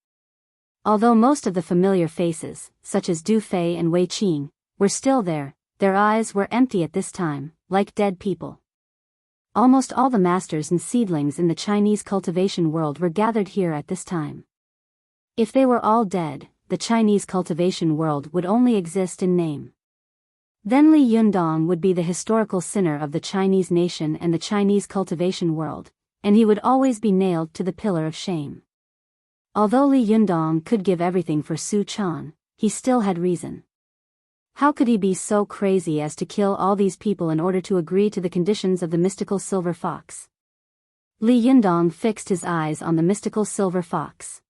[SPEAKER 1] Although most of the familiar faces, such as Du Fei and Wei Qing, were still there, their eyes were empty at this time, like dead people. Almost all the masters and seedlings in the Chinese cultivation world were gathered here at this time. If they were all dead, the Chinese cultivation world would only exist in name. Then Li Yundong would be the historical sinner of the Chinese nation and the Chinese cultivation world, and he would always be nailed to the pillar of shame. Although Li Yundong could give everything for Su Chan, he still had reason. How could he be so crazy as to kill all these people in order to agree to the conditions of the mystical silver fox? Li Yundong fixed his eyes on the mystical silver fox.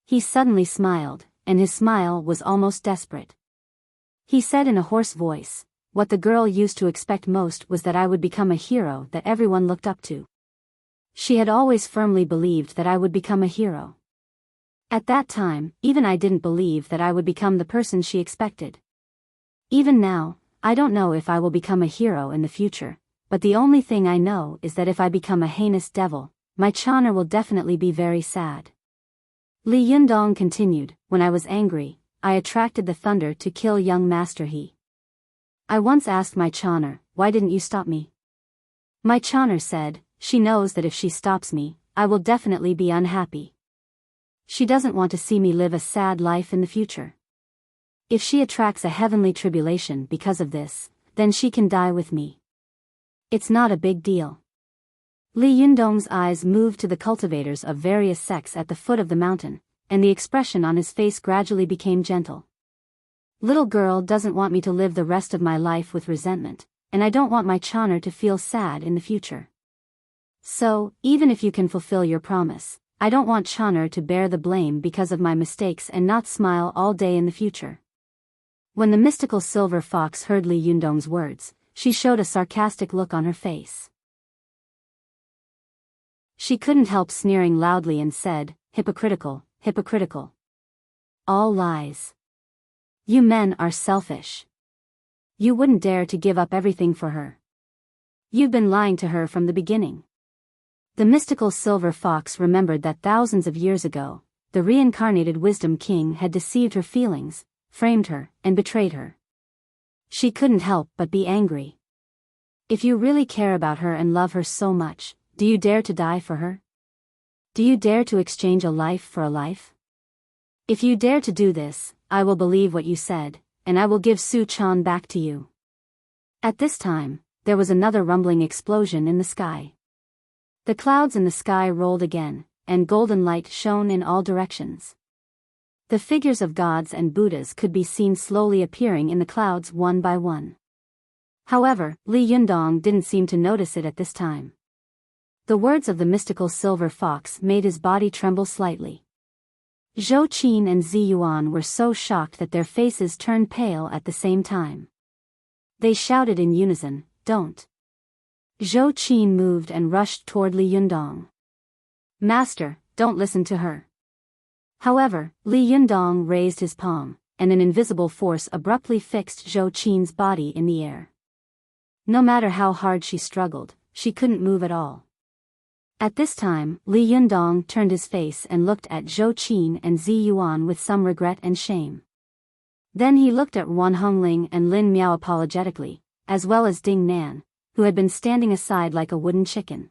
[SPEAKER 1] He suddenly smiled, and his smile was almost desperate. He said in a hoarse voice, "What the girl used to expect most was that I would become a hero that everyone looked up to. She had always firmly believed that I would become a hero. At that time, even I didn't believe that I would become the person she expected. Even now, I don't know if I will become a hero in the future, but the only thing I know is that if I become a heinous devil, my Chana will definitely be very sad." Li Yundong continued, "When I was angry, I attracted the thunder to kill young Master He. I once asked my Chana, 'Why didn't you stop me?' My Chana said, 'She knows that if she stops me, I will definitely be unhappy. She doesn't want to see me live a sad life in the future. If she attracts a heavenly tribulation because of this, then she can die with me. It's not a big deal." Li Yundong's eyes moved to the cultivators of various sects at the foot of the mountain, and the expression on his face gradually became gentle. "Little girl doesn't want me to live the rest of my life with resentment, and I don't want my Chana to feel sad in the future. So, even if you can fulfill your promise, I don't want Chana to bear the blame because of my mistakes and not smile all day in the future." When the mystical silver fox heard Li Yundong's words, she showed a sarcastic look on her face. She couldn't help sneering loudly and said, "Hypocritical, hypocritical. All lies. You men are selfish. You wouldn't dare to give up everything for her. You've been lying to her from the beginning." The mystical silver fox remembered that thousands of years ago, the reincarnated Wisdom King had deceived her feelings, framed her, and betrayed her. She couldn't help but be angry. If you really care about her and love her so much, do you dare to die for her? Do you dare to exchange a life for a life? If you dare to do this, I will believe what you said, and I will give Su Chan back to you." At this time, there was another rumbling explosion in the sky. The clouds in the sky rolled again, and golden light shone in all directions. The figures of gods and Buddhas could be seen slowly appearing in the clouds one by one. However, Li Yundong didn't seem to notice it at this time. The words of the mystical silver fox made his body tremble slightly. Zhou Qin and Zi Yuan were so shocked that their faces turned pale at the same time. They shouted in unison, "Don't!" Zhou Qin moved and rushed toward Li Yundong. "Master, don't listen to her." However, Li Yundong raised his palm, and an invisible force abruptly fixed Zhou Qin's body in the air. No matter how hard she struggled, she couldn't move at all. At this time, Li Yundong turned his face and looked at Zhou Qin and Zi Yuan with some regret and shame. Then he looked at Wan Hongling and Lin Miao apologetically, as well as Ding Nan, who had been standing aside like a wooden chicken.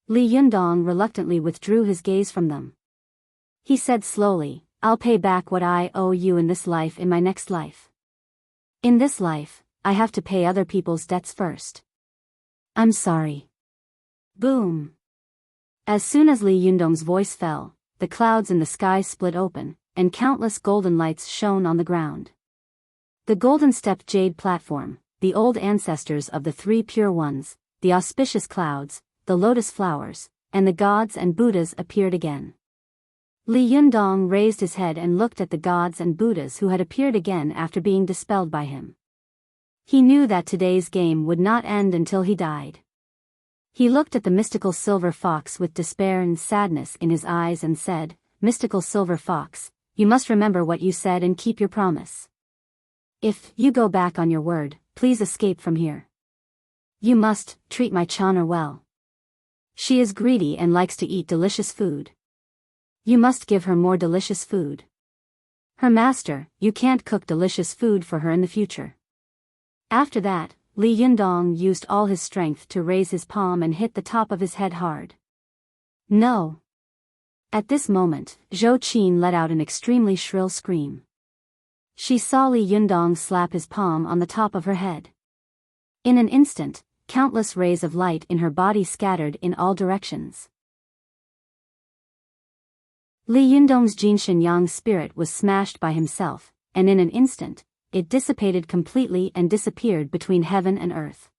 [SPEAKER 1] Li Yundong reluctantly withdrew his gaze from them. He said slowly, "I'll pay back what I owe you in this life in my next life. In this life, I have to pay other people's debts first. I'm sorry." Boom! As soon as Li Yundong's voice fell, the clouds in the sky split open, and countless golden lights shone on the ground. The golden-stepped jade platform, the old ancestors of the three pure ones, the auspicious clouds, the lotus flowers, and the gods and Buddhas appeared again. Li Yundong raised his head and looked at the gods and Buddhas who had appeared again after being dispelled by him. He knew that today's game would not end until he died. He looked at the mystical silver fox with despair and sadness in his eyes and said, "Mystical silver fox, you must remember what you said and keep your promise. If you go back on your word, please escape from here. You must treat my Chana well. She is greedy and likes to eat delicious food. You must give her more delicious food. Her master, you can't cook delicious food for her in the future." After that, Li Yundong used all his strength to raise his palm and hit the top of his head hard. "No!" At this moment, Zhou Qin let out an extremely shrill scream. She saw Li Yundong slap his palm on the top of her head. In an instant, countless rays of light in her body scattered in all directions. Li Yundong's Jinshin Yang spirit was smashed by himself, and in an instant, it dissipated completely and disappeared between heaven and earth.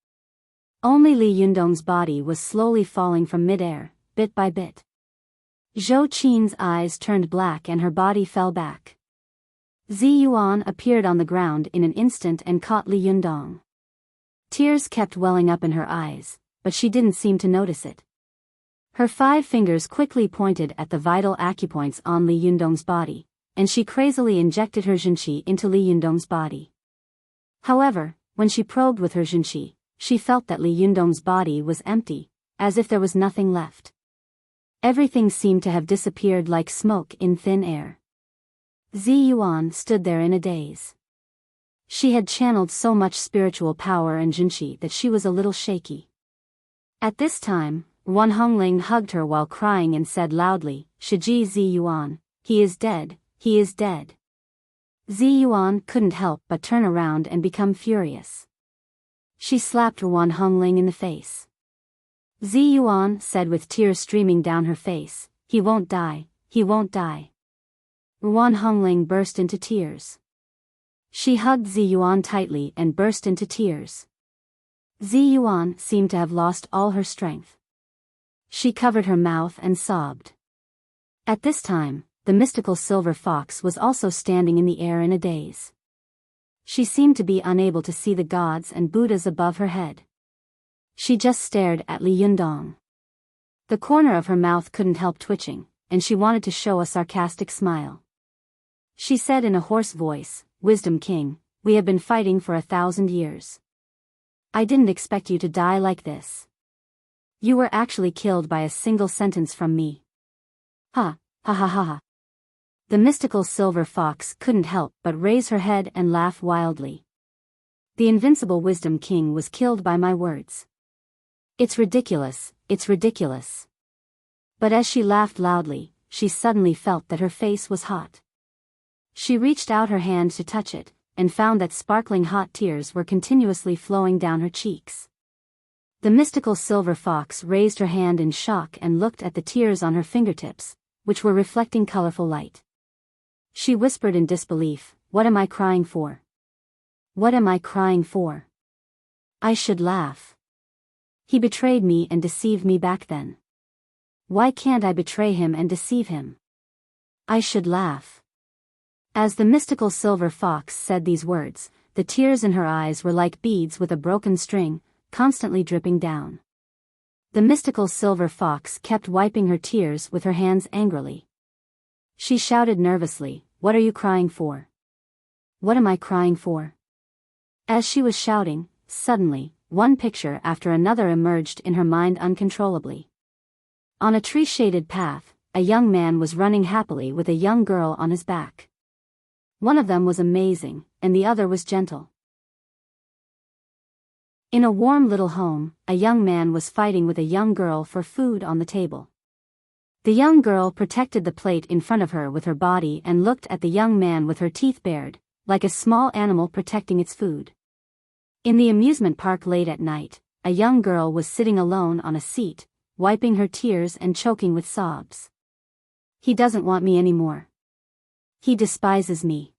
[SPEAKER 1] Only Li Yundong's body was slowly falling from mid-air, bit by bit. Zhou Qin's eyes turned black and her body fell back. Zi Yuan appeared on the ground in an instant and caught Li Yundong. Tears kept welling up in her eyes, but she didn't seem to notice it. Her 5 fingers quickly pointed at the vital acupoints on Li Yundong's body, and she crazily injected her Jinqi into Li Yundong's body. However, when she probed with her Jinqi, she felt that Li Yundong's body was empty, as if there was nothing left. Everything seemed to have disappeared like smoke in thin air. Zi Yuan stood there in a daze. She had channeled so much spiritual power and Jinqi that she was a little shaky. At this time, Wan Hongling hugged her while crying and said loudly, "Shiji Zi Yuan, he is dead, he is dead." Zi Yuan couldn't help but turn around and become furious. She slapped Wan Hongling in the face. Zi Yuan said with tears streaming down her face, "He won't die, he won't die." Wan Hongling burst into tears. She hugged Zi Yuan tightly and burst into tears. Zi Yuan seemed to have lost all her strength. She covered her mouth and sobbed. At this time, the mystical silver fox was also standing in the air in a daze. She seemed to be unable to see the gods and Buddhas above her head. She just stared at Li Yundong. The corner of her mouth couldn't help twitching, and she wanted to show a sarcastic smile. She said in a hoarse voice, "Wisdom King, we have been fighting for 1,000 years. I didn't expect you to die like this. You were actually killed by a single sentence from me." Ha, ha ha ha ha. The mystical silver fox couldn't help but raise her head and laugh wildly. The invincible Wisdom King was killed by my words. It's ridiculous, it's ridiculous. But as she laughed loudly, she suddenly felt that her face was hot. She reached out her hand to touch it, and found that sparkling hot tears were continuously flowing down her cheeks. The mystical silver fox raised her hand in shock and looked at the tears on her fingertips, which were reflecting colorful light. She whispered in disbelief, "What am I crying for? What am I crying for? I should laugh. He betrayed me and deceived me back then. Why can't I betray him and deceive him? I should laugh." As the mystical silver fox said these words, the tears in her eyes were like beads with a broken string, constantly dripping down. The mystical silver fox kept wiping her tears with her hands angrily. She shouted nervously, "What are you crying for? What am I crying for?" As she was shouting, suddenly, one picture after another emerged in her mind uncontrollably. On a tree-shaded path, a young man was running happily with a young girl on his back. One of them was amazing, and the other was gentle. In a warm little home, a young man was fighting with a young girl for food on the table. The young girl protected the plate in front of her with her body and looked at the young man with her teeth bared, like a small animal protecting its food. In the amusement park late at night, a young girl was sitting alone on a seat, wiping her tears and choking with sobs. "He doesn't want me anymore. He despises me.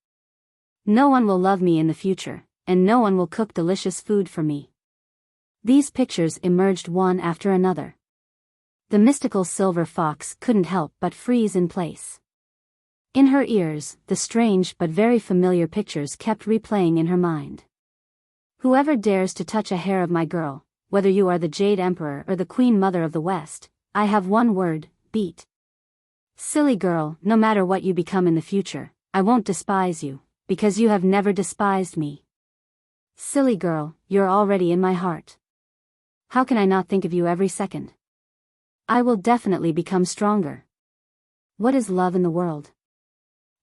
[SPEAKER 1] No one will love me in the future, and no one will cook delicious food for me." These pictures emerged one after another. The mystical silver fox couldn't help but freeze in place. In her ears, the strange but very familiar pictures kept replaying in her mind. "Whoever dares to touch a hair of my girl, whether you are the Jade Emperor or the Queen Mother of the West, I have one word, beat. Silly girl, no matter what you become in the future, I won't despise you, because you have never despised me. Silly girl, you're already in my heart. How can I not think of you every second? I will definitely become stronger. What is love in the world?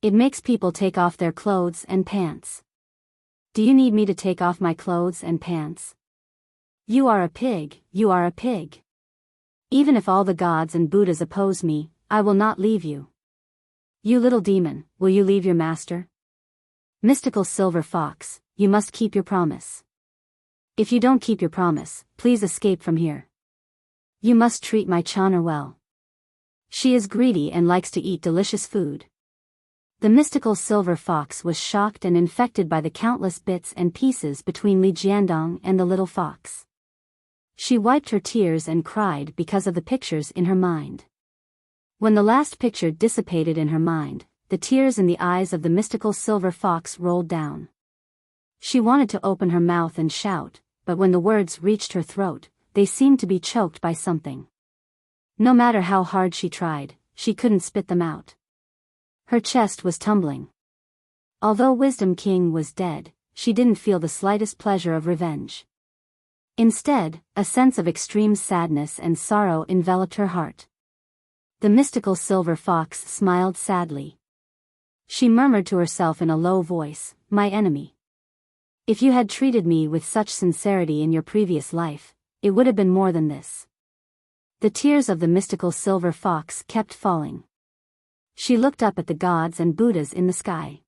[SPEAKER 1] It makes people take off their clothes and pants. Do you need me to take off my clothes and pants? You are a pig, you are a pig. Even if all the gods and Buddhas oppose me, I will not leave you. You little demon, will you leave your master? Mystical silver fox, you must keep your promise. If you don't keep your promise, please escape from here. You must treat my Chana well. She is greedy and likes to eat delicious food. The mystical silver fox was shocked and infected by the countless bits and pieces between Li Jiandong and the little fox. She wiped her tears and cried because of the pictures in her mind. When the last picture dissipated in her mind, the tears in the eyes of the mystical silver fox rolled down. She wanted to open her mouth and shout, but when the words reached her throat, they seemed to be choked by something. No matter how hard she tried, she couldn't spit them out. Her chest was tumbling. Although Wisdom King was dead, she didn't feel the slightest pleasure of revenge. Instead, a sense of extreme sadness and sorrow enveloped her heart. The mystical silver fox smiled sadly. She murmured to herself in a low voice, "My enemy. If you had treated me with such sincerity in your previous life, it would have been more than this." The tears of the mystical silver fox kept falling. She looked up at the gods and Buddhas in the sky.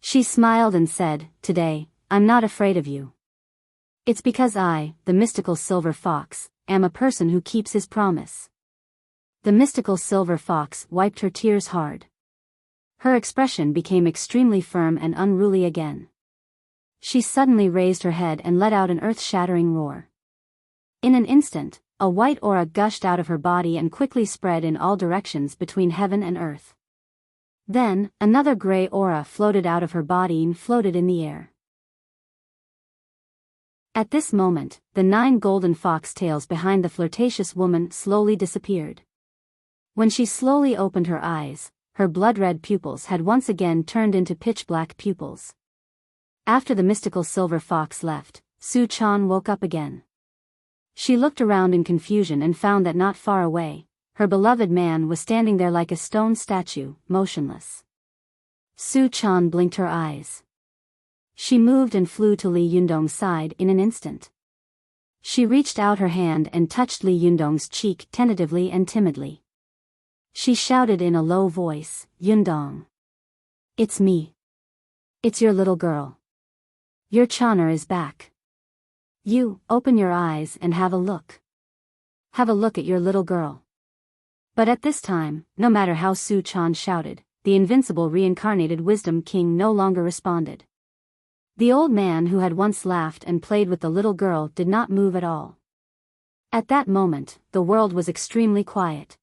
[SPEAKER 1] She smiled and said, "Today, I'm not afraid of you. It's because I, the mystical silver fox, am a person who keeps his promise." The mystical silver fox wiped her tears hard. Her expression became extremely firm and unruly again. She suddenly raised her head and let out an earth-shattering roar. In an instant, a white aura gushed out of her body and quickly spread in all directions between heaven and earth. Then, another gray aura floated out of her body and floated in the air. At this moment, the 9 golden foxtails behind the flirtatious woman slowly disappeared. When she slowly opened her eyes, her blood-red pupils had once again turned into pitch-black pupils. After the mystical silver fox left, Su Chan woke up again. She looked around in confusion and found that not far away, her beloved man was standing there like a stone statue, motionless. Su Chan blinked her eyes. She moved and flew to Li Yundong's side in an instant. She reached out her hand and touched Li Yundong's cheek tentatively and timidly. She shouted in a low voice, "Yundong. It's me. It's your little girl. Your Chana is back. You, open your eyes and have a look. Have a look at your little girl." But at this time, no matter how Su Chan shouted, the invincible reincarnated Wisdom King no longer responded. The old man who had once laughed and played with the little girl did not move at all. At that moment, the world was extremely quiet.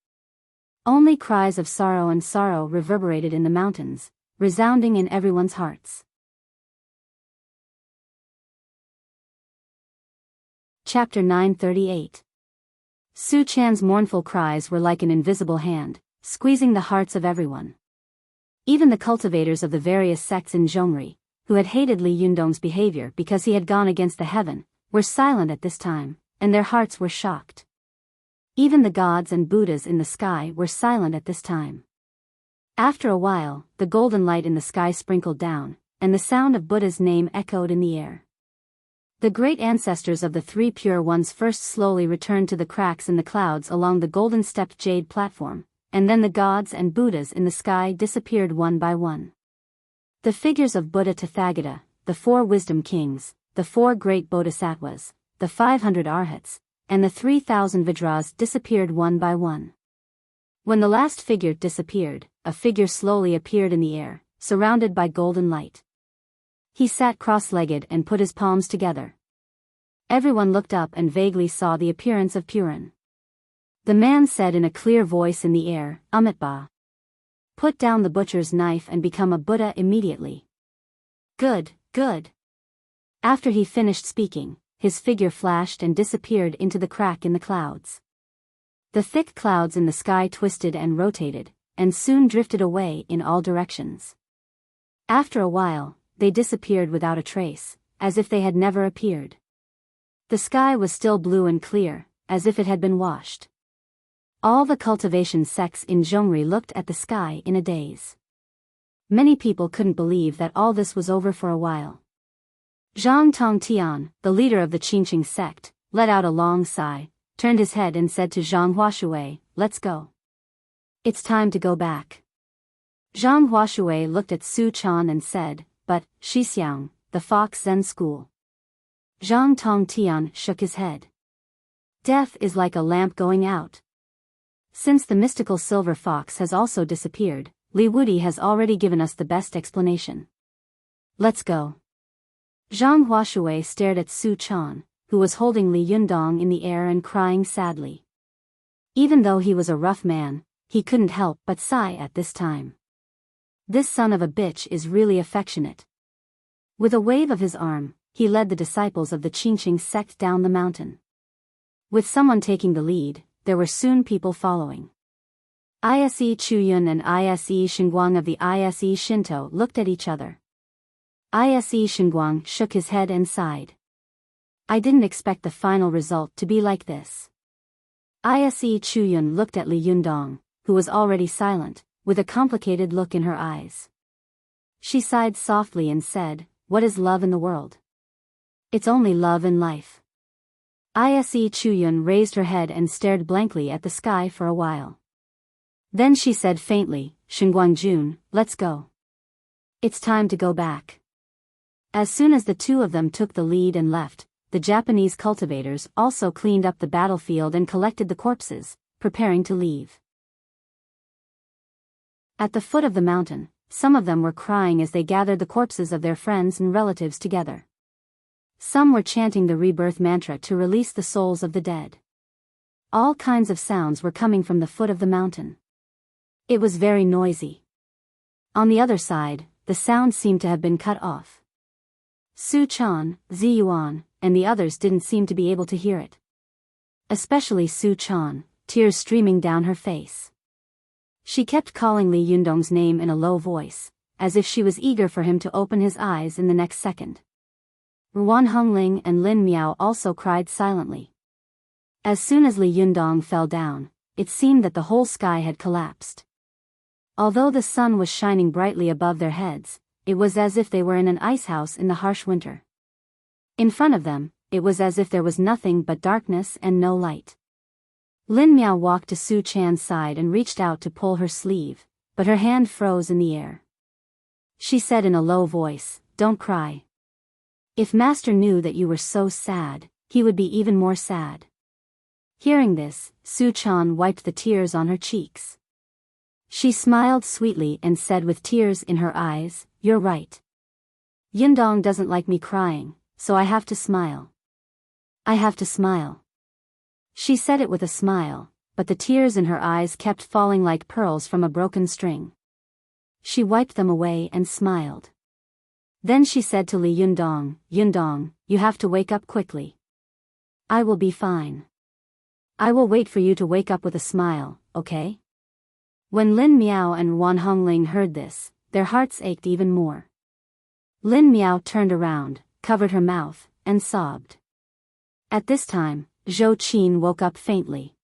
[SPEAKER 1] Only cries of sorrow and sorrow reverberated in the mountains, resounding in everyone's hearts. Chapter 938. Su Chan's mournful cries were like an invisible hand, squeezing the hearts of everyone. Even the cultivators of the various sects in Zhongri, who had hated Li Yundong's behavior because he had gone against the heaven, were silent at this time, and their hearts were shocked. Even the gods and Buddhas in the sky were silent at this time. After a while, the golden light in the sky sprinkled down, and the sound of Buddha's name echoed in the air. The great ancestors of the 3 pure ones first slowly returned to the cracks in the clouds along the golden-stepped jade platform, and then the gods and Buddhas in the sky disappeared one by one. The figures of Buddha Tathagata, the 4 wisdom kings, the 4 great bodhisattvas, the 500 arhats, and the 3,000 Vajras disappeared one by one. When the last figure disappeared, a figure slowly appeared in the air, surrounded by golden light. He sat cross-legged and put his palms together. Everyone looked up and vaguely saw the appearance of Purin. The man said in a clear voice in the air, "Amitba. Put down the butcher's knife and become a Buddha immediately." "Good, good." After he finished speaking, his figure flashed and disappeared into the crack in the clouds. The thick clouds in the sky twisted and rotated, and soon drifted away in all directions. After a while, they disappeared without a trace, as if they had never appeared. The sky was still blue and clear, as if it had been washed. All the cultivation sects in Zhongri looked at the sky in a daze. Many people couldn't believe that all this was over for a while. Zhang Tongtian, the leader of the Qingqing sect, let out a long sigh, turned his head and said to Zhang Huashui, "Let's go. It's time to go back." Zhang Huashui looked at Su Chan and said, but, Shixiang, the Fox Zen School. Zhang Tongtian shook his head. Death is like a lamp going out. Since the mystical silver fox has also disappeared, Li Wudi has already given us the best explanation. Let's go. Zhang Huashui stared at Su Chan, who was holding Li Yundong in the air and crying sadly. Even though he was a rough man, he couldn't help but sigh at this time. This son of a bitch is really affectionate. With a wave of his arm, he led the disciples of the Qingqing sect down the mountain. With someone taking the lead, there were soon people following. Ise Chuyun and Ise Xinguang of the Ise Shinto looked at each other. Ise Xinguang shook his head and sighed. I didn't expect the final result to be like this. Ise Chuyun looked at Li Yundong, who was already silent, with a complicated look in her eyes. She sighed softly and said, "What is love in the world? It's only love in life." Ise Chuyun raised her head and stared blankly at the sky for a while. Then she said faintly, "Xinguang-jun, let's go. It's time to go back." As soon as the two of them took the lead and left, the Japanese cultivators also cleaned up the battlefield and collected the corpses, preparing to leave. At the foot of the mountain, some of them were crying as they gathered the corpses of their friends and relatives together. Some were chanting the rebirth mantra to release the souls of the dead. All kinds of sounds were coming from the foot of the mountain. It was very noisy. On the other side, the sound seemed to have been cut off. Su Chan, Ziyuan, and the others didn't seem to be able to hear it. Especially Su Chan, tears streaming down her face. She kept calling Li Yundong's name in a low voice, as if she was eager for him to open his eyes in the next second. Ruan Hongling and Lin Miao also cried silently. As soon as Li Yundong fell down, it seemed that the whole sky had collapsed. Although the sun was shining brightly above their heads, it was as if they were in an icehouse in the harsh winter. In front of them, it was as if there was nothing but darkness and no light. Lin Miao walked to Su Chan's side and reached out to pull her sleeve, but her hand froze in the air. She said in a low voice, "Don't cry. If Master knew that you were so sad, he would be even more sad." Hearing this, Su Chan wiped the tears on her cheeks. She smiled sweetly and said with tears in her eyes, "You're right. Yundong doesn't like me crying, so I have to smile. I have to smile." She said it with a smile, but the tears in her eyes kept falling like pearls from a broken string. She wiped them away and smiled. Then she said to Li Yundong, "Yundong, you have to wake up quickly. I will be fine. I will wait for you to wake up with a smile, okay?" When Lin Miao and Wan Hongling heard this, their hearts ached even more. Lin Miao turned around, covered her mouth, and sobbed. At this time, Zhou Qin woke up faintly.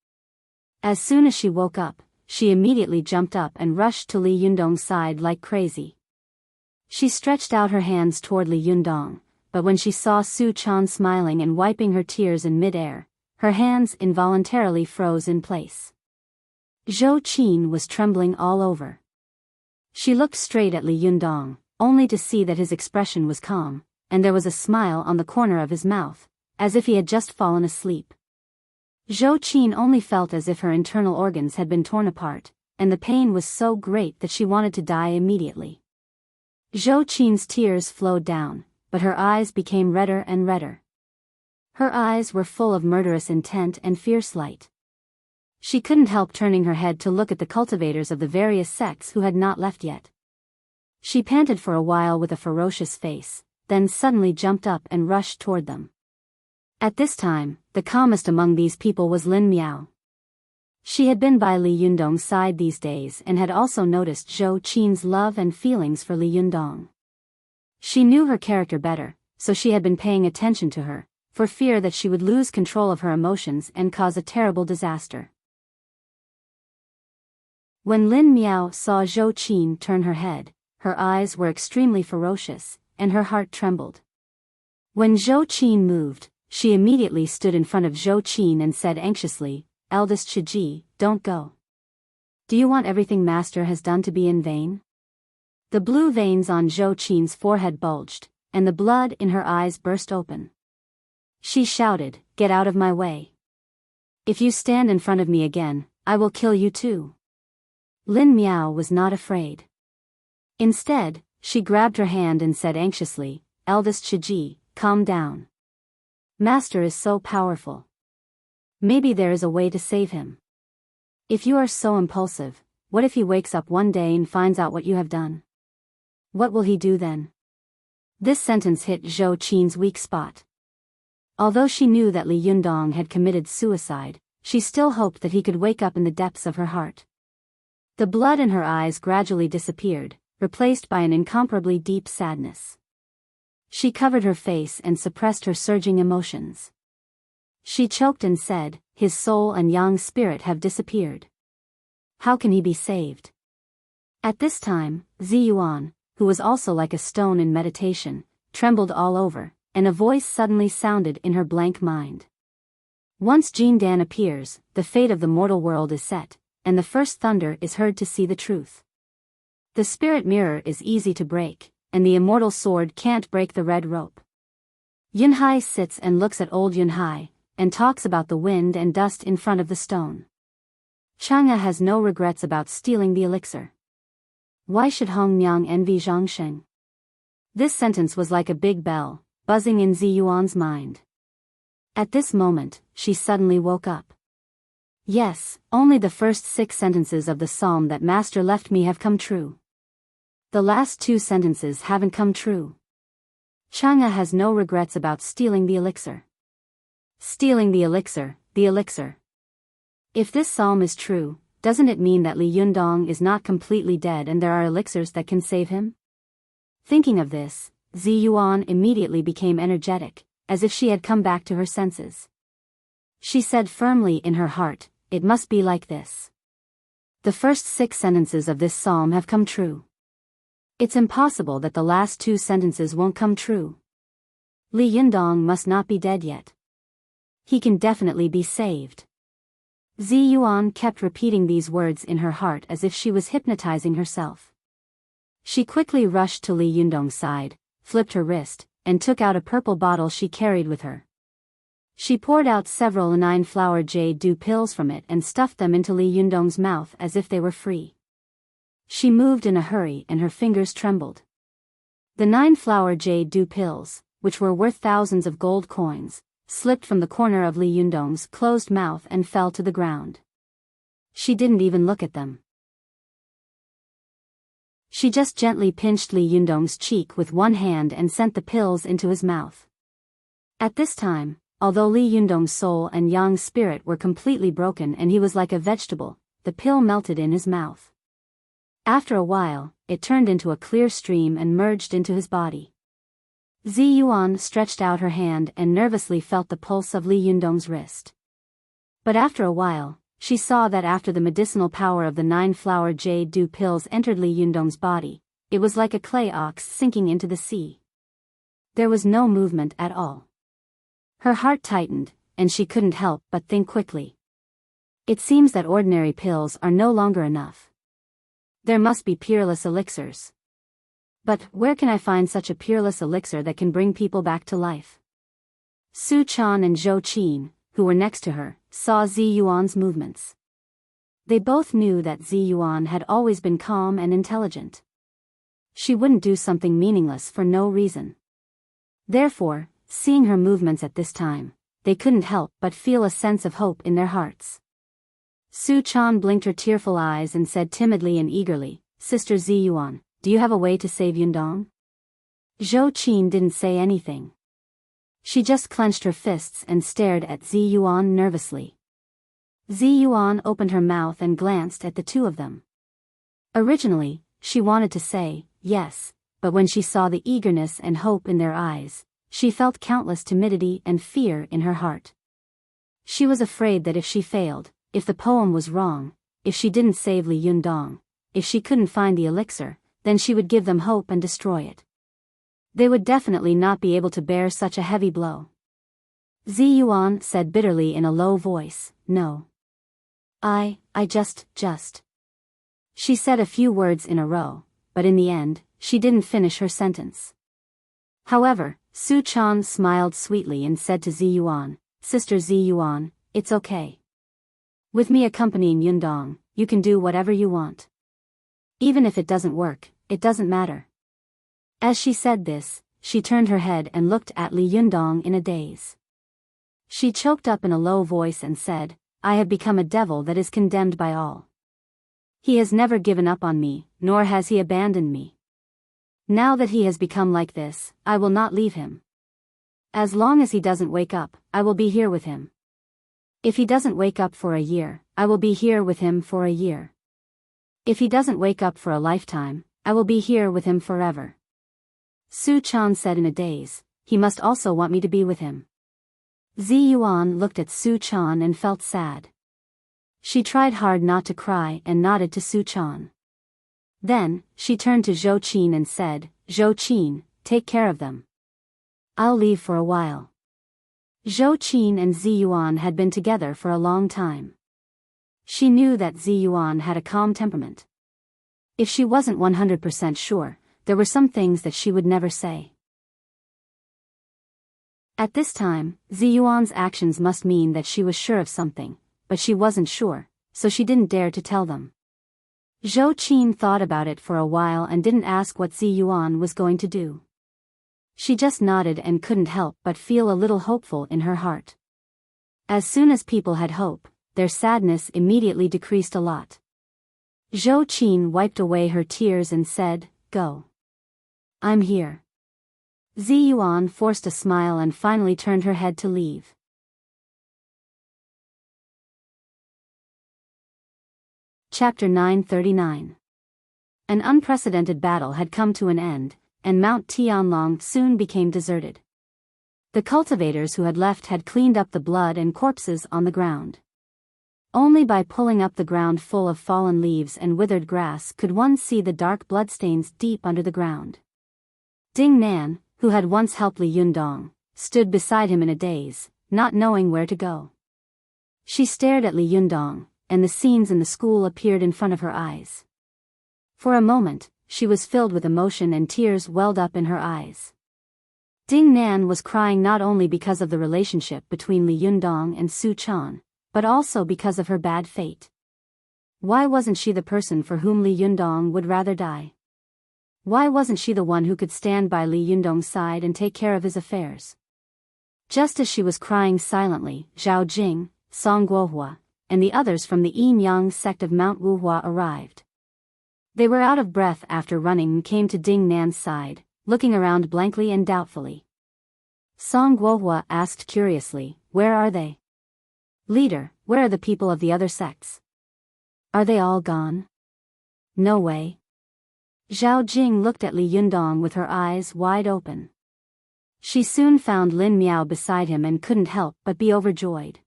[SPEAKER 1] As soon as she woke up, she immediately jumped up and rushed to Li Yundong's side like crazy. She stretched out her hands toward Li Yundong, but when she saw Su Chan smiling and wiping her tears in mid-air, her hands involuntarily froze in place. Zhou Qin was trembling all over. She looked straight at Li Yundong, only to see that his expression was calm, and there was a smile on the corner of his mouth, as if he had just fallen asleep. Zhou Qin only felt as if her internal organs had been torn apart, and the pain was so great that she wanted to die immediately. Zhou Qin's tears flowed down, but her eyes became redder and redder. Her eyes were full of murderous intent and fierce light. She couldn't help turning her head to look at the cultivators of the various sects who had not left yet. She panted for a while with a ferocious face, then suddenly jumped up and rushed toward them. At this time, the calmest among these people was Lin Miao. She had been by Li Yundong's side these days and had also noticed Zhou Qin's love and feelings for Li Yundong. She knew her character better, so she had been paying attention to her, for fear that she would lose control of her emotions and cause a terrible disaster. When Lin Miao saw Zhou Qin turn her head, her eyes were extremely ferocious, and her heart trembled. When Zhou Qin moved, she immediately stood in front of Zhou Qin and said anxiously, "Eldest Chiji, don't go. Do you want everything Master has done to be in vain?" The blue veins on Zhou Qin's forehead bulged, and the blood in her eyes burst open. She shouted, "Get out of my way. If you stand in front of me again, I will kill you too." Lin Miao was not afraid. Instead, she grabbed her hand and said anxiously, "Eldest Shiji, calm down. Master is so powerful. Maybe there is a way to save him. If you are so impulsive, what if he wakes up one day and finds out what you have done? What will he do then?" This sentence hit Zhou Qin's weak spot. Although she knew that Li Yundong had committed suicide, she still hoped that he could wake up in the depths of her heart. The blood in her eyes gradually disappeared, replaced by an incomparably deep sadness. She covered her face and suppressed her surging emotions. She choked and said, "His soul and yang spirit have disappeared. How can he be saved?" At this time, Ziyuan, who was also like a stone in meditation, trembled all over, and a voice suddenly sounded in her blank mind. "Once Jin Dan appears, the fate of the mortal world is set, and the first thunder is heard to see the truth. The spirit mirror is easy to break, and the immortal sword can't break the red rope." Yunhai sits and looks at old Yunhai, and talks about the wind and dust in front of the stone. Chang'e has no regrets about stealing the elixir. Why should Hong Miang envy Zhangsheng? This sentence was like a big bell, buzzing in Ziyuan's mind. At this moment, she suddenly woke up. Yes, only the first 6 sentences of the psalm that Master left me have come true. The last 2 sentences haven't come true. Chang'e has no regrets about stealing the elixir. Stealing the elixir, the elixir. If this psalm is true, doesn't it mean that Li Yundong is not completely dead and there are elixirs that can save him? Thinking of this, Ziyuan immediately became energetic, as if she had come back to her senses. She said firmly in her heart, "It must be like this. The first 6 sentences of this psalm have come true. It's impossible that the last 2 sentences won't come true. Li Yundong must not be dead yet. He can definitely be saved." Ziyuan kept repeating these words in her heart as if she was hypnotizing herself. She quickly rushed to Li Yundong's side, flipped her wrist, and took out a purple bottle she carried with her. She poured out several 9-flower jade dew pills from it and stuffed them into Li Yundong's mouth as if they were free. She moved in a hurry and her fingers trembled. The 9-flower jade dew pills, which were worth thousands of gold coins, slipped from the corner of Li Yundong's closed mouth and fell to the ground. She didn't even look at them. She just gently pinched Li Yundong's cheek with one hand and sent the pills into his mouth. At this time, although Li Yundong's soul and yang spirit were completely broken and he was like a vegetable, the pill melted in his mouth. After a while, it turned into a clear stream and merged into his body. Ziyuan stretched out her hand and nervously felt the pulse of Li Yundong's wrist. But after a while, she saw that after the medicinal power of the 9-flower jade dew pills entered Li Yundong's body, it was like a clay ox sinking into the sea. There was no movement at all. Her heart tightened, and she couldn't help but think quickly. It seems that ordinary pills are no longer enough. There must be peerless elixirs. But where can I find such a peerless elixir that can bring people back to life? Su Chan and Zhou Qin, who were next to her, saw Ziyuan's movements. They both knew that Ziyuan had always been calm and intelligent. She wouldn't do something meaningless for no reason. Therefore, seeing her movements at this time, they couldn't help but feel a sense of hope in their hearts. Su Chan blinked her tearful eyes and said timidly and eagerly, "Sister Ziyuan, do you have a way to save Yundong?" Zhou Qin didn't say anything. She just clenched her fists and stared at Ziyuan nervously. Ziyuan opened her mouth and glanced at the two of them. Originally, she wanted to say, yes, but when she saw the eagerness and hope in their eyes, she felt countless timidity and fear in her heart. She was afraid that if she failed, if the poem was wrong, if she didn't save Li Yundong, if she couldn't find the elixir, then she would give them hope and destroy it. They would definitely not be able to bear such a heavy blow. Ziyuan said bitterly in a low voice, "No. I just. She said a few words in a row, but in the end, she didn't finish her sentence. However, Su Chan smiled sweetly and said to Ziyuan, "Sister Ziyuan, it's okay. With me accompanying Yundong, you can do whatever you want. Even if it doesn't work, it doesn't matter." As she said this, she turned her head and looked at Li Yundong in a daze. She choked up in a low voice and said, "I have become a devil that is condemned by all. He has never given up on me, nor has he abandoned me. Now that he has become like this, I will not leave him. As long as he doesn't wake up, I will be here with him. If he doesn't wake up for a year, I will be here with him for a year. If he doesn't wake up for a lifetime, I will be here with him forever." Su Chan said in a daze, "He must also want me to be with him." Ziyuan looked at Su Chan and felt sad. She tried hard not to cry and nodded to Su Chan. Then, she turned to Zhou Qin and said, "Zhou Qin, take care of them. I'll leave for a while." Zhou Qin and Ziyuan had been together for a long time. She knew that Ziyuan had a calm temperament. If she wasn't 100% sure, there were some things that she would never say. At this time, Ziyuan's actions must mean that she was sure of something, but she wasn't sure, so she didn't dare to tell them. Zhou Qin thought about it for a while and didn't ask what Ziyuan was going to do. She just nodded and couldn't help but feel a little hopeful in her heart. As soon as people had hope, their sadness immediately decreased a lot. Zhou Qin wiped away her tears and said, "Go. I'm here." Ziyuan forced a smile and finally turned her head to leave. Chapter 939. An unprecedented battle had come to an end, and Mount Tianlong soon became deserted. The cultivators who had left had cleaned up the blood and corpses on the ground. Only by pulling up the ground full of fallen leaves and withered grass could one see the dark bloodstains deep under the ground. Ding Nan, who had once helped Li Yundong, stood beside him in a daze, not knowing where to go. She stared at Li Yundong, and the scenes in the school appeared in front of her eyes. For a moment, she was filled with emotion and tears welled up in her eyes. Ding Nan was crying not only because of the relationship between Li Yundong and Su Chan, but also because of her bad fate. Why wasn't she the person for whom Li Yundong would rather die? Why wasn't she the one who could stand by Li Yundong's side and take care of his affairs? Just as she was crying silently, Zhao Jing, Song Guohua, and the others from the Yin Yang sect of Mount Wuhua arrived. They were out of breath after running and came to Ding Nan's side, looking around blankly and doubtfully. Song Guohua asked curiously, "Where are they?" "Leader, where are the people of the other sects? Are they all gone?" "No way." Zhao Jing looked at Li Yundong with her eyes wide open. She soon found Lin Miao beside him and couldn't help but be overjoyed.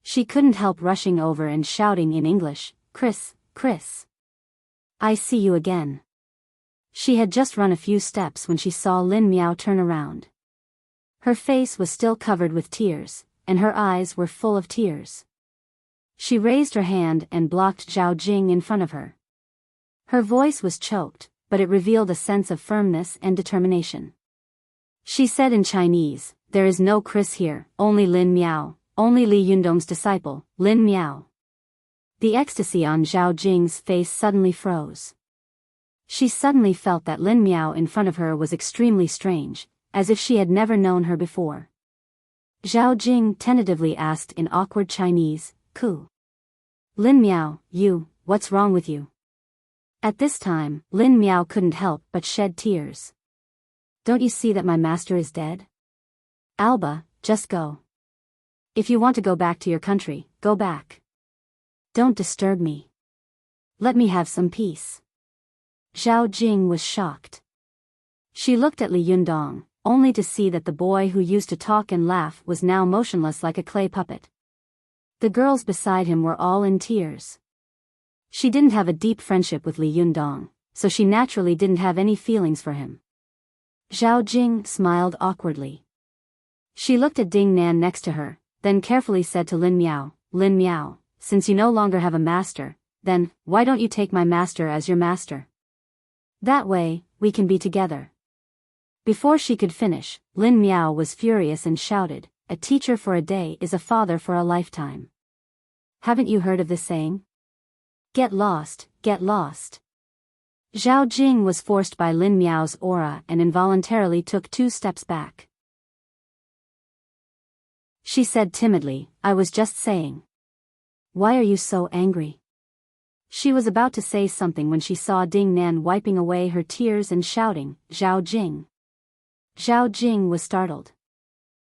[SPEAKER 1] She couldn't help rushing over and shouting in English, "Chris, Chris. I see you again." She had just run a few steps when she saw Lin Miao turn around. Her face was still covered with tears, and her eyes were full of tears. She raised her hand and blocked Zhao Jing in front of her. Her voice was choked, but it revealed a sense of firmness and determination. She said in Chinese, "There is no Chris here, only Lin Miao, only Li Yundong's disciple, Lin Miao." The ecstasy on Zhao Jing's face suddenly froze. She suddenly felt that Lin Miao in front of her was extremely strange, as if she had never known her before. Zhao Jing tentatively asked in awkward Chinese, "Ku? Lin Miao, what's wrong with you?" At this time, Lin Miao couldn't help but shed tears. "Don't you see that my master is dead? Alba, just go. If you want to go back to your country, go back. Don't disturb me. Let me have some peace." Zhao Jing was shocked. She looked at Li Yundong, only to see that the boy who used to talk and laugh was now motionless like a clay puppet. The girls beside him were all in tears. She didn't have a deep friendship with Li Yundong, so she naturally didn't have any feelings for him. Zhao Jing smiled awkwardly. She looked at Ding Nan next to her, then carefully said to Lin Miao, "Lin Miao, since you no longer have a master, then, why don't you take my master as your master?" That way, we can be together. Before she could finish, Lin Miao was furious and shouted, "A teacher for a day is a father for a lifetime. Haven't you heard of this saying? Get lost, get lost." Zhao Jing was forced by Lin Miao's aura and involuntarily took 2 steps back. She said timidly, "I was just saying." "Why are you so angry?" She was about to say something when she saw Ding Nan wiping away her tears and shouting, "Zhao Jing." Zhao Jing was startled.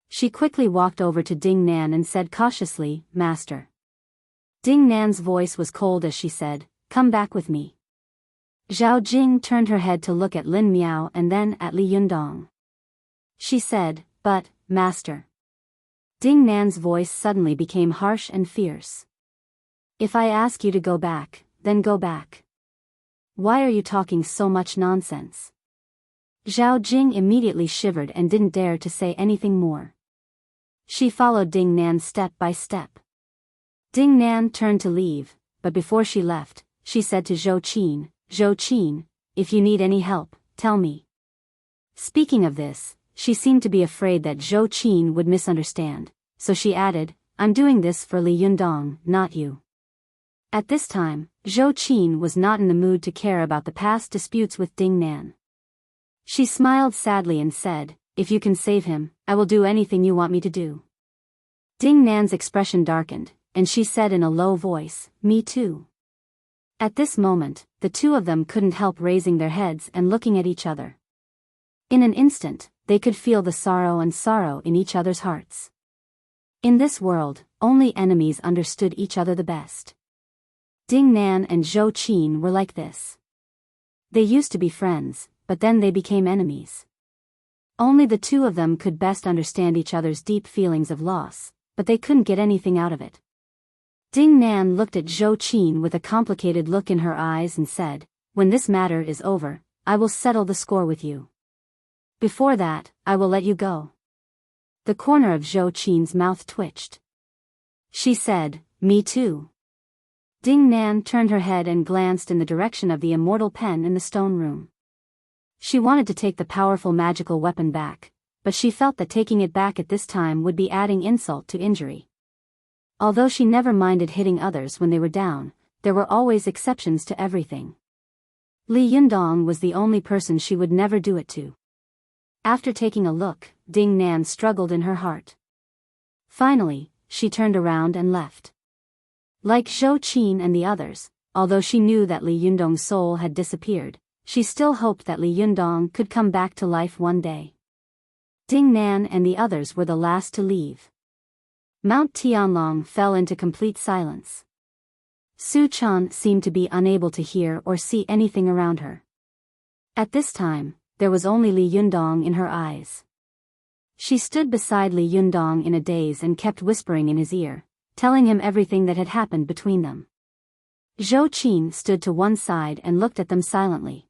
[SPEAKER 1] She quickly walked over to Ding Nan and said cautiously, "Master." Ding Nan's voice was cold as she said, "Come back with me." Zhao Jing turned her head to look at Lin Miao and then at Li Yundong. She said, "But, Master." Ding Nan's voice suddenly became harsh and fierce. "If I ask you to go back, then go back. Why are you talking so much nonsense?" Zhao Jing immediately shivered and didn't dare to say anything more. She followed Ding Nan step by step. Ding Nan turned to leave, but before she left, she said to Zhou Qin, "Zhou Qin, if you need any help, tell me." Speaking of this, she seemed to be afraid that Zhou Qin would misunderstand, so she added, "I'm doing this for Li Yundong, not you." At this time, Zhou Qin was not in the mood to care about the past disputes with Ding Nan. She smiled sadly and said, "If you can save him, I will do anything you want me to do." Ding Nan's expression darkened, and she said in a low voice, "Me too." At this moment, the 2 of them couldn't help raising their heads and looking at each other. In an instant, they could feel the sorrow in each other's hearts. In this world, only enemies understood each other the best. Ding Nan and Zhou Qin were like this. They used to be friends, but then they became enemies. Only the 2 of them could best understand each other's deep feelings of loss, but they couldn't get anything out of it. Ding Nan looked at Zhou Qin with a complicated look in her eyes and said, "When this matter is over, I will settle the score with you. Before that, I will let you go." The corner of Zhou Qin's mouth twitched. She said, "Me too." Ding Nan turned her head and glanced in the direction of the immortal pen in the stone room. She wanted to take the powerful magical weapon back, but she felt that taking it back at this time would be adding insult to injury. Although she never minded hitting others when they were down, there were always exceptions to everything. Li Yundong was the only person she would never do it to. After taking a look, Ding Nan struggled in her heart. Finally, she turned around and left. Like Zhou Qin and the others, although she knew that Li Yundong's soul had disappeared, she still hoped that Li Yundong could come back to life one day. Ding Nan and the others were the last to leave. Mount Tianlong fell into complete silence. Su Chan seemed to be unable to hear or see anything around her. At this time, there was only Li Yundong in her eyes. She stood beside Li Yundong in a daze and kept whispering in his ear, telling him everything that had happened between them. Zhou Qin stood to one side and looked at them silently.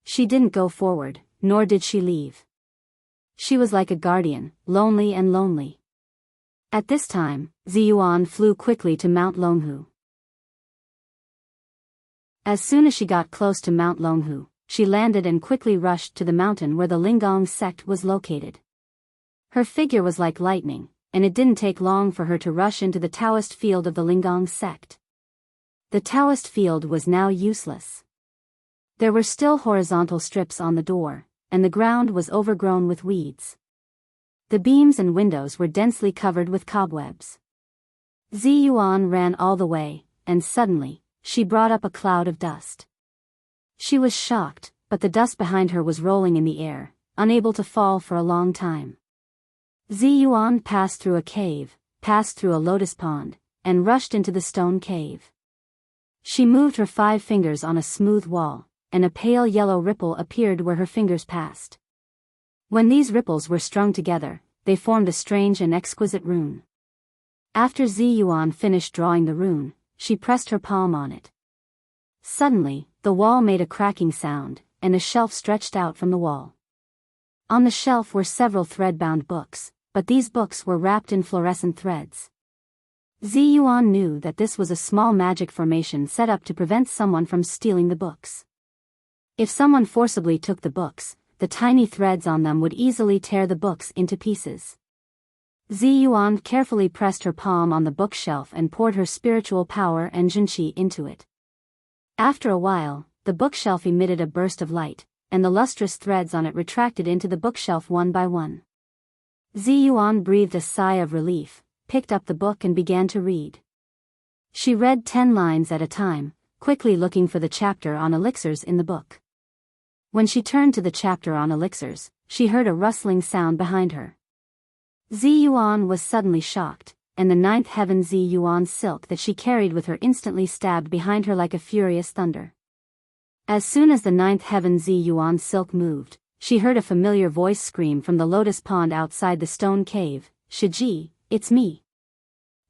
[SPEAKER 1] She didn't go forward, nor did she leave. She was like a guardian, lonely and lonely. At this time, Ziyuan flew quickly to Mount Longhu. As soon as she got close to Mount Longhu, she landed and quickly rushed to the mountain where the Linggong sect was located. Her figure was like lightning, and it didn't take long for her to rush into the Taoist field of the Linggong sect. The Taoist field was now useless. There were still horizontal strips on the door, and the ground was overgrown with weeds. The beams and windows were densely covered with cobwebs. Ziyuan ran all the way, and suddenly, she brought up a cloud of dust. She was shocked, but the dust behind her was rolling in the air, unable to fall for a long time. Ziyuan passed through a cave, passed through a lotus pond, and rushed into the stone cave. She moved her 5 fingers on a smooth wall, and a pale yellow ripple appeared where her fingers passed. When these ripples were strung together, they formed a strange and exquisite rune. After Ziyuan finished drawing the rune, she pressed her palm on it. Suddenly, the wall made a cracking sound, and a shelf stretched out from the wall. On the shelf were several thread-bound books, but these books were wrapped in fluorescent threads. Ziyuan knew that this was a small magic formation set up to prevent someone from stealing the books. If someone forcibly took the books, the tiny threads on them would easily tear the books into pieces. Ziyuan carefully pressed her palm on the bookshelf and poured her spiritual power and junqi into it. After a while, the bookshelf emitted a burst of light, and the lustrous threads on it retracted into the bookshelf one by one. Ziyuan breathed a sigh of relief, picked up the book and began to read. She read 10 lines at a time, quickly looking for the chapter on elixirs in the book. When she turned to the chapter on elixirs, she heard a rustling sound behind her. Ziyuan was suddenly shocked, and the 9th heaven Ziyuan silk that she carried with her instantly stabbed behind her like a furious thunder. As soon as the 9th heaven Ziyuan silk moved, she heard a familiar voice scream from the lotus pond outside the stone cave, "Shiji, it's me."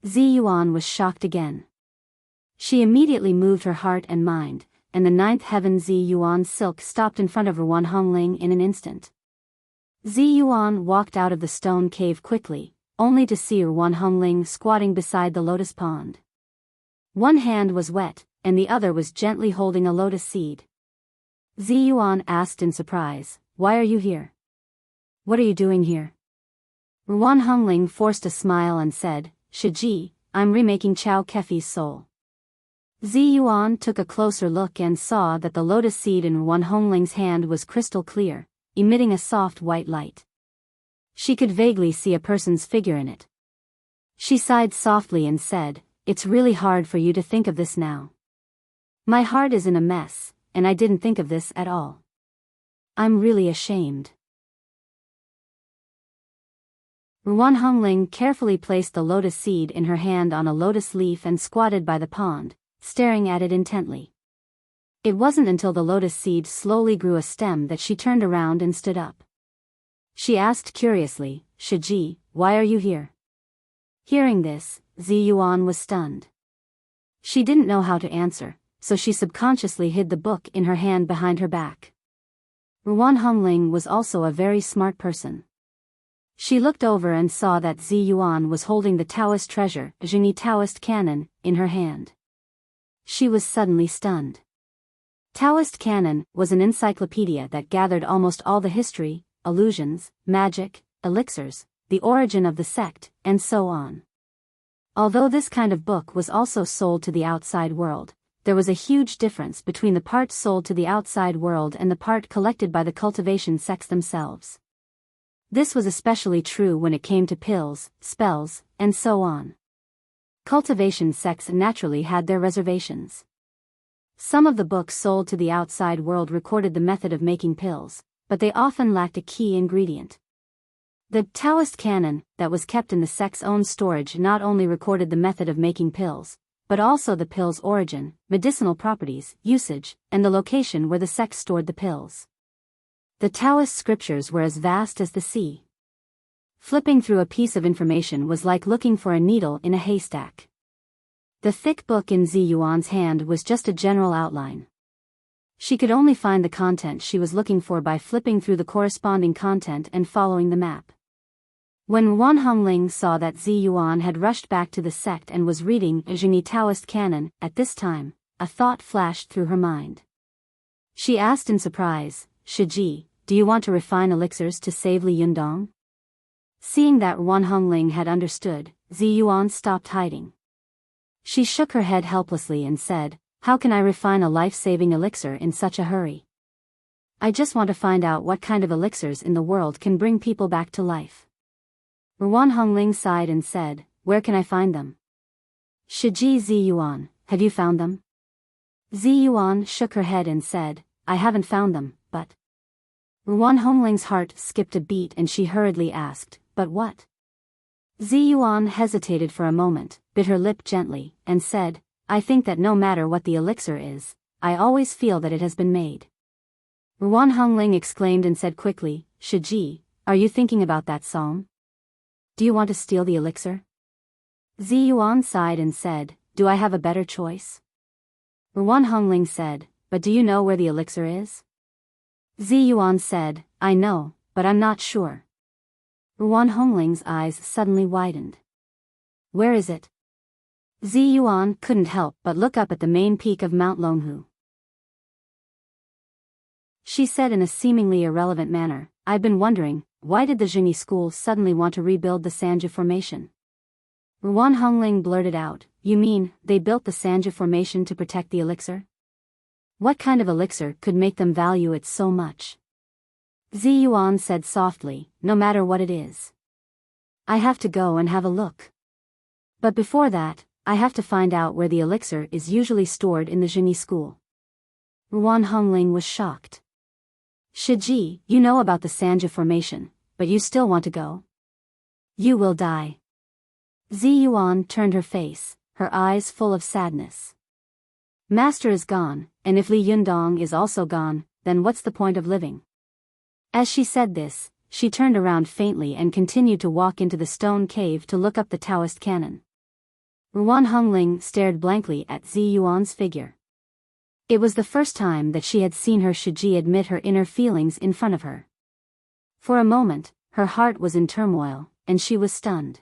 [SPEAKER 1] Ziyuan was shocked again. She immediately moved her heart and mind, and the 9th heaven Ziyuan silk stopped in front of Ruan Hongling in an instant. Ziyuan walked out of the stone cave quickly, only to see Ruan Hongling squatting beside the lotus pond. One hand was wet, and the other was gently holding a lotus seed. Ziyuan asked in surprise, "Why are you here? What are you doing here?" Ruan Hongling forced a smile and said, "Shiji, I'm remaking Chao Kefi's soul." Ziyuan took a closer look and saw that the lotus seed in Ruan Hongling's hand was crystal clear, emitting a soft white light. She could vaguely see a person's figure in it. She sighed softly and said, "It's really hard for you to think of this now. My heart is in a mess, and I didn't think of this at all. I'm really ashamed." Ruan Hongling carefully placed the lotus seed in her hand on a lotus leaf and squatted by the pond, staring at it intently. It wasn't until the lotus seed slowly grew a stem that she turned around and stood up. She asked curiously, "Shiji, why are you here?" Hearing this, Ziyuan was stunned. She didn't know how to answer, so she subconsciously hid the book in her hand behind her back. Ruan Hongling was also a very smart person. She looked over and saw that Ziyuan was holding the Taoist treasure, Zhengyi Taoist Canon, in her hand. She was suddenly stunned. Taoist Canon was an encyclopedia that gathered almost all the history, illusions, magic, elixirs, the origin of the sect, and so on. Although this kind of book was also sold to the outside world, there was a huge difference between the part sold to the outside world and the part collected by the cultivation sects themselves. This was especially true when it came to pills, spells, and so on. Cultivation sects naturally had their reservations. Some of the books sold to the outside world recorded the method of making pills, but they often lacked a key ingredient. The Taoist canon that was kept in the sect's own storage not only recorded the method of making pills, but also the pill's origin, medicinal properties, usage, and the location where the sect stored the pills. The Taoist scriptures were as vast as the sea. Flipping through a piece of information was like looking for a needle in a haystack. The thick book in Ziyuan's hand was just a general outline. She could only find the content she was looking for by flipping through the corresponding content and following the map. When Ruan Hongling saw that Ziyuan had rushed back to the sect and was reading Zhengyi Taoist Canon, at this time, a thought flashed through her mind. She asked in surprise, "Shiji, do you want to refine elixirs to save Li Yundong?" Seeing that Ruan Hongling had understood, Ziyuan stopped hiding. She shook her head helplessly and said, "How can I refine a life-saving elixir in such a hurry? I just want to find out what kind of elixirs in the world can bring people back to life." Ruan Hongling sighed and said, "Where can I find them?" "Shiji Ziyuan, have you found them?" Ziyuan shook her head and said, "I haven't found them, but..." Ruan Hongling's heart skipped a beat and she hurriedly asked, "But what?" Ziyuan hesitated for a moment, bit her lip gently, and said, "I think that no matter what the elixir is, I always feel that it has been made." Ruan Hongling exclaimed and said quickly, "Shiji, are you thinking about that psalm? Do you want to steal the elixir?" Ziyuan sighed and said, "Do I have a better choice?" Ruan Hongling said, "But do you know where the elixir is?" Ziyuan said, "I know, but I'm not sure." Ruan Hongling's eyes suddenly widened. "Where is it?" Ziyuan couldn't help but look up at the main peak of Mount Longhu. She said in a seemingly irrelevant manner, "I've been wondering, why did the Jingyi school suddenly want to rebuild the Sanju Formation?" Ruan Hongling blurted out, "You mean, they built the Sanju Formation to protect the elixir? What kind of elixir could make them value it so much?" Zi Yuan said softly, "No matter what it is. I have to go and have a look. But before that, I have to find out where the elixir is usually stored in the Jingyi school." Ruan Hongling was shocked. "Shiji, you know about the Sanju Formation, but you still want to go? You will die." Zi Yuan turned her face, her eyes full of sadness. "Master is gone, and if Li Yundong is also gone, then what's the point of living?" As she said this, she turned around faintly and continued to walk into the stone cave to look up the Taoist canon. Ruan Hongling stared blankly at Zi Yuan's figure. It was the first time that she had seen her Shiji admit her inner feelings in front of her. For a moment, her heart was in turmoil, and she was stunned.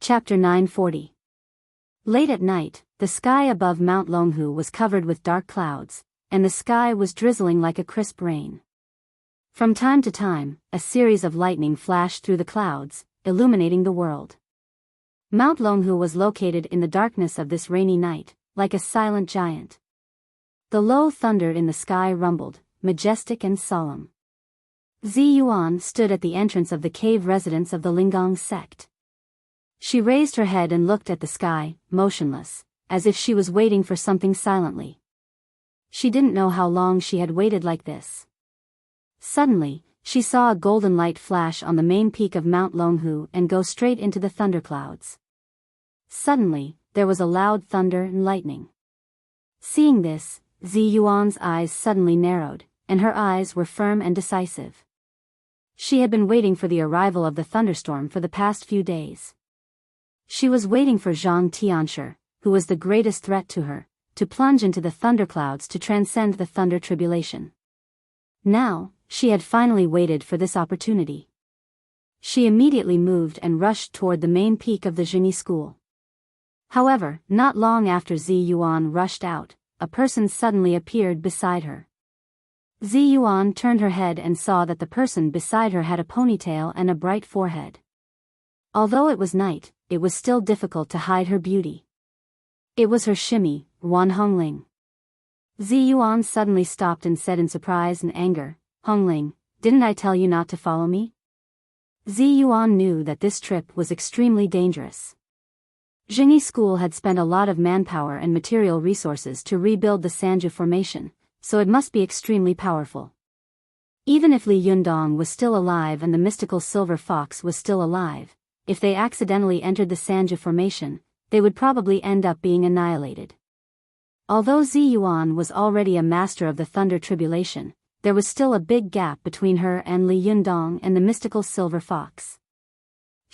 [SPEAKER 1] Chapter 940. Late at night, the sky above Mount Longhu was covered with dark clouds, and the sky was drizzling like a crisp rain. From time to time, a series of lightning flashed through the clouds, illuminating the world. Mount Longhu was located in the darkness of this rainy night, like a silent giant. The low thunder in the sky rumbled, majestic and solemn. Zi Yuan stood at the entrance of the cave residence of the Linggong sect. She raised her head and looked at the sky, motionless, as if she was waiting for something silently. She didn't know how long she had waited like this. Suddenly, she saw a golden light flash on the main peak of Mount Longhu and go straight into the thunderclouds. Suddenly, there was a loud thunder and lightning. Seeing this, Zi Yuan's eyes suddenly narrowed, and her eyes were firm and decisive. She had been waiting for the arrival of the thunderstorm for the past few days. She was waiting for Zhang Tianshi, who was the greatest threat to her, to plunge into the thunderclouds to transcend the thunder tribulation. Now, she had finally waited for this opportunity. She immediately moved and rushed toward the main peak of the Jingyi school. However, not long after Zi Yuan rushed out, a person suddenly appeared beside her. Zi Yuan turned her head and saw that the person beside her had a ponytail and a bright forehead. Although it was night, it was still difficult to hide her beauty. It was her shimmy, Ruan Hongling. Zi Yuan suddenly stopped and said in surprise and anger, "Hongling, didn't I tell you not to follow me?" Zi Yuan knew that this trip was extremely dangerous. Jingyi school had spent a lot of manpower and material resources to rebuild the Sanju Formation, so it must be extremely powerful. Even if Li Yundong was still alive and the mystical silver fox was still alive, if they accidentally entered the Sanju Formation, they would probably end up being annihilated. Although Zi Yuan was already a master of the Thunder Tribulation, there was still a big gap between her and Li Yundong and the mystical silver fox.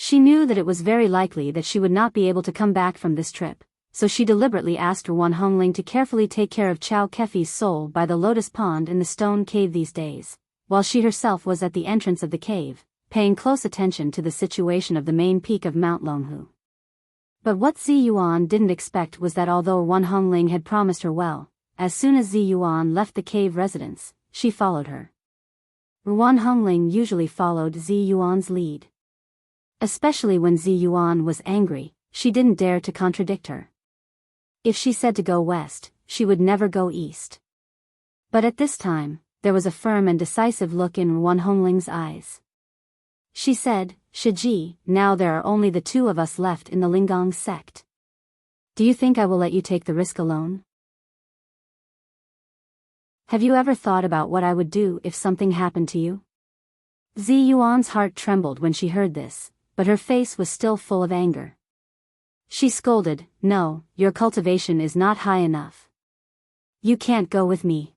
[SPEAKER 1] She knew that it was very likely that she would not be able to come back from this trip, so she deliberately asked Ruan Hongling to carefully take care of Chao Kefi's soul by the lotus pond in the stone cave these days, while she herself was at the entrance of the cave, paying close attention to the situation of the main peak of Mount Longhu. But what Zi Yuan didn't expect was that although Ruan Hongling had promised her well, as soon as Zi Yuan left the cave residence, she followed her. Ruan Hongling usually followed Zi Yuan's lead. Especially when Zi Yuan was angry, she didn't dare to contradict her. If she said to go west, she would never go east. But at this time, there was a firm and decisive look in Ruan Hongling's eyes. She said, "Shiji, now there are only the two of us left in the Linggong sect. Do you think I will let you take the risk alone? Have you ever thought about what I would do if something happened to you?" Zi Yuan's heart trembled when she heard this, but her face was still full of anger. She scolded, "No, your cultivation is not high enough. You can't go with me."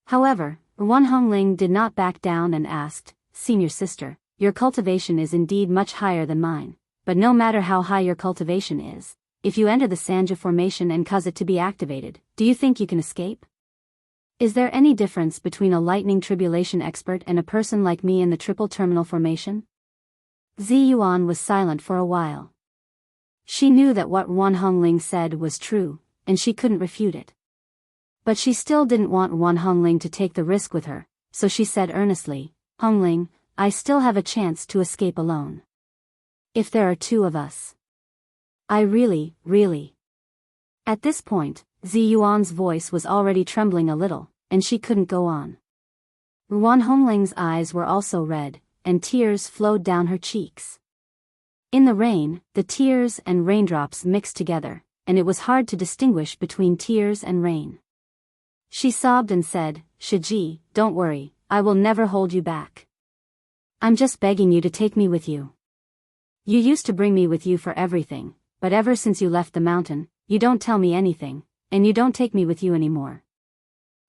[SPEAKER 1] However, Ruan Hongling did not back down and asked, "Senior sister, your cultivation is indeed much higher than mine, but no matter how high your cultivation is, if you enter the Sanju Formation and cause it to be activated, do you think you can escape? Is there any difference between a lightning tribulation expert and a person like me in the Triple Terminal Formation?" Zi Yuan was silent for a while. She knew that what Ruan Hongling said was true, and she couldn't refute it. But she still didn't want Wan Hongling to take the risk with her, so she said earnestly, "Hongling, I still have a chance to escape alone. If there are two of us. I really. At this point, Zi Yuan's voice was already trembling a little, and she couldn't go on. Wan Hongling's eyes were also red, and tears flowed down her cheeks. In the rain, the tears and raindrops mixed together, and it was hard to distinguish between tears and rain. She sobbed and said, "Shiji, don't worry, I will never hold you back. I'm just begging you to take me with you. You used to bring me with you for everything, but ever since you left the mountain, you don't tell me anything, and you don't take me with you anymore.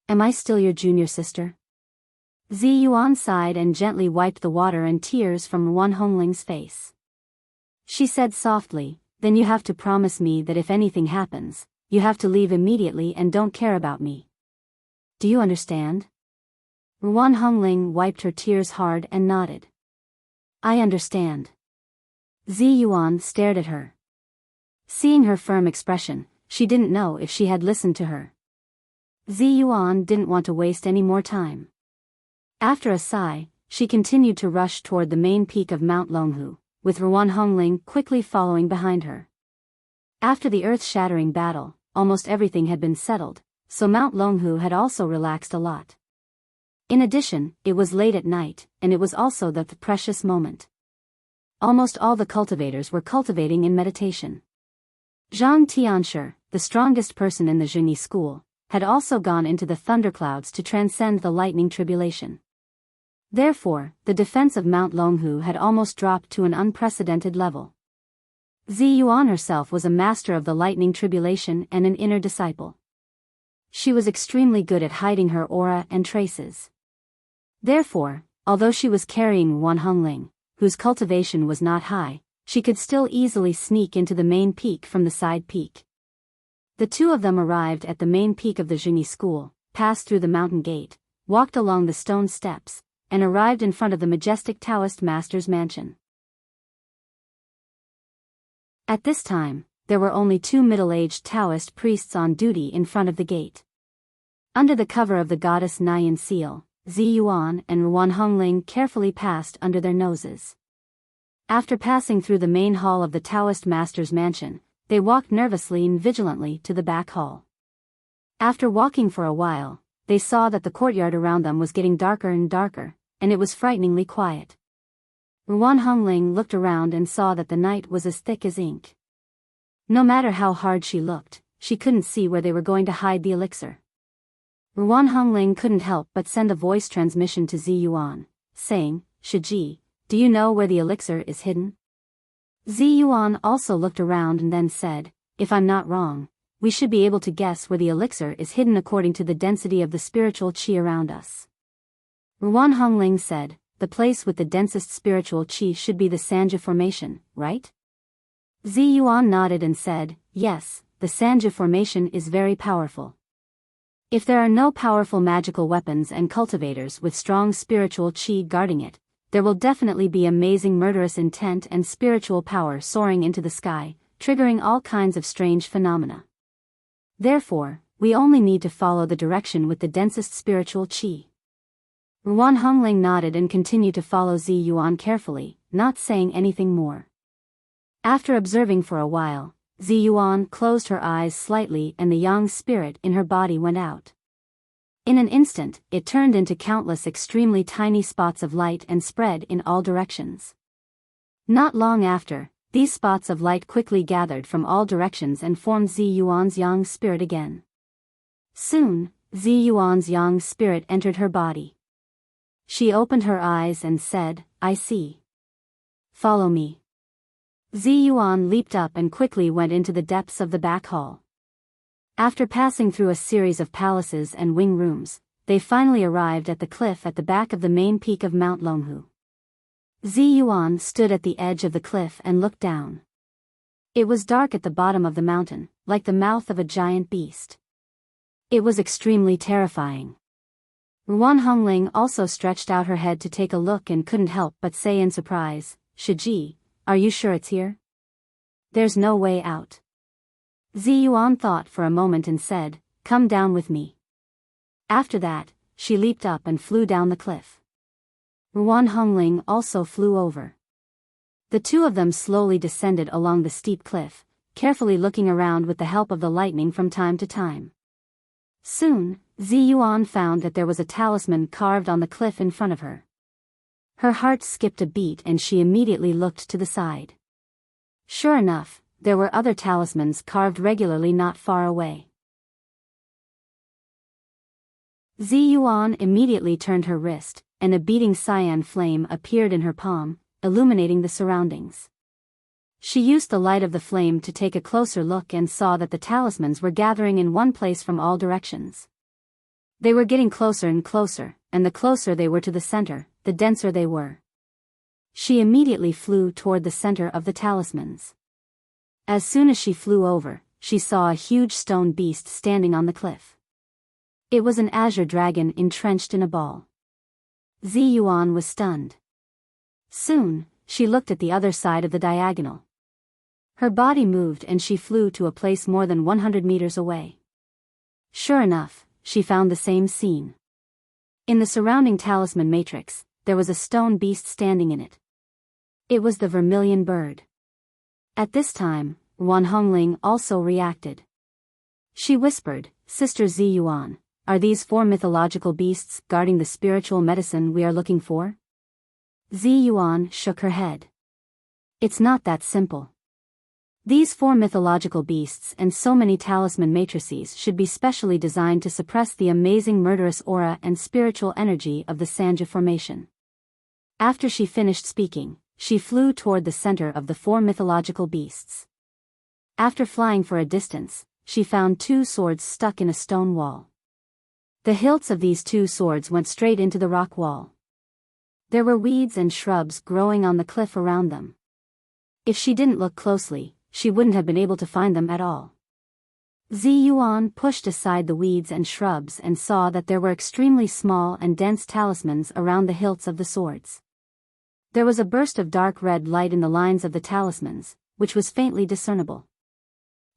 [SPEAKER 1] Am I still your junior sister?" Zi Yuan sighed and gently wiped the water and tears from Wan Hongling's face. She said softly, "Then you have to promise me that if anything happens, you have to leave immediately and don't care about me. Do you understand?" Wan Hongling wiped her tears hard and nodded. "I understand." Zi Yuan stared at her. Seeing her firm expression, she didn't know if she had listened to her. Zi Yuan didn't want to waste any more time. After a sigh, she continued to rush toward the main peak of Mount Longhu, with Wan Hongling quickly following behind her. After the earth-shattering battle, almost everything had been settled, so Mount Longhu had also relaxed a lot. In addition, it was late at night, and it was also the precious moment. Almost all the cultivators were cultivating in meditation. Zhang Tianshi, the strongest person in the Zhengyi school, had also gone into the thunderclouds to transcend the lightning tribulation. Therefore, the defense of Mount Longhu had almost dropped to an unprecedented level. Zi Yuan herself was a master of the lightning tribulation and an inner disciple. She was extremely good at hiding her aura and traces. Therefore, although she was carrying Wan Hongling, whose cultivation was not high, she could still easily sneak into the main peak from the side peak. The two of them arrived at the main peak of the Zhengyi school, passed through the mountain gate, walked along the stone steps, and arrived in front of the majestic Taoist master's mansion. At this time, there were only two middle-aged Taoist priests on duty in front of the gate. Under the cover of the goddess Nyan seal, Zi Yuan and Wan Hongling carefully passed under their noses. After passing through the main hall of the Taoist master's mansion, they walked nervously and vigilantly to the back hall. After walking for a while, they saw that the courtyard around them was getting darker and darker, and it was frighteningly quiet. Wan Hongling looked around and saw that the night was as thick as ink. No matter how hard she looked, she couldn't see where they were going to hide the elixir. Wan Hongling couldn't help but send a voice transmission to Zi Yuan, saying, "Shiji, do you know where the elixir is hidden?" Zi Yuan also looked around and then said, "If I'm not wrong, we should be able to guess where the elixir is hidden according to the density of the spiritual qi around us." Wan Hongling said, "The place with the densest spiritual qi should be the Sanja formation, right?" Zi Yuan nodded and said, "Yes, the Sanja formation is very powerful. If there are no powerful magical weapons and cultivators with strong spiritual qi guarding it, there will definitely be amazing murderous intent and spiritual power soaring into the sky, triggering all kinds of strange phenomena. Therefore, we only need to follow the direction with the densest spiritual qi." Wan Hongling nodded and continued to follow Zi Yuan carefully, not saying anything more. After observing for a while, Zi Yuan closed her eyes slightly and the yang spirit in her body went out. In an instant, it turned into countless extremely tiny spots of light and spread in all directions. Not long after, these spots of light quickly gathered from all directions and formed Zi Yuan's yang spirit again. Soon, Zi Yuan's yang spirit entered her body. She opened her eyes and said, "I see. Follow me." Zi Yuan leaped up and quickly went into the depths of the back hall. After passing through a series of palaces and wing rooms, they finally arrived at the cliff at the back of the main peak of Mount Longhu. Zi Yuan stood at the edge of the cliff and looked down. It was dark at the bottom of the mountain, like the mouth of a giant beast. It was extremely terrifying. Wan Hongling also stretched out her head to take a look and couldn't help but say in surprise, "Shiji, are you sure it's here? There's no way out." Ziyuan thought for a moment and said, "Come down with me." After that, she leaped up and flew down the cliff. Ruan Hongling also flew over. The two of them slowly descended along the steep cliff, carefully looking around with the help of the lightning from time to time. Soon, Ziyuan found that there was a talisman carved on the cliff in front of her. Her heart skipped a beat and she immediately looked to the side. Sure enough, there were other talismans carved regularly not far away. Ziyuan immediately turned her wrist, and a beating cyan flame appeared in her palm, illuminating the surroundings. She used the light of the flame to take a closer look and saw that the talismans were gathering in one place from all directions. They were getting closer and closer, and the closer they were to the center, the denser they were. She immediately flew toward the center of the talismans. As soon as she flew over, she saw a huge stone beast standing on the cliff. It was an azure dragon entrenched in a ball. Ziyuan was stunned. Soon, she looked at the other side of the diagonal. Her body moved and she flew to a place more than 100 meters away. Sure enough, she found the same scene. In the surrounding talisman matrix, there was a stone beast standing in it. It was the vermilion bird. At this time, Ruan Hongling also reacted. She whispered, "Sister Ziyuan, are these 4 mythological beasts guarding the spiritual medicine we are looking for?" Ziyuan shook her head. "It's not that simple. These 4 mythological beasts and so many talisman matrices should be specially designed to suppress the amazing murderous aura and spiritual energy of the Sanja formation." After she finished speaking, she flew toward the center of the 4 mythological beasts. After flying for a distance, she found 2 swords stuck in a stone wall. The hilts of these 2 swords went straight into the rock wall. There were weeds and shrubs growing on the cliff around them. If she didn't look closely, she wouldn't have been able to find them at all. Ziyuan pushed aside the weeds and shrubs and saw that there were extremely small and dense talismans around the hilts of the swords. There was a burst of dark red light in the lines of the talismans, which was faintly discernible.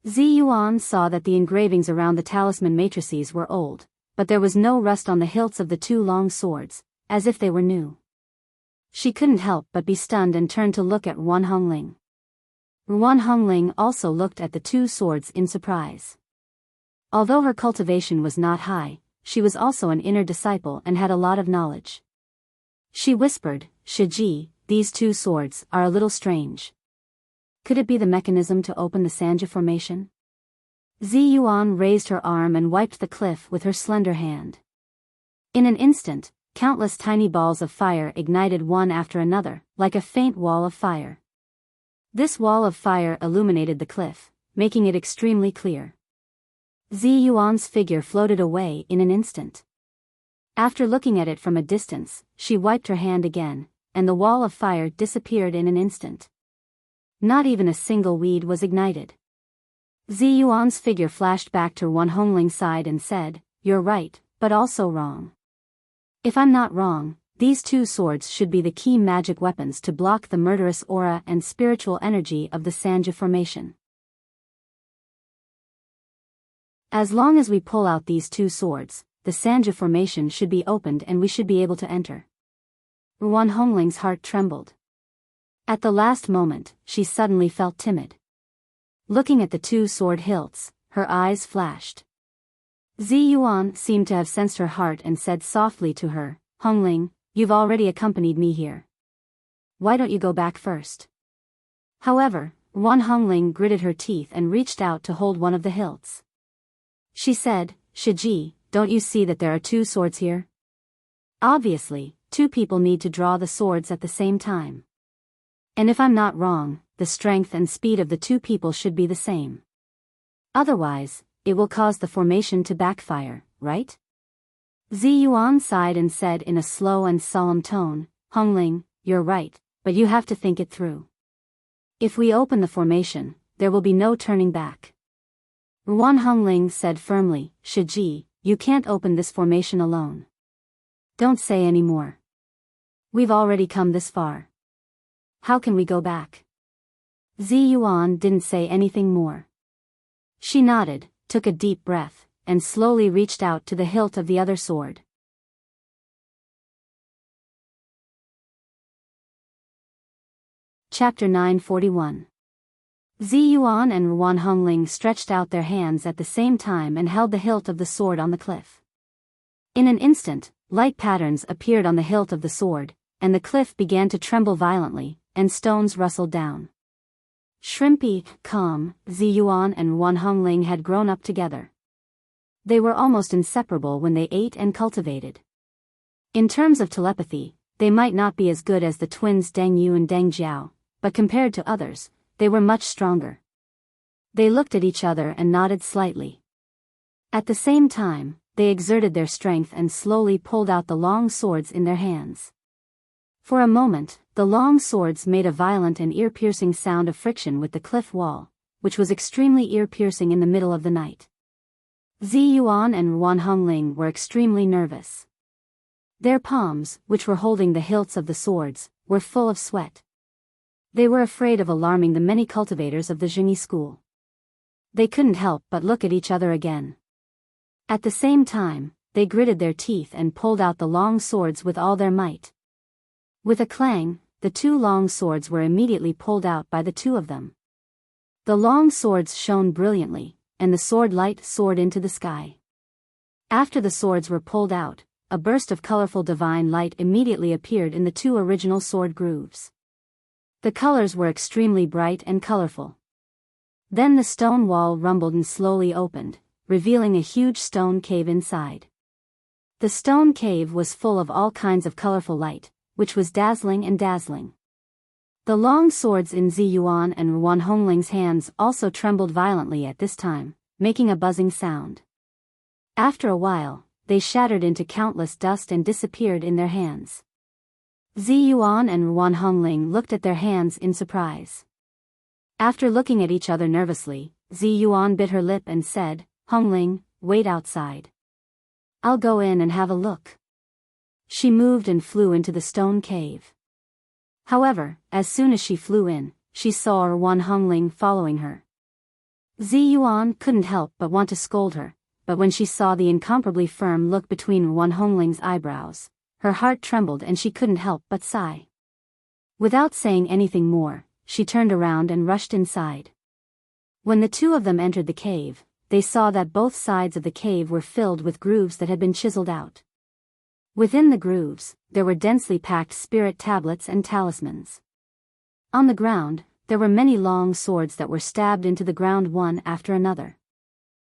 [SPEAKER 1] Ziyuan saw that the engravings around the talisman matrices were old, but there was no rust on the hilts of the 2 long swords, as if they were new. She couldn't help but be stunned and turned to look at Ruan Hongling. Ruan Hongling also looked at the 2 swords in surprise. Although her cultivation was not high, she was also an inner disciple and had a lot of knowledge. She whispered, "Shiji, these 2 swords are a little strange. Could it be the mechanism to open the Sanja formation?" Ziyuan raised her arm and wiped the cliff with her slender hand. In an instant, countless tiny balls of fire ignited one after another, like a faint wall of fire. This wall of fire illuminated the cliff, making it extremely clear. Ziyuan's figure floated away in an instant. After looking at it from a distance, she wiped her hand again, and the wall of fire disappeared in an instant. Not even a single weed was ignited. Ziyuan's figure flashed back to Ruan Hongling's side and said, "You're right, but also wrong. If I'm not wrong, these 2 swords should be the key magic weapons to block the murderous aura and spiritual energy of the Sanja formation. As long as we pull out these 2 swords, the Sanja formation should be opened and we should be able to enter." Ruan Hongling's heart trembled. At the last moment, she suddenly felt timid. Looking at the 2 sword hilts, her eyes flashed. Ziyuan seemed to have sensed her heart and said softly to her, "Hongling, you've already accompanied me here. Why don't you go back first?" However, Ruan Hongling gritted her teeth and reached out to hold one of the hilts. She said, "Shiji, don't you see that there are 2 swords here? Obviously, 2 people need to draw the swords at the same time. And if I'm not wrong, the strength and speed of the 2 people should be the same. Otherwise, it will cause the formation to backfire, right?" Ziyuan sighed and said in a slow and solemn tone, "Hongling, you're right, but you have to think it through. If we open the formation, there will be no turning back." Ruan Hongling said firmly, "Shiji, you can't open this formation alone. Don't say any more. We've already come this far. How can we go back?" Ziyuan didn't say anything more. She nodded, took a deep breath, and slowly reached out to the hilt of the other sword. Chapter 941. Zi Yuan and Ruan Hongling stretched out their hands at the same time and held the hilt of the sword on the cliff. In an instant, light patterns appeared on the hilt of the sword, and the cliff began to tremble violently, and stones rustled down. Shrimpy, calm, Zi Yuan and Ruan Hongling had grown up together. They were almost inseparable when they ate and cultivated. In terms of telepathy, they might not be as good as the twins Deng Yu and Deng Jiao, but compared to others, they were much stronger. They looked at each other and nodded slightly. At the same time, they exerted their strength and slowly pulled out the long swords in their hands. For a moment, the long swords made a violent and ear-piercing sound of friction with the cliff wall, which was extremely ear-piercing in the middle of the night. Zi Yuan and Ruan Hongling were extremely nervous. Their palms, which were holding the hilts of the swords, were full of sweat. They were afraid of alarming the many cultivators of the Jingyi school. They couldn't help but look at each other again. At the same time, they gritted their teeth and pulled out the long swords with all their might. With a clang, the two long swords were immediately pulled out by the two of them. The long swords shone brilliantly, and the sword light soared into the sky. After the swords were pulled out, a burst of colorful divine light immediately appeared in the two original sword grooves. The colors were extremely bright and colorful. Then the stone wall rumbled and slowly opened, revealing a huge stone cave inside. The stone cave was full of all kinds of colorful light, which was dazzling and dazzling. The long swords in Zi Yuan and Ruan Hongling's hands also trembled violently at this time, making a buzzing sound. After a while, they shattered into countless dust and disappeared in their hands. Zi Yuan and Ruan Hongling looked at their hands in surprise. After looking at each other nervously, Zi Yuan bit her lip and said, "Hongling, wait outside. I'll go in and have a look." She moved and flew into the stone cave. However, as soon as she flew in, she saw Ruan Hongling following her. Zi Yuan couldn't help but want to scold her, but when she saw the incomparably firm look between Ruan Hongling's eyebrows, her heart trembled and she couldn't help but sigh. Without saying anything more, she turned around and rushed inside. When the two of them entered the cave, they saw that both sides of the cave were filled with grooves that had been chiseled out. Within the grooves, there were densely packed spirit tablets and talismans. On the ground, there were many long swords that were stabbed into the ground one after another.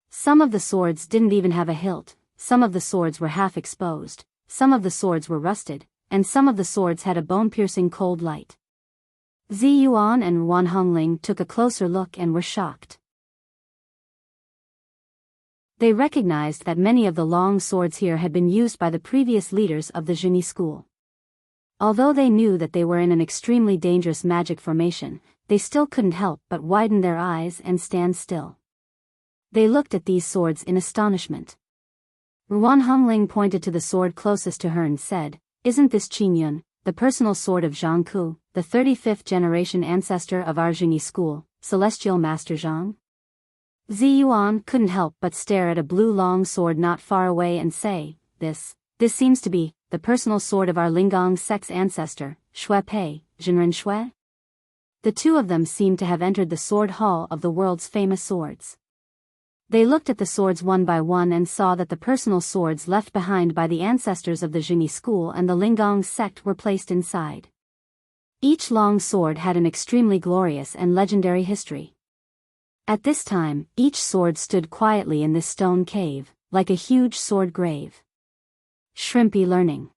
[SPEAKER 1] Some of the swords didn't even have a hilt, some of the swords were half exposed, some of the swords were rusted, and some of the swords had a bone-piercing cold light. Zi Yuan and Ruan Hongling took a closer look and were shocked. They recognized that many of the long swords here had been used by the previous leaders of the Jingyi school. Although they knew that they were in an extremely dangerous magic formation, they still couldn't help but widen their eyes and stand still. They looked at these swords in astonishment. Ruan Hongling pointed to the sword closest to her and said, "Isn't this Qingyun, the personal sword of Zhang Ku, the 35th generation ancestor of our Jingyi school, Celestial Master Zhang?" Zi Yuan couldn't help but stare at a blue long sword not far away and say, This seems to be the personal sword of our Linggong sect's ancestor, Xue Pei, Zhenren Xue." The two of them seemed to have entered the sword hall of the world's famous swords. They looked at the swords one by one and saw that the personal swords left behind by the ancestors of the Jingyi school and the Linggong sect were placed inside. Each long sword had an extremely glorious and legendary history. At this time, each sword stood quietly in this stone cave, like a huge sword grave. Shrimpy learning.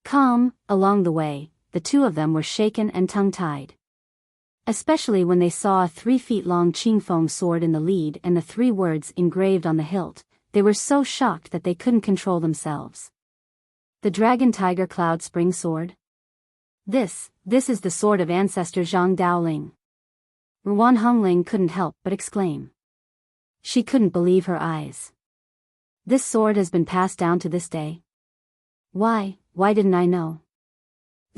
[SPEAKER 1] Calm, along the way, the two of them were shaken and tongue-tied. Especially when they saw a 3-feet-long Qingfeng sword in the lead and the 3 words engraved on the hilt, they were so shocked that they couldn't control themselves. The Dragon Tiger Cloud Spring Sword? This is the sword of ancestor Zhang Daoling. Ruan Hongling couldn't help but exclaim. She couldn't believe her eyes. This sword has been passed down to this day. Why didn't I know?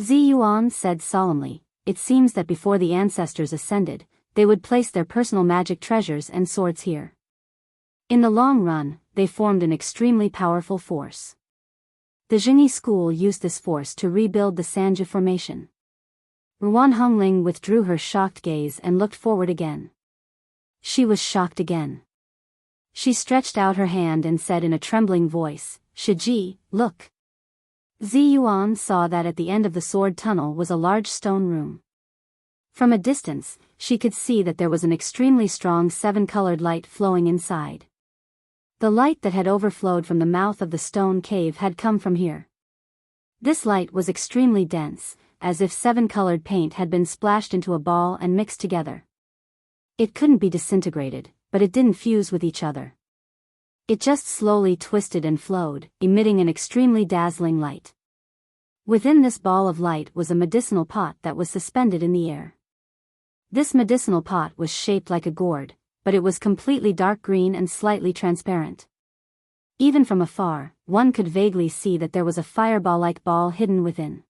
[SPEAKER 1] Zi Yuan said solemnly, "It seems that before the ancestors ascended, they would place their personal magic treasures and swords here. In the long run, they formed an extremely powerful force. The Zhenyi school used this force to rebuild the Sanji formation. Ruan Hongling withdrew her shocked gaze and looked forward again. She was shocked again. She stretched out her hand and said in a trembling voice, "Shiji, look." Zi Yuan saw that at the end of the sword tunnel was a large stone room. From a distance, she could see that there was an extremely strong seven-colored light flowing inside. The light that had overflowed from the mouth of the stone cave had come from here. This light was extremely dense, as if seven-colored paint had been splashed into a ball and mixed together. It couldn't be disintegrated, but it didn't fuse with each other. It just slowly twisted and flowed, emitting an extremely dazzling light. Within this ball of light was a medicinal pot that was suspended in the air. This medicinal pot was shaped like a gourd, but it was completely dark green and slightly transparent. Even from afar, one could vaguely see that there was a fireball-like ball hidden within.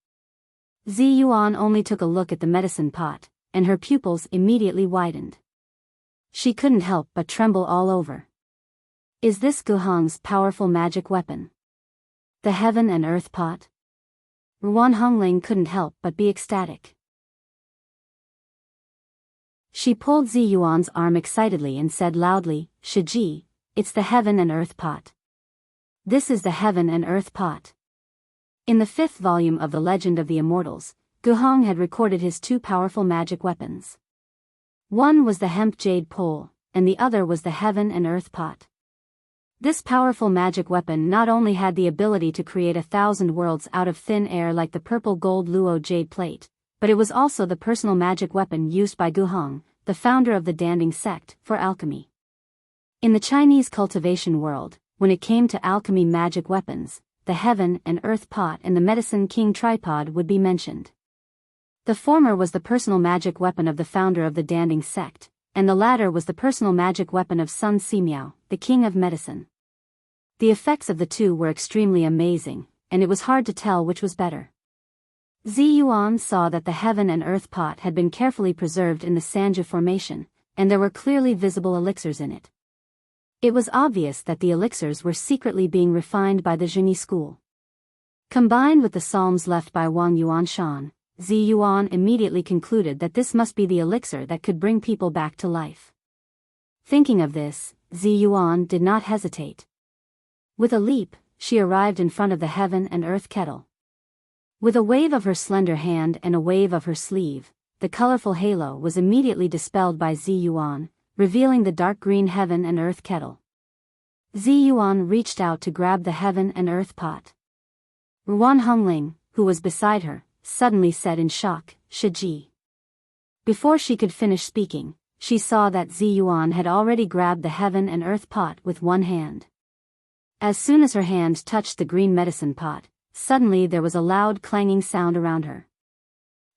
[SPEAKER 1] Zi Yuan only took a look at the medicine pot, and her pupils immediately widened. She couldn't help but tremble all over. Is this Guhong's powerful magic weapon? The heaven and earth pot? Ruan Hongling couldn't help but be ecstatic. She pulled Zi Yuan's arm excitedly and said loudly, "Shiji, it's the heaven and earth pot. This is the heaven and earth pot." In the 5th volume of the Legend of the Immortals, Guhong had recorded his two powerful magic weapons. One was the hemp jade pole, and the other was the heaven and earth pot. This powerful magic weapon not only had the ability to create 1,000 worlds out of thin air like the purple gold luo jade plate, but it was also the personal magic weapon used by Guhong, the founder of the Danding sect, for alchemy. In the Chinese cultivation world, when it came to alchemy magic weapons, the heaven and earth pot and the medicine king tripod would be mentioned. The former was the personal magic weapon of the founder of the Danding sect, and the latter was the personal magic weapon of Sun Simiao, the king of medicine. The effects of the two were extremely amazing, and it was hard to tell which was better. Zi Yuan saw that the heaven and earth pot had been carefully preserved in the Sanja formation, and there were clearly visible elixirs in it. It was obvious that the elixirs were secretly being refined by the Zhenyi school. Combined with the psalms left by Wang Yuanshan, Zi Yuan immediately concluded that this must be the elixir that could bring people back to life. Thinking of this, Zi Yuan did not hesitate. With a leap, she arrived in front of the heaven and earth kettle. With a wave of her slender hand and a wave of her sleeve, the colorful halo was immediately dispelled by Zi Yuan, revealing the dark green heaven and earth kettle. Zi Yuan reached out to grab the heaven and earth pot. Ruan Hongling, who was beside her, suddenly said in shock, "Shiji." Before she could finish speaking, she saw that Zi Yuan had already grabbed the heaven and earth pot with one hand. As soon as her hand touched the green medicine pot, suddenly there was a loud clanging sound around her.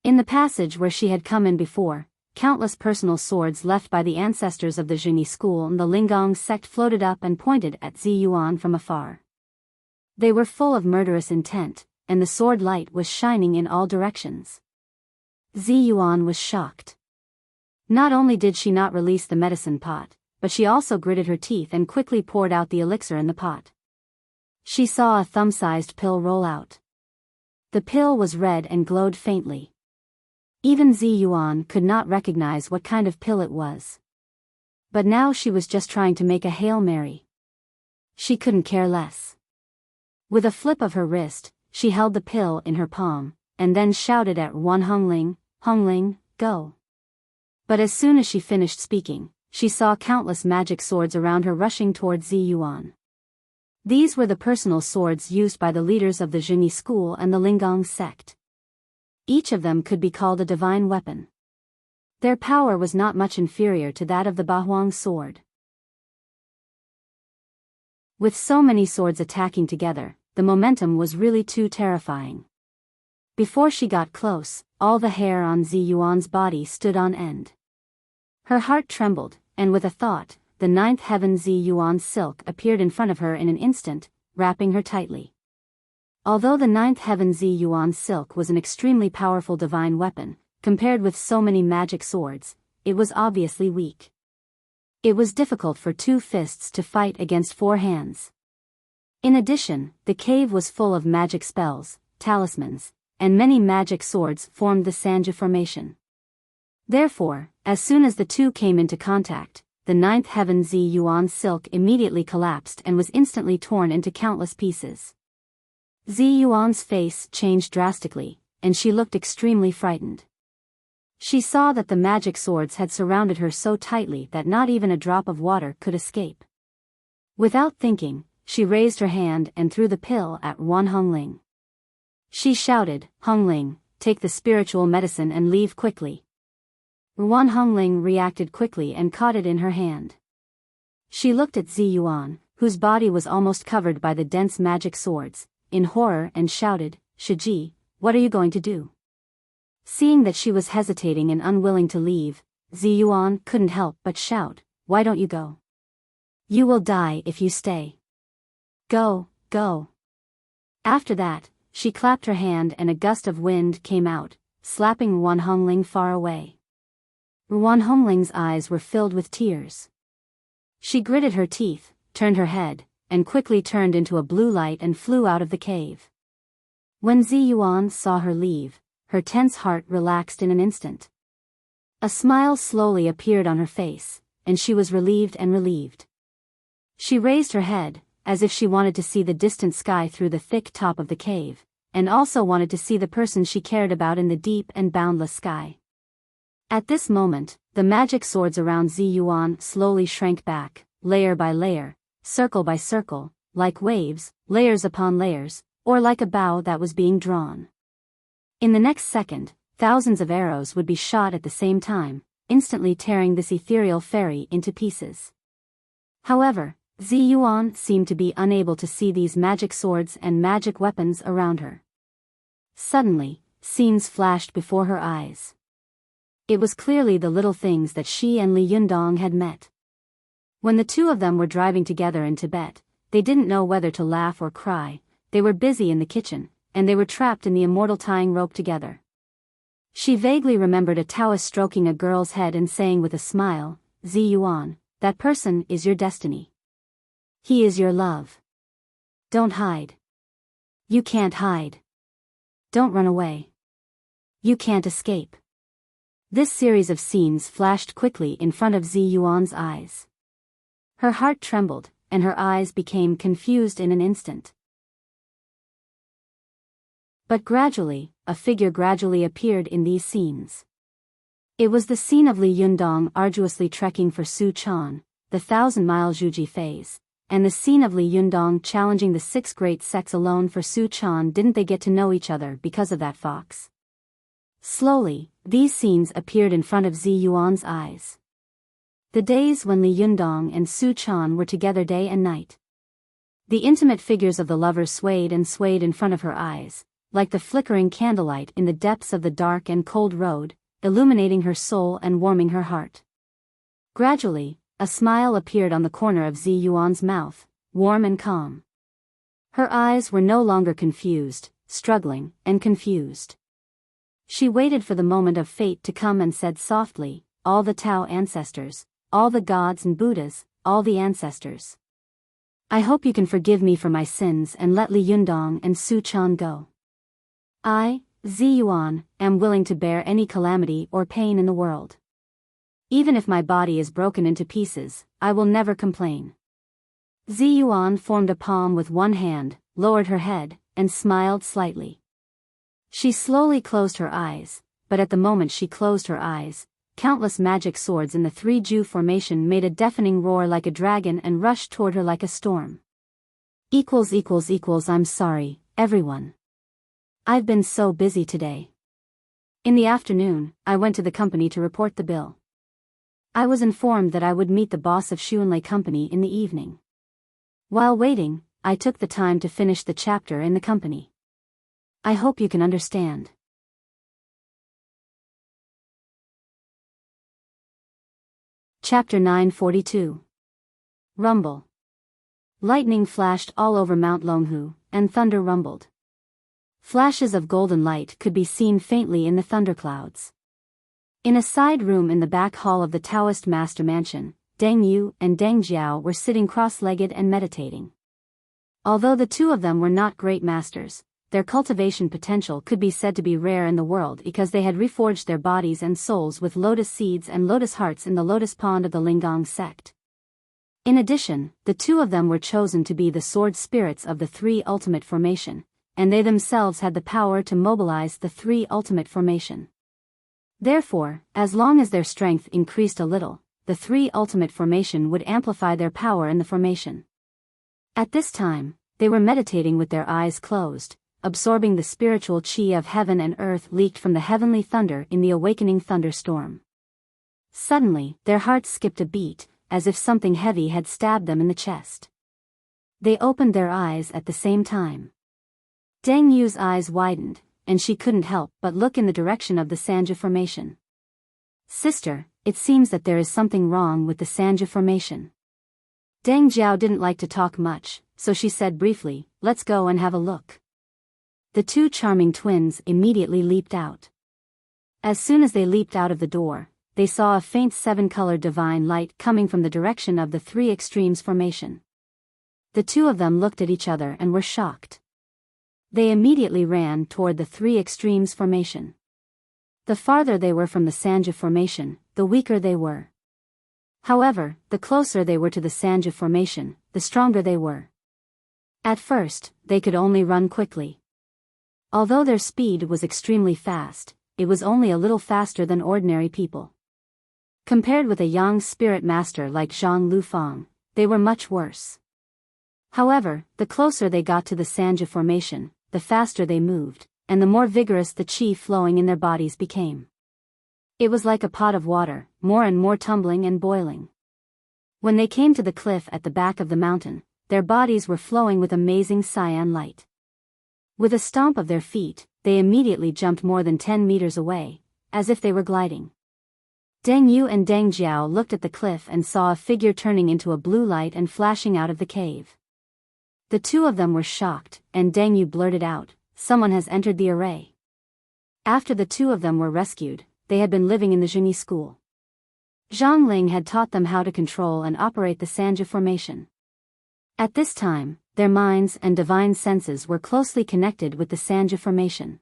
[SPEAKER 1] In the passage where she had come in before, countless personal swords left by the ancestors of the Zhenyi school and the Linggong sect floated up and pointed at Zi Yuan from afar. They were full of murderous intent, and the sword light was shining in all directions. Zi Yuan was shocked. Not only did she not release the medicine pot, but she also gritted her teeth and quickly poured out the elixir in the pot. She saw a thumb-sized pill roll out. The pill was red and glowed faintly. Even Zi Yuan could not recognize what kind of pill it was. But now she was just trying to make a Hail Mary. She couldn't care less. With a flip of her wrist, she held the pill in her palm, and then shouted at Ruan Hongling, "Hongling, go." But as soon as she finished speaking, she saw countless magic swords around her rushing toward Zi Yuan. These were the personal swords used by the leaders of the Zhenyi school and the Linggong sect. Each of them could be called a divine weapon. Their power was not much inferior to that of the Bahuang sword. With so many swords attacking together, the momentum was really too terrifying. Before she got close, all the hair on Zi Yuan's body stood on end. Her heart trembled, and with a thought, the 9th heaven Zi Yuan's silk appeared in front of her in an instant, wrapping her tightly. Although the 9th heaven Zi Yuan's silk was an extremely powerful divine weapon, compared with so many magic swords, it was obviously weak. It was difficult for 2 fists to fight against 4 hands. In addition, the cave was full of magic spells, talismans, and many magic swords formed the Sanju formation. Therefore, as soon as the 2 came into contact, the 9th heaven Zi Yuan's silk immediately collapsed and was instantly torn into countless pieces. Zi Yuan's face changed drastically, and she looked extremely frightened. She saw that the magic swords had surrounded her so tightly that not even a drop of water could escape. Without thinking, she raised her hand and threw the pill at Wan Hongling. She shouted, "Hongling, take the spiritual medicine and leave quickly." Wan Hongling reacted quickly and caught it in her hand. She looked at Zi Yuan, whose body was almost covered by the dense magic swords, in horror and shouted, "Shiji, what are you going to do?" Seeing that she was hesitating and unwilling to leave, Zi Yuan couldn't help but shout, "Why don't you go? You will die if you stay. Go, go." After that, she clapped her hand and a gust of wind came out, slapping Wan Hongling far away. Wan Hongling's eyes were filled with tears. She gritted her teeth, turned her head, and quickly turned into a blue light and flew out of the cave. When Zi Yuan saw her leave, her tense heart relaxed in an instant. A smile slowly appeared on her face, and she was relieved and relieved. She raised her head, as if she wanted to see the distant sky through the thick top of the cave, and also wanted to see the person she cared about in the deep and boundless sky. At this moment, the magic swords around Zi Yuan slowly shrank back, layer by layer, circle by circle, like waves, layers upon layers, or like a bow that was being drawn. In the next second, thousands of arrows would be shot at the same time, instantly tearing this ethereal fairy into pieces. However, Zi Yuan seemed to be unable to see these magic swords and magic weapons around her. Suddenly, scenes flashed before her eyes. It was clearly the little things that she and Li Yundong had met. When the 2 of them were driving together in Tibet, they didn't know whether to laugh or cry. They were busy in the kitchen, and they were trapped in the immortal tying rope together. She vaguely remembered a Taoist stroking a girl's head and saying with a smile, "Zi Yuan, that person is your destiny. He is your love. Don't hide. You can't hide. Don't run away. You can't escape." This series of scenes flashed quickly in front of Zi Yuan's eyes. Her heart trembled, and her eyes became confused in an instant. But gradually, a figure gradually appeared in these scenes. It was the scene of Li Yundong arduously trekking for Su Chan, the 1,000-mile Zhuji phase, and the scene of Li Yundong challenging the 6 great sects alone for Su Chan. Didn't they get to know each other because of that fox? Slowly, these scenes appeared in front of Zi Yuan's eyes. The days when Li Yundong and Su Chan were together day and night. The intimate figures of the lovers swayed and swayed in front of her eyes, like the flickering candlelight in the depths of the dark and cold road, illuminating her soul and warming her heart. Gradually, a smile appeared on the corner of Zi Yuan's mouth, warm and calm. Her eyes were no longer confused, struggling, and confused. She waited for the moment of fate to come and said softly, "All the Tao ancestors, all the gods and Buddhas, all the ancestors. I hope you can forgive me for my sins and let Li Yundong and Su Chan go. I, Zi Yuan, am willing to bear any calamity or pain in the world. Even if my body is broken into pieces, I will never complain." Zi Yuan formed a palm with one hand, lowered her head, and smiled slightly. She slowly closed her eyes, but at the moment she closed her eyes, countless magic swords in the 3-Ju formation made a deafening roar like a dragon and rushed toward her like a storm. I'm sorry, everyone. I've been so busy today. In the afternoon, I went to the company to report the bill. I was informed that I would meet the boss of Xuanlei Company in the evening. While waiting, I took the time to finish the chapter in the company. I hope you can understand. Chapter 942. Rumble. Lightning flashed all over Mount Longhu, and thunder rumbled. Flashes of golden light could be seen faintly in the thunderclouds. In a side room in the back hall of the Taoist master mansion, Deng Yu and Deng Jiao were sitting cross-legged and meditating. Although the two of them were not great masters, their cultivation potential could be said to be rare in the world because they had reforged their bodies and souls with lotus seeds and lotus hearts in the lotus pond of the Linggong sect. In addition, the two of them were chosen to be the sword spirits of the three ultimate formation, and they themselves had the power to mobilize the three ultimate formation. Therefore, as long as their strength increased a little, the three ultimate formation would amplify their power in the formation. At this time, they were meditating with their eyes closed, absorbing the spiritual chi of heaven and earth leaked from the heavenly thunder in the awakening thunderstorm. Suddenly, their hearts skipped a beat, as if something heavy had stabbed them in the chest. They opened their eyes at the same time. Deng Yu's eyes widened, and she couldn't help but look in the direction of the Sanja formation. "Sister, it seems that there is something wrong with the Sanja formation." Deng Jiao didn't like to talk much, so she said briefly, "Let's go and have a look." The two charming twins immediately leaped out. As soon as they leaped out of the door, they saw a faint seven-colored divine light coming from the direction of the three extremes formation. The two of them looked at each other and were shocked. They immediately ran toward the three extremes formation. The farther they were from the Sanja formation, the weaker they were. However, the closer they were to the Sanja formation, the stronger they were. At first, they could only run quickly. Although their speed was extremely fast, it was only a little faster than ordinary people. Compared with a young spirit master like Zhang Lufang, they were much worse. However, the closer they got to the Sanja formation, the faster they moved, and the more vigorous the chi flowing in their bodies became. It was like a pot of water, more and more tumbling and boiling. When they came to the cliff at the back of the mountain, their bodies were flowing with amazing cyan light. With a stomp of their feet, they immediately jumped more than 10 meters away, as if they were gliding. Deng Yu and Deng Jiao looked at the cliff and saw a figure turning into a blue light and flashing out of the cave. The two of them were shocked, and Deng Yu blurted out, "Someone has entered the array." After the two of them were rescued, they had been living in the Zhengyi school. Zhang Ling had taught them how to control and operate the Sanja formation. At this time, their minds and divine senses were closely connected with the Sanja formation.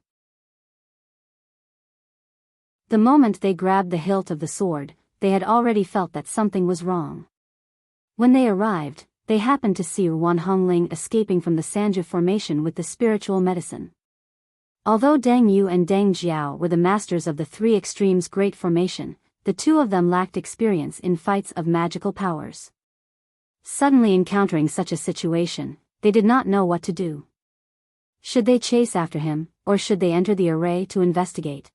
[SPEAKER 1] The moment they grabbed the hilt of the sword, they had already felt that something was wrong. When they arrived, they happened to see Wan Hongling escaping from the Sanja formation with the spiritual medicine. Although Deng Yu and Deng Jiao were the masters of the three extremes great formation, the two of them lacked experience in fights of magical powers. Suddenly encountering such a situation, they did not know what to do. Should they chase after him, or should they enter the array to investigate?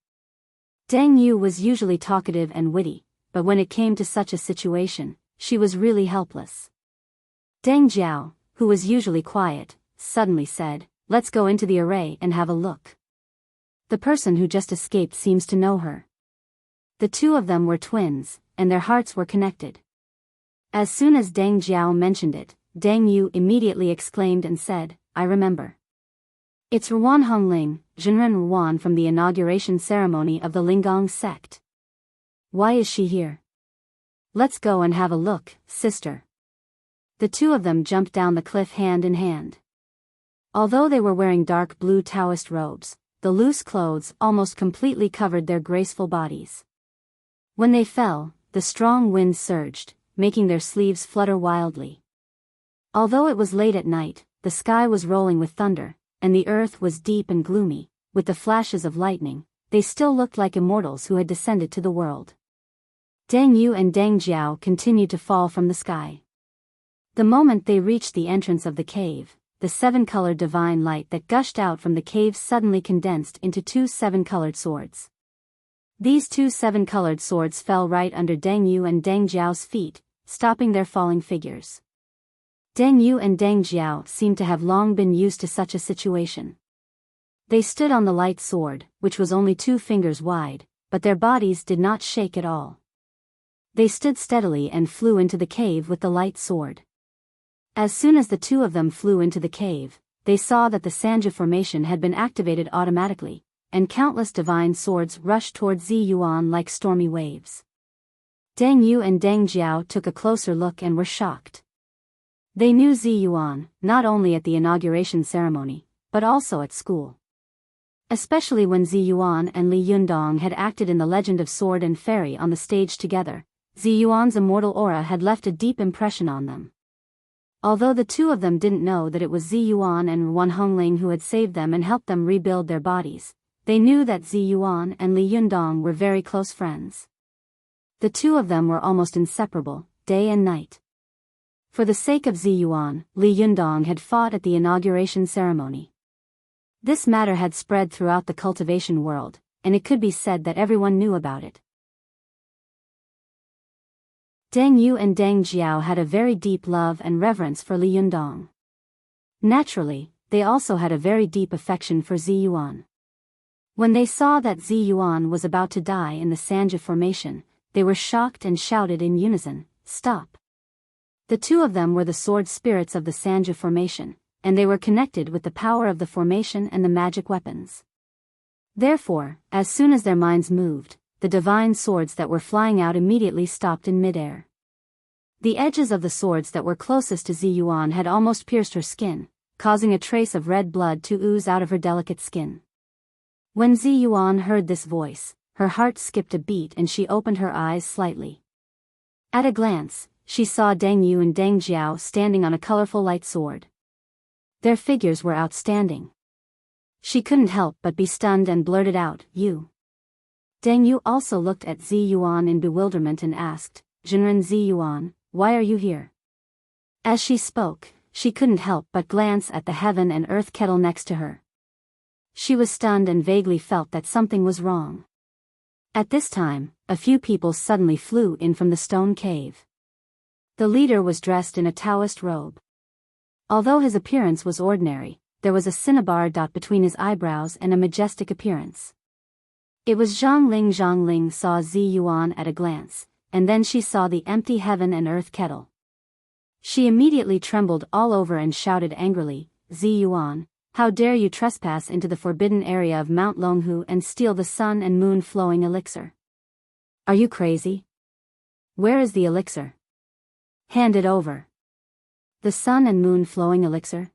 [SPEAKER 1] Deng Yu was usually talkative and witty, but when it came to such a situation, she was really helpless. Deng Jiao, who was usually quiet, suddenly said, "Let's go into the array and have a look. The person who just escaped seems to know her." The two of them were twins, and their hearts were connected. As soon as Deng Jiao mentioned it, Deng Yu immediately exclaimed and said, "I remember. It's Ruan Hongling, Zhenren Ruan from the inauguration ceremony of the Linggong sect. Why is she here? Let's go and have a look, sister." The two of them jumped down the cliff hand in hand. Although they were wearing dark blue Taoist robes, the loose clothes almost completely covered their graceful bodies. When they fell, the strong wind surged, making their sleeves flutter wildly. Although it was late at night, the sky was rolling with thunder, and the earth was deep and gloomy, with the flashes of lightning, they still looked like immortals who had descended to the world. Deng Yu and Deng Jiao continued to fall from the sky. The moment they reached the entrance of the cave, the seven-colored divine light that gushed out from the cave suddenly condensed into two seven-colored swords. These two seven-colored swords fell right under Deng Yu and Deng Jiao's feet, stopping their falling figures. Deng Yu and Deng Jiao seemed to have long been used to such a situation. They stood on the light sword, which was only 2 fingers wide, but their bodies did not shake at all. They stood steadily and flew into the cave with the light sword. As soon as the two of them flew into the cave, they saw that the Sanja formation had been activated automatically, and countless divine swords rushed toward Zi Yuan like stormy waves. Deng Yu and Deng Jiao took a closer look and were shocked. They knew Zi Yuan, not only at the inauguration ceremony, but also at school. Especially when Zi Yuan and Li Yundong had acted in The Legend of Sword and Fairy on the stage together, Zi Yuan's immortal aura had left a deep impression on them. Although the two of them didn't know that it was Zi Yuan and Wan Hongling who had saved them and helped them rebuild their bodies, they knew that Zi Yuan and Li Yundong were very close friends. The two of them were almost inseparable, day and night. For the sake of Zi Yuan, Li Yundong had fought at the inauguration ceremony. This matter had spread throughout the cultivation world, and it could be said that everyone knew about it. Deng Yu and Deng Jiao had a very deep love and reverence for Li Yundong. Naturally, they also had a very deep affection for Zi Yuan. When they saw that Zi Yuan was about to die in the Sanja formation, they were shocked and shouted in unison, "Stop!" The two of them were the sword spirits of the Sanja formation, and they were connected with the power of the formation and the magic weapons. Therefore, as soon as their minds moved, the divine swords that were flying out immediately stopped in midair. The edges of the swords that were closest to Zi Yuan had almost pierced her skin, causing a trace of red blood to ooze out of her delicate skin. When Zi Yuan heard this voice, her heart skipped a beat and she opened her eyes slightly. At a glance, she saw Deng Yu and Deng Jiao standing on a colorful light sword. Their figures were outstanding. She couldn't help but be stunned and blurted out, "You." Deng Yu also looked at Zi Yuan in bewilderment and asked, "Jinren Zi Yuan, why are you here?" As she spoke, she couldn't help but glance at the heaven and earth kettle next to her. She was stunned and vaguely felt that something was wrong. At this time, a few people suddenly flew in from the stone cave. The leader was dressed in a Taoist robe. Although his appearance was ordinary, there was a cinnabar dot between his eyebrows and a majestic appearance. It was Zhang Ling. Zhang Ling saw Zi Yuan at a glance, and then she saw the empty heaven and earth kettle. She immediately trembled all over and shouted angrily, "Zi Yuan, how dare you trespass into the forbidden area of Mount Longhu and steal the sun and moon flowing elixir? Are you crazy? Where is the elixir? Hand it over." The sun and moon flowing elixir?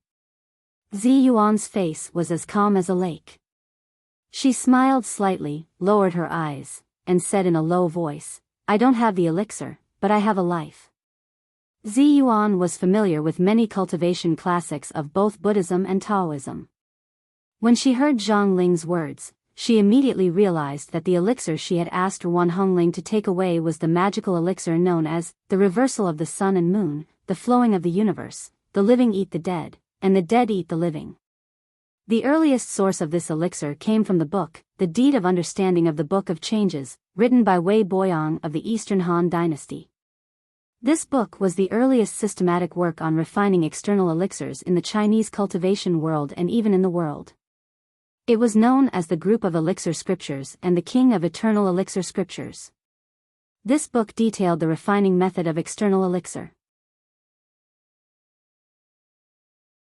[SPEAKER 1] Zi Yuan's face was as calm as a lake. She smiled slightly, lowered her eyes, and said in a low voice, "I don't have the elixir, but I have a life." Zi Yuan was familiar with many cultivation classics of both Buddhism and Taoism. When she heard Zhang Ling's words, she immediately realized that the elixir she had asked Wan Hongling to take away was the magical elixir known as the reversal of the sun and moon, the flowing of the universe, the living eat the dead, and the dead eat the living. The earliest source of this elixir came from the book, The Deed of Understanding of the Book of Changes, written by Wei Boyang of the Eastern Han Dynasty. This book was the earliest systematic work on refining external elixirs in the Chinese cultivation world and even in the world. It was known as the Group of Elixir Scriptures and the King of Eternal Elixir Scriptures. This book detailed the refining method of external elixir.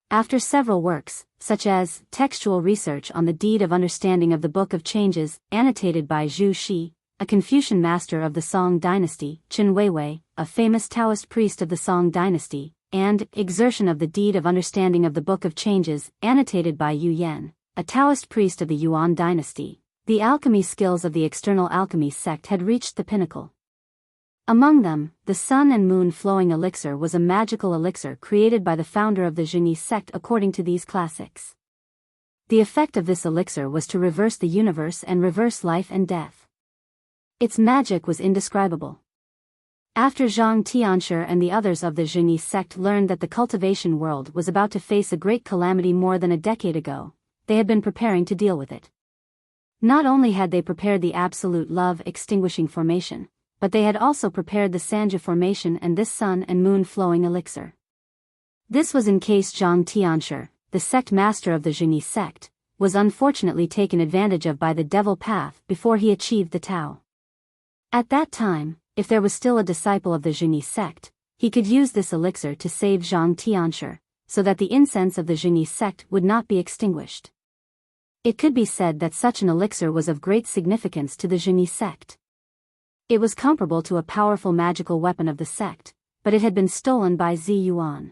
[SPEAKER 1] After several works, such as Textual Research on the Deed of Understanding of the Book of Changes, annotated by Zhu Shi, a Confucian master of the Song dynasty, Qin Weiwei, a famous Taoist priest of the Song dynasty, and Exertion of the Deed of Understanding of the Book of Changes, annotated by Yu Yan, a Taoist priest of the Yuan dynasty, the alchemy skills of the external alchemy sect had reached the pinnacle. Among them, the sun and moon flowing elixir was a magical elixir created by the founder of the Zhengyi sect according to these classics. The effect of this elixir was to reverse the universe and reverse life and death. Its magic was indescribable. After Zhang Tianshi and the others of the Zhengyi sect learned that the cultivation world was about to face a great calamity more than a decade ago, they had been preparing to deal with it. Not only had they prepared the absolute love extinguishing formation, but they had also prepared the Sanja formation and this sun and moon flowing elixir. This was in case Zhang Tianshi, the sect master of the Zhengyi sect, was unfortunately taken advantage of by the devil path before he achieved the Tao. At that time, if there was still a disciple of the Zhengyi sect, he could use this elixir to save Zhang Tianshi, so that the incense of the Zhengyi sect would not be extinguished. It could be said that such an elixir was of great significance to the Zhengyi sect. It was comparable to a powerful magical weapon of the sect, but it had been stolen by Zi Yuan.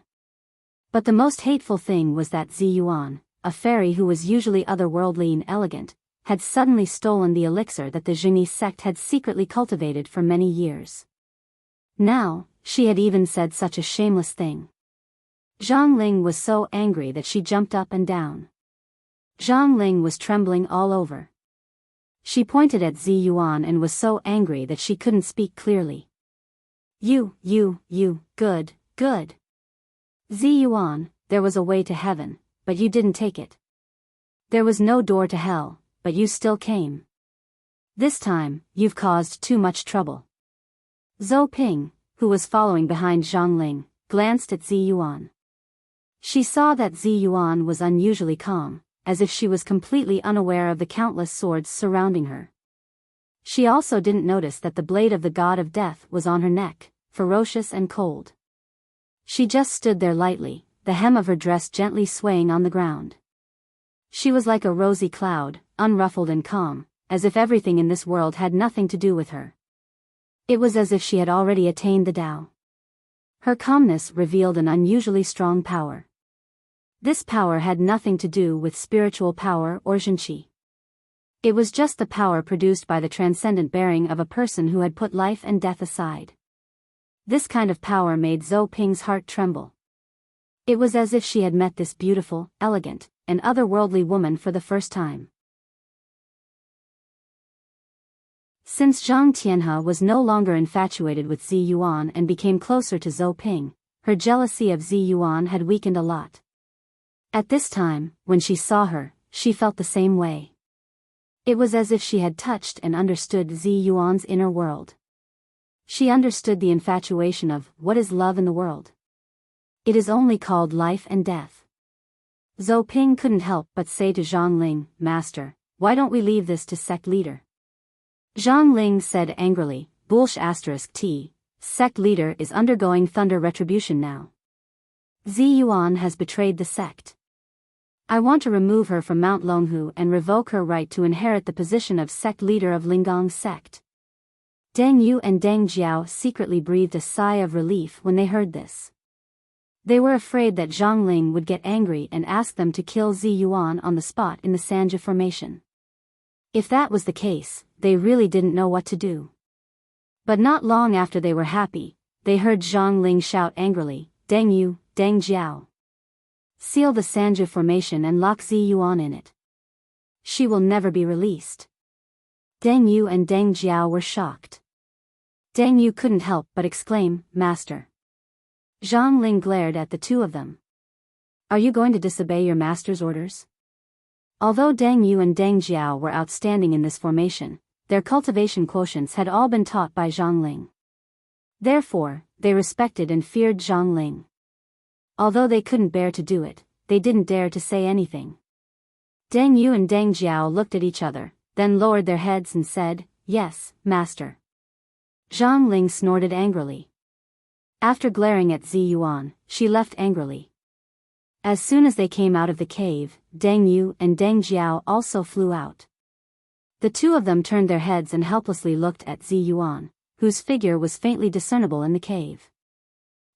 [SPEAKER 1] But the most hateful thing was that Zi Yuan, a fairy who was usually otherworldly and elegant, had suddenly stolen the elixir that the Zhengyi sect had secretly cultivated for many years. Now, she had even said such a shameless thing. Zhang Ling was so angry that she jumped up and down. Zhang Ling was trembling all over. She pointed at Zi Yuan and was so angry that she couldn't speak clearly. You, good. Zi Yuan, there was a way to heaven, but you didn't take it. There was no door to hell, but you still came. This time, you've caused too much trouble. Zhou Ping, who was following behind Zhang Ling, glanced at Zi Yuan. She saw that Zi Yuan was unusually calm, as if she was completely unaware of the countless swords surrounding her. She also didn't notice that the blade of the god of death was on her neck, ferocious and cold. She just stood there lightly, the hem of her dress gently swaying on the ground. She was like a rosy cloud, unruffled and calm, as if everything in this world had nothing to do with her. It was as if she had already attained the Tao. Her calmness revealed an unusually strong power. This power had nothing to do with spiritual power or Zhenqi. It was just the power produced by the transcendent bearing of a person who had put life and death aside. This kind of power made Zhou Ping's heart tremble. It was as if she had met this beautiful, elegant, and otherworldly woman for the first time. Since Zhang Tianhe was no longer infatuated with Zi Yuan and became closer to Zhou Ping, her jealousy of Zi Yuan had weakened a lot. At this time, when she saw her, she felt the same way. It was as if she had touched and understood Zi Yuan's inner world. She understood the infatuation of what is love in the world. It is only called life and death. Zhou Ping couldn't help but say to Zhang Ling, "Master, why don't we leave this to sect leader?" Zhang Ling said angrily, "T, sect leader is undergoing thunder retribution now. Zi Yuan has betrayed the sect. I want to remove her from Mount Longhu and revoke her right to inherit the position of sect leader of Lingang sect." Deng Yu and Deng Jiao secretly breathed a sigh of relief when they heard this. They were afraid that Zhang Ling would get angry and ask them to kill Zi Yuan on the spot in the Sanja formation. If that was the case, they really didn't know what to do. But not long after they were happy, they heard Zhang Ling shout angrily, "Deng Yu, Deng Jiao. Seal the Sanja formation and lock Zi Yuan in it. She will never be released." Deng Yu and Deng Jiao were shocked. Deng Yu couldn't help but exclaim, "Master." Zhang Ling glared at the two of them. "Are you going to disobey your master's orders?" Although Deng Yu and Deng Jiao were outstanding in this formation, their cultivation quotients had all been taught by Zhang Ling. Therefore, they respected and feared Zhang Ling. Although they couldn't bear to do it, they didn't dare to say anything. Deng Yu and Deng Jiao looked at each other, then lowered their heads and said, "Yes, master." Zhang Ling snorted angrily. After glaring at Zi Yuan, she left angrily. As soon as they came out of the cave, Deng Yu and Deng Jiao also flew out. The two of them turned their heads and helplessly looked at Zi Yuan, whose figure was faintly discernible in the cave.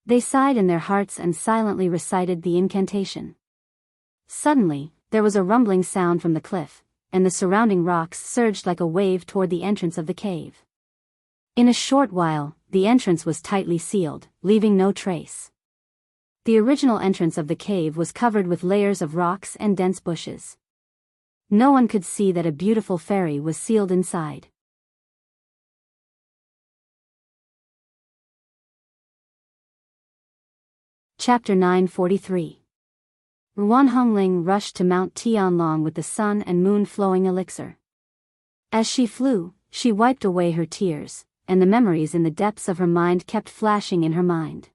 [SPEAKER 1] They sighed in their hearts and silently recited the incantation. Suddenly, there was a rumbling sound from the cliff, and the surrounding rocks surged like a wave toward the entrance of the cave. In a short while, the entrance was tightly sealed, leaving no trace. The original entrance of the cave was covered with layers of rocks and dense bushes. No one could see that a beautiful fairy was sealed inside. Chapter 943. Ruan Hongling rushed to Mount Tianlong with the sun and moon flowing elixir. As she flew, she wiped away her tears, and the memories in the depths of her mind kept flashing in her mind.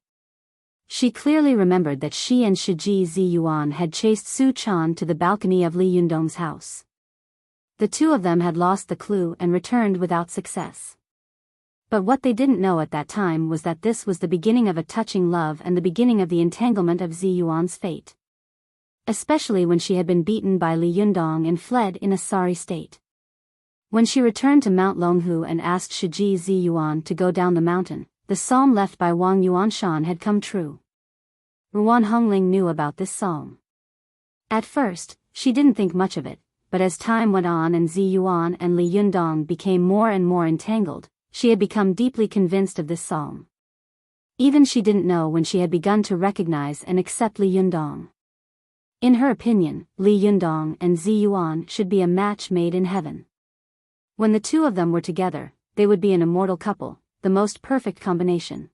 [SPEAKER 1] She clearly remembered that she and Shiji Zi Yuan had chased Su Chan to the balcony of Li Yundong's house. The two of them had lost the clue and returned without success. But what they didn't know at that time was that this was the beginning of a touching love and the beginning of the entanglement of Zi Yuan's fate. especially when she had been beaten by Li Yundong and fled in a sorry state. When she returned to Mount Longhu and asked Shiji Zi Yuan to go down the mountain, the psalm left by Wang Yuanshan had come true. Ruan Hongling knew about this psalm. At first, she didn't think much of it, but as time went on and Zi Yuan and Li Yundong became more and more entangled, she had become deeply convinced of this psalm. Even she didn't know when she had begun to recognize and accept Li Yundong. In her opinion, Li Yundong and Zi Yuan should be a match made in heaven. When the two of them were together, they would be an immortal couple, the most perfect combination.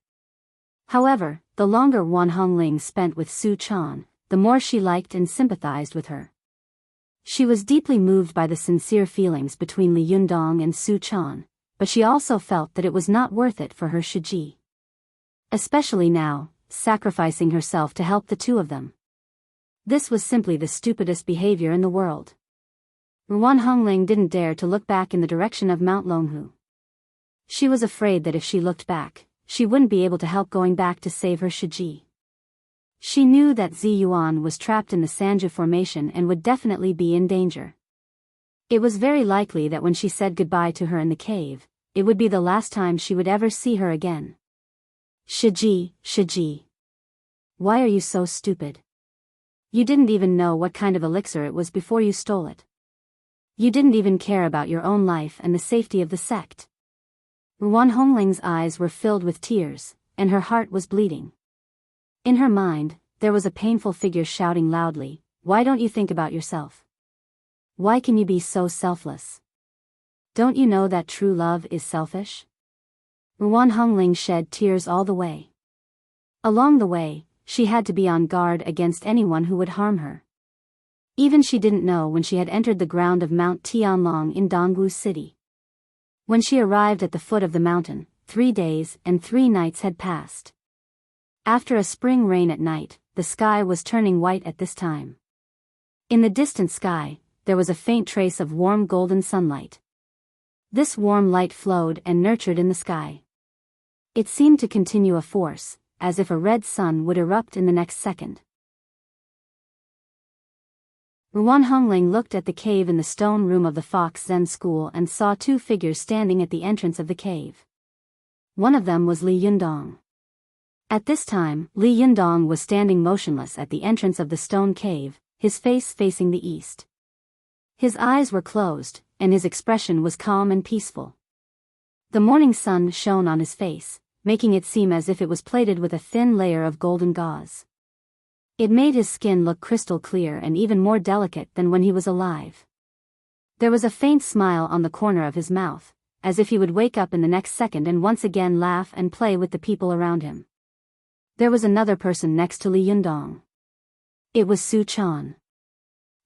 [SPEAKER 1] However, the longer Wan Hongling spent with Su Chan, the more she liked and sympathized with her. She was deeply moved by the sincere feelings between Li Yundong and Su Chan, but she also felt that it was not worth it for her Shiji. Especially now, sacrificing herself to help the two of them. This was simply the stupidest behavior in the world. Ruan Hongling didn't dare to look back in the direction of Mount Longhu. She was afraid that if she looked back, she wouldn't be able to help going back to save her Shiji. She knew that Zi Yuan was trapped in the Sanju formation and would definitely be in danger. It was very likely that when she said goodbye to her in the cave, it would be the last time she would ever see her again. Shiji, Shiji. Why are you so stupid? You didn't even know what kind of elixir it was before you stole it. You didn't even care about your own life and the safety of the sect. Ruan Hongling's eyes were filled with tears, and her heart was bleeding. In her mind, there was a painful figure shouting loudly, "Why don't you think about yourself? Why can you be so selfless? Don't you know that true love is selfish?" Ruan Hongling shed tears all the way. Along the way, she had to be on guard against anyone who would harm her. Even she didn't know when she had entered the ground of Mount Tianlong in Dongwu City. When she arrived at the foot of the mountain, 3 days and 3 nights had passed. After a spring rain at night, the sky was turning white at this time. In the distant sky, there was a faint trace of warm golden sunlight. This warm light flowed and nurtured in the sky. It seemed to continue a force, as if a red sun would erupt in the next second. Ruan Hongling looked at the cave in the stone room of the Fox Zen school and saw 2 figures standing at the entrance of the cave. One of them was Li Yundong. At this time, Li Yundong was standing motionless at the entrance of the stone cave, his face facing the east. His eyes were closed, and his expression was calm and peaceful. The morning sun shone on his face, making it seem as if it was plated with a thin layer of golden gauze. It made his skin look crystal clear and even more delicate than when he was alive. There was a faint smile on the corner of his mouth, as if he would wake up in the next second and once again laugh and play with the people around him. There was another person next to Li Yundong. It was Su Chan.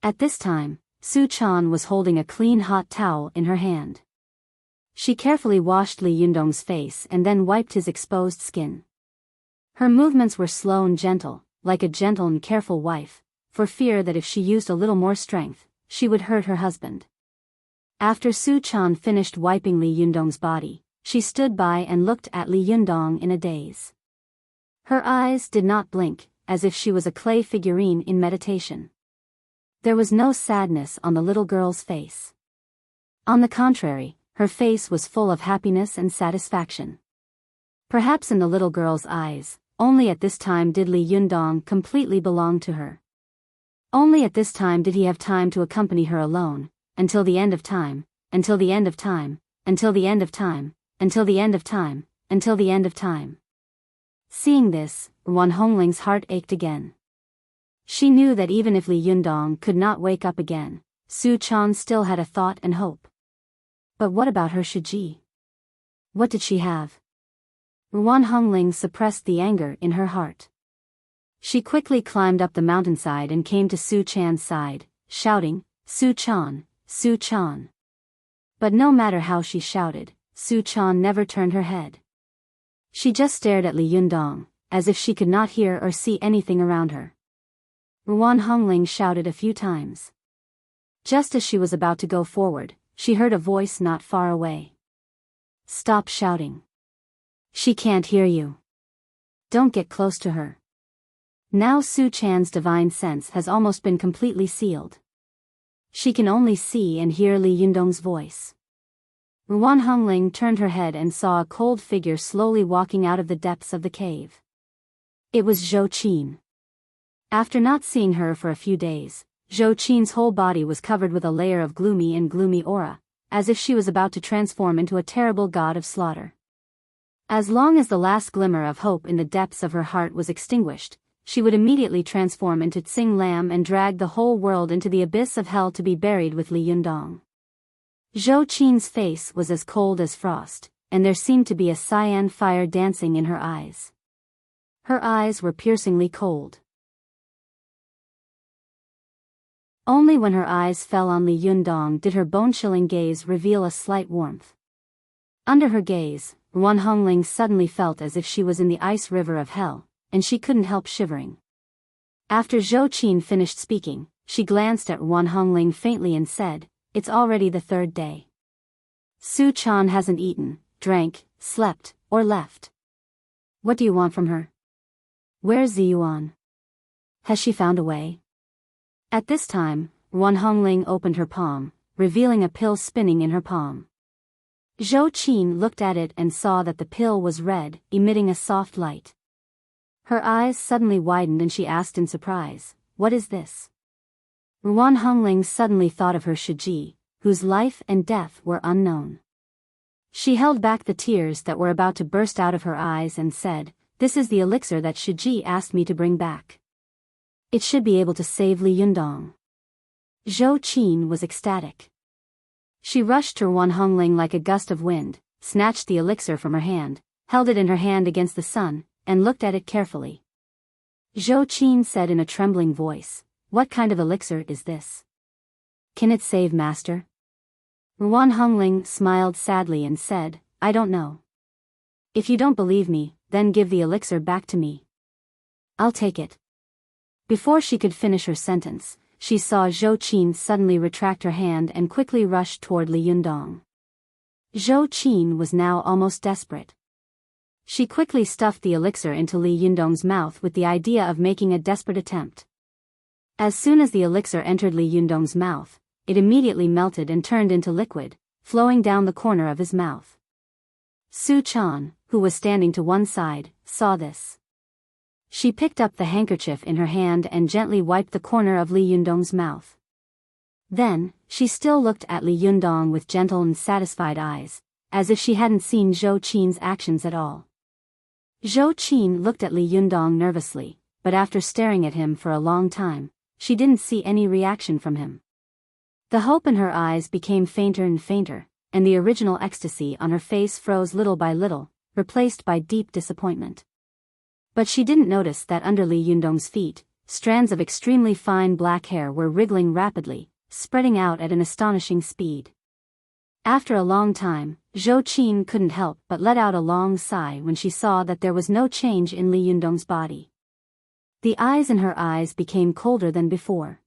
[SPEAKER 1] At this time, Su Chan was holding a clean hot towel in her hand. She carefully washed Li Yundong's face and then wiped his exposed skin. Her movements were slow and gentle, like a gentle and careful wife, for fear that if she used a little more strength, she would hurt her husband. After Su Chan finished wiping Li Yundong's body, she stood by and looked at Li Yundong in a daze. Her eyes did not blink, as if she was a clay figurine in meditation. There was no sadness on the little girl's face. On the contrary, her face was full of happiness and satisfaction. Perhaps in the little girl's eyes, only at this time did Li Yundong completely belong to her. Only at this time did he have time to accompany her alone, until the end of time, until the end of time, until the end of time, until the end of time, until the end of time. Seeing this, Ruan Hongling's heart ached again. She knew that even if Li Yundong could not wake up again, Su Chan still had a thought and hope. But what about her Shiji? What did she have? Ruan Hongling suppressed the anger in her heart. She quickly climbed up the mountainside and came to Su Chan's side, shouting, "Su Chan, Su Chan." But no matter how she shouted, Su Chan never turned her head. She just stared at Li Yundong, as if she could not hear or see anything around her. Ruan Hongling shouted a few times. Just as she was about to go forward, she heard a voice not far away. "Stop shouting. She can't hear you. Don't get close to her." Now Su Chan's divine sense has almost been completely sealed. She can only see and hear Li Yundong's voice. Ruan Hongling turned her head and saw a cold figure slowly walking out of the depths of the cave. It was Zhou Qin. After not seeing her for a few days, Zhou Qin's whole body was covered with a layer of gloomy aura, as if she was about to transform into a terrible god of slaughter. As long as the last glimmer of hope in the depths of her heart was extinguished, she would immediately transform into Tsing Lam and drag the whole world into the abyss of hell to be buried with Li Yundong. Zhou Qin's face was as cold as frost, and there seemed to be a cyan fire dancing in her eyes. Her eyes were piercingly cold. Only when her eyes fell on Li Yundong did her bone-chilling gaze reveal a slight warmth. Under her gaze, Ruan Hongling suddenly felt as if she was in the ice river of hell, and she couldn't help shivering. After Zhou Qin finished speaking, she glanced at Ruan Hongling faintly and said, "It's already the third day. Su Chan hasn't eaten, drank, slept, or left. What do you want from her? Where's Ziyuan? Has she found a way?" At this time, Ruan Hongling opened her palm, revealing a pill spinning in her palm. Zhou Qin looked at it and saw that the pill was red, emitting a soft light. Her eyes suddenly widened and she asked in surprise, "What is this?" Ruan Hongling suddenly thought of her Shiji, whose life and death were unknown. She held back the tears that were about to burst out of her eyes and said, "This is the elixir that Shiji asked me to bring back. It should be able to save Li Yundong." Zhou Qin was ecstatic. She rushed to Ruan Hongling like a gust of wind, snatched the elixir from her hand, held it in her hand against the sun, and looked at it carefully. Zhou Qin said in a trembling voice, "What kind of elixir is this? Can it save master?" Ruan Hongling smiled sadly and said, "I don't know. If you don't believe me, then give the elixir back to me. I'll take it." Before she could finish her sentence, she saw Zhou Qin suddenly retract her hand and quickly rush toward Li Yundong. Zhou Qin was now almost desperate. She quickly stuffed the elixir into Li Yundong's mouth with the idea of making a desperate attempt. As soon as the elixir entered Li Yundong's mouth, it immediately melted and turned into liquid, flowing down the corner of his mouth. Su Chan, who was standing to one side, saw this. She picked up the handkerchief in her hand and gently wiped the corner of Li Yundong's mouth. Then, she still looked at Li Yundong with gentle and satisfied eyes, as if she hadn't seen Zhou Qin's actions at all. Zhou Qin looked at Li Yundong nervously, but after staring at him for a long time, she didn't see any reaction from him. The hope in her eyes became fainter and fainter, and the original ecstasy on her face froze little by little, replaced by deep disappointment. But she didn't notice that under Li Yundong's feet, strands of extremely fine black hair were wriggling rapidly, spreading out at an astonishing speed. After a long time, Zhou Qin couldn't help but let out a long sigh when she saw that there was no change in Li Yundong's body. The eyes in her eyes became colder than before.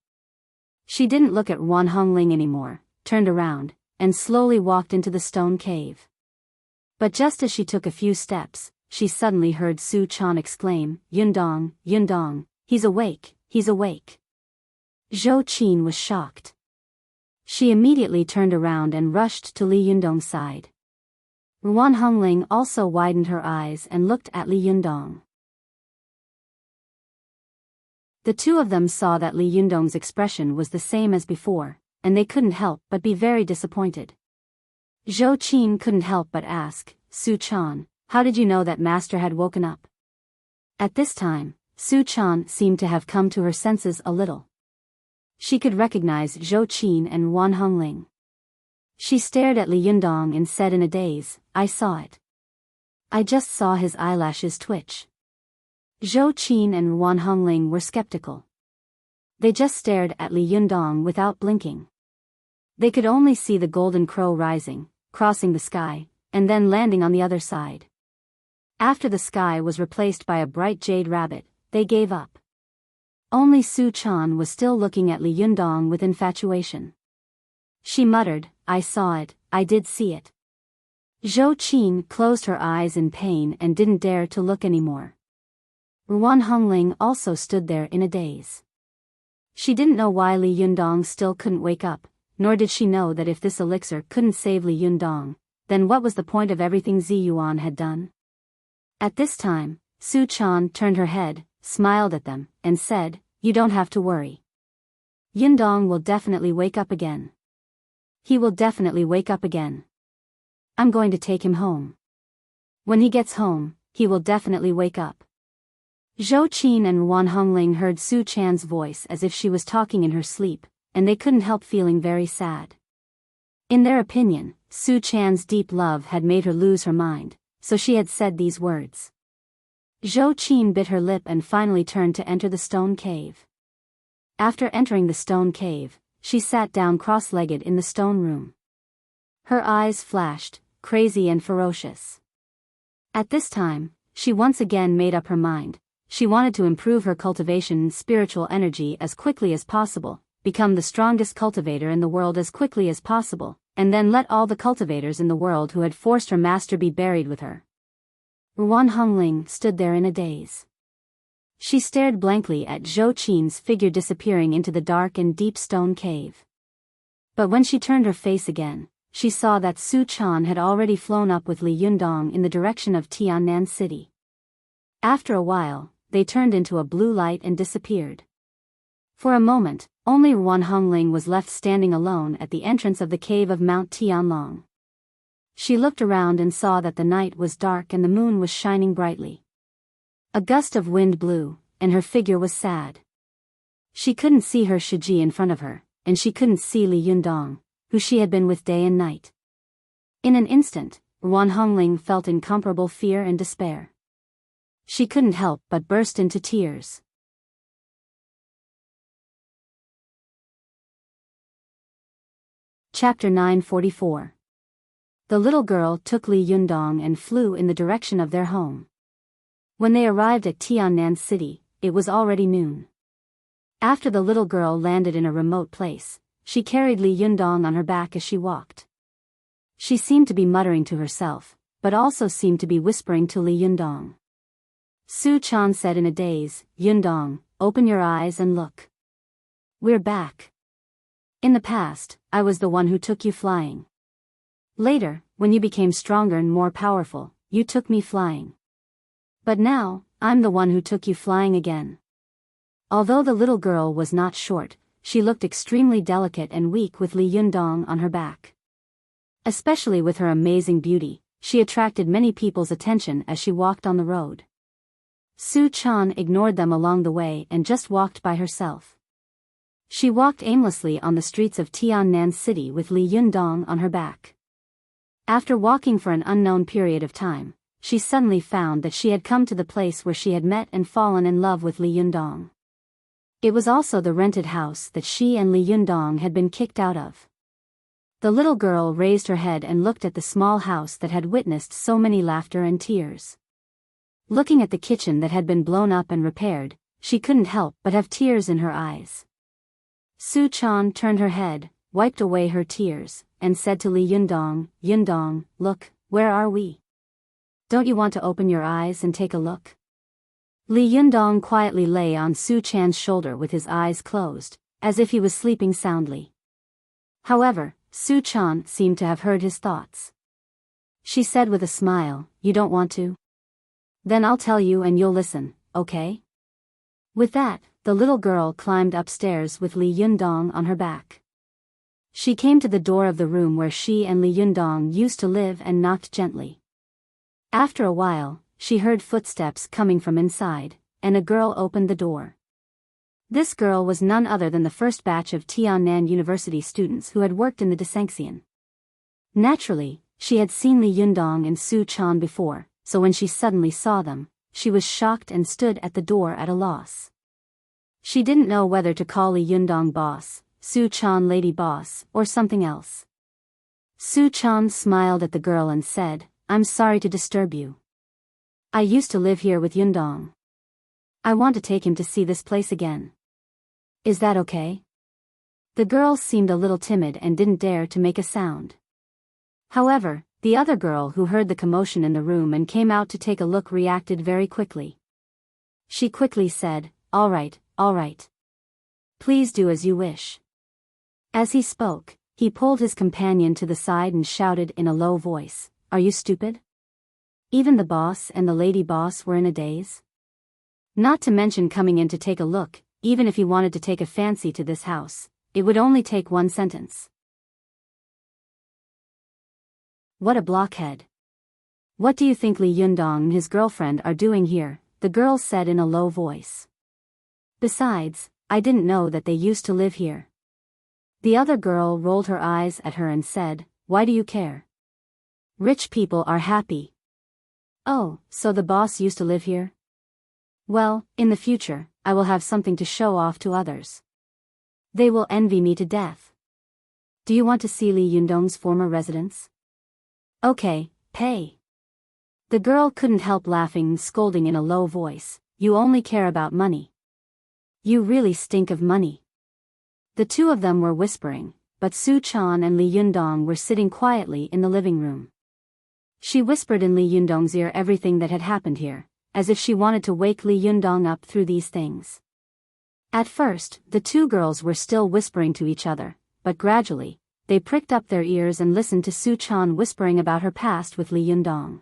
[SPEAKER 1] She didn't look at Ruan Hongling anymore, turned around, and slowly walked into the stone cave. But just as she took a few steps, she suddenly heard Su Chan exclaim, "Yundong, Yundong, he's awake, he's awake." Zhou Qin was shocked. She immediately turned around and rushed to Li Yundong's side. Ruan Hongling also widened her eyes and looked at Li Yundong. The two of them saw that Li Yundong's expression was the same as before, and they couldn't help but be very disappointed. Zhou Qin couldn't help but ask, "Su Chan, how did you know that master had woken up?" At this time, Su Chan seemed to have come to her senses a little. She could recognize Zhou Qin and Ruan Hongling. She stared at Li Yundong and said in a daze, "I saw it. I just saw his eyelashes twitch." Zhou Qin and Ruan Hongling were skeptical. They just stared at Li Yundong without blinking. They could only see the golden crow rising, crossing the sky, and then landing on the other side. After the sky was replaced by a bright jade rabbit, they gave up. Only Su Chan was still looking at Li Yundong with infatuation. She muttered, "I saw it, I did see it." Zhou Qin closed her eyes in pain and didn't dare to look anymore. Ruan Hongling also stood there in a daze. She didn't know why Li Yundong still couldn't wake up, nor did she know that if this elixir couldn't save Li Yundong, then what was the point of everything Zi Yuan had done? At this time, Su Chan turned her head, smiled at them, and said, "You don't have to worry. Yundong will definitely wake up again. He will definitely wake up again. I'm going to take him home. When he gets home, he will definitely wake up." Zhou Qin and Ruan Hongling heard Su Chan's voice as if she was talking in her sleep, and they couldn't help feeling very sad. In their opinion, Su Chan's deep love had made her lose her mind, so she had said these words. Zhou Qin bit her lip and finally turned to enter the stone cave. After entering the stone cave, she sat down cross-legged in the stone room. Her eyes flashed, crazy and ferocious. At this time, she once again made up her mind. She wanted to improve her cultivation spiritual energy as quickly as possible, become the strongest cultivator in the world as quickly as possible, and then let all the cultivators in the world who had forced her master be buried with her. Ruan Hongling stood there in a daze. She stared blankly at Zhou Qin's figure disappearing into the dark and deep stone cave. But when she turned her face again, she saw that Su Chan had already flown up with Li Yundong in the direction of Tiannan City. After a while, they turned into a blue light and disappeared. For a moment, only Ruan Hongling was left standing alone at the entrance of the cave of Mount Tianlong. She looked around and saw that the night was dark and the moon was shining brightly. A gust of wind blew, and her figure was sad. She couldn't see her Shiji in front of her, and she couldn't see Li Yundong, who she had been with day and night. In an instant, Ruan Hongling felt incomparable fear and despair. She couldn't help but burst into tears. Chapter 944. The little girl took Li Yundong and flew in the direction of their home. When they arrived at Tiannan City, it was already noon. After the little girl landed in a remote place, she carried Li Yundong on her back as she walked. She seemed to be muttering to herself, but also seemed to be whispering to Li Yundong. Su Chan said in a daze, "Yundong, open your eyes and look. We're back. In the past, I was the one who took you flying. Later, when you became stronger and more powerful, you took me flying. But now, I'm the one who took you flying again." Although the little girl was not short, she looked extremely delicate and weak with Li Yundong on her back. Especially with her amazing beauty, she attracted many people's attention as she walked on the road. Su Chan ignored them along the way and just walked by herself. She walked aimlessly on the streets of Tiannan City with Li Yundong on her back. After walking for an unknown period of time, she suddenly found that she had come to the place where she had met and fallen in love with Li Yundong. It was also the rented house that she and Li Yundong had been kicked out of. The little girl raised her head and looked at the small house that had witnessed so many laughter and tears. Looking at the kitchen that had been blown up and repaired, she couldn't help but have tears in her eyes. Su Chan turned her head, wiped away her tears, and said to Li Yundong, "Yundong, look, where are we? Don't you want to open your eyes and take a look?" Li Yundong quietly lay on Su Chan's shoulder with his eyes closed, as if he was sleeping soundly. However, Su Chan seemed to have heard his thoughts. She said with a smile, "You don't want to? Then I'll tell you and you'll listen, okay?" With that, the little girl climbed upstairs with Li Yundong on her back. She came to the door of the room where she and Li Yundong used to live and knocked gently. After a while, she heard footsteps coming from inside, and a girl opened the door. This girl was none other than the first batch of Tiannan University students who had worked in the Desanxian. Naturally, she had seen Li Yundong and Su Chan before, so when she suddenly saw them, she was shocked and stood at the door at a loss. She didn't know whether to call Li Yundong boss, Su Chan lady boss, or something else. Su Chan smiled at the girl and said, "I'm sorry to disturb you. I used to live here with Yundong. I want to take him to see this place again. Is that okay?" The girl seemed a little timid and didn't dare to make a sound. However, the other girl who heard the commotion in the room and came out to take a look reacted very quickly. She quickly said, all right, all right. Please do as you wish. As he spoke, he pulled his companion to the side and shouted in a low voice, are you stupid? Even the boss and the lady boss were in a daze. Not to mention coming in to take a look, even if he wanted to take a fancy to this house, it would only take one sentence. What a blockhead. What do you think Li Yundong and his girlfriend are doing here? The girl said in a low voice. Besides, I didn't know that they used to live here. The other girl rolled her eyes at her and said, why do you care? Rich people are happy. Oh, so the boss used to live here? Well, in the future, I will have something to show off to others. They will envy me to death. Do you want to see Li Yundong's former residence? Okay, pay. The girl couldn't help laughing and scolding in a low voice, you only care about money. You really stink of money. The two of them were whispering, but Su Chan and Li Yundong were sitting quietly in the living room. She whispered in Li Yundong's ear everything that had happened here, as if she wanted to wake Li Yundong up through these things. At first, the two girls were still whispering to each other, but gradually, they pricked up their ears and listened to Su Chan whispering about her past with Li Yundong.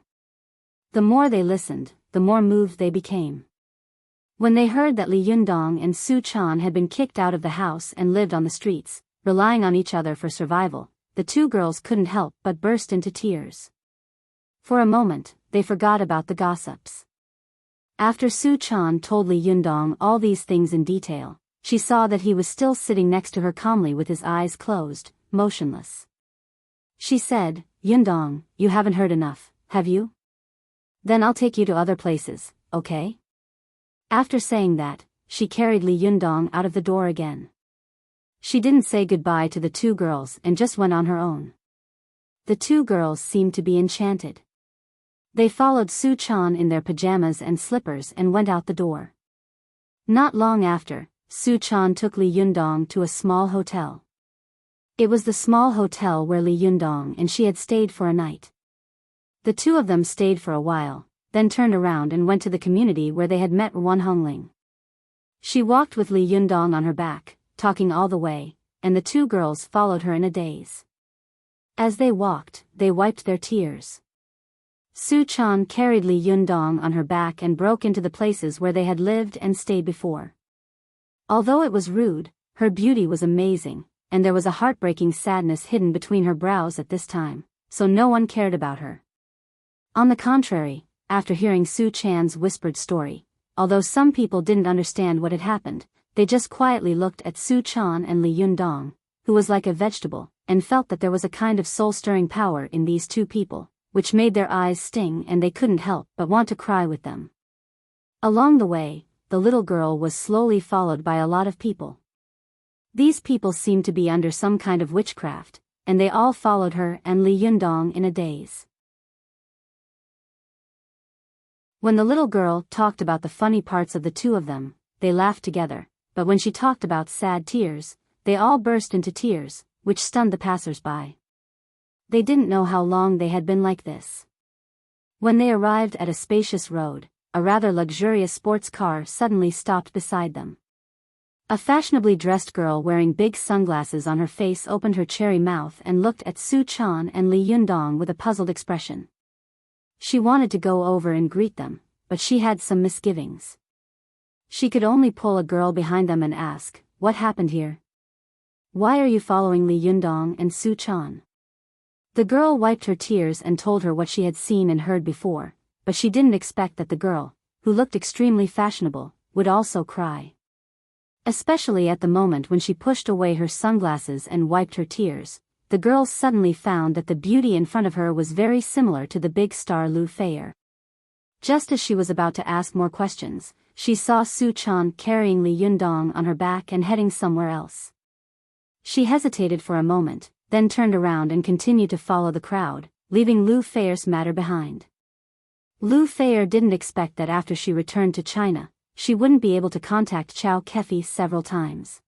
[SPEAKER 1] The more they listened, the more moved they became. When they heard that Li Yundong and Su Chan had been kicked out of the house and lived on the streets, relying on each other for survival, the two girls couldn't help but burst into tears. For a moment, they forgot about the gossips. After Su Chan told Li Yundong all these things in detail, she saw that he was still sitting next to her calmly with his eyes closed, motionless. She said, Yundong, you haven't heard enough, have you? Then I'll take you to other places, okay? After saying that, she carried Li Yundong out of the door again. She didn't say goodbye to the two girls and just went on her own. The two girls seemed to be enchanted. They followed Su Chan in their pajamas and slippers and went out the door. Not long after, Su Chan took Li Yundong to a small hotel. It was the small hotel where Li Yundong and she had stayed for a night. The two of them stayed for a while, then turned around and went to the community where they had met Wan Hongling. She walked with Li Yundong on her back, talking all the way, and the two girls followed her in a daze. As they walked, they wiped their tears. Su Chan carried Li Yundong on her back and broke into the places where they had lived and stayed before. Although it was rude, her beauty was amazing, and there was a heartbreaking sadness hidden between her brows at this time, so no one cared about her. On the contrary, after hearing Su Chan's whispered story, although some people didn't understand what had happened, they just quietly looked at Su Chan and Li Yundong, who was like a vegetable, and felt that there was a kind of soul-stirring power in these two people, which made their eyes sting and they couldn't help but want to cry with them. Along the way, the little girl was slowly followed by a lot of people. These people seemed to be under some kind of witchcraft, and they all followed her and Li Yundong in a daze. When the little girl talked about the funny parts of the two of them, they laughed together, but when she talked about sad tears, they all burst into tears, which stunned the passers-by. They didn't know how long they had been like this. When they arrived at a spacious road, a rather luxurious sports car suddenly stopped beside them. A fashionably dressed girl wearing big sunglasses on her face opened her cherry mouth and looked at Su Chan and Li Yundong with a puzzled expression. She wanted to go over and greet them, but she had some misgivings. She could only pull a girl behind them and ask, what happened here? Why are you following Li Yundong and Su Chan? The girl wiped her tears and told her what she had seen and heard before, but she didn't expect that the girl, who looked extremely fashionable, would also cry. Especially at the moment when she pushed away her sunglasses and wiped her tears, the girl suddenly found that the beauty in front of her was very similar to the big star Lu Feier. Just as she was about to ask more questions, she saw Su Chan carrying Li Yundong on her back and heading somewhere else. She hesitated for a moment, then turned around and continued to follow the crowd, leaving Lu Feier's matter behind. Lu Feier didn't expect that after she returned to China, she wouldn't be able to contact Chow Kefi several times.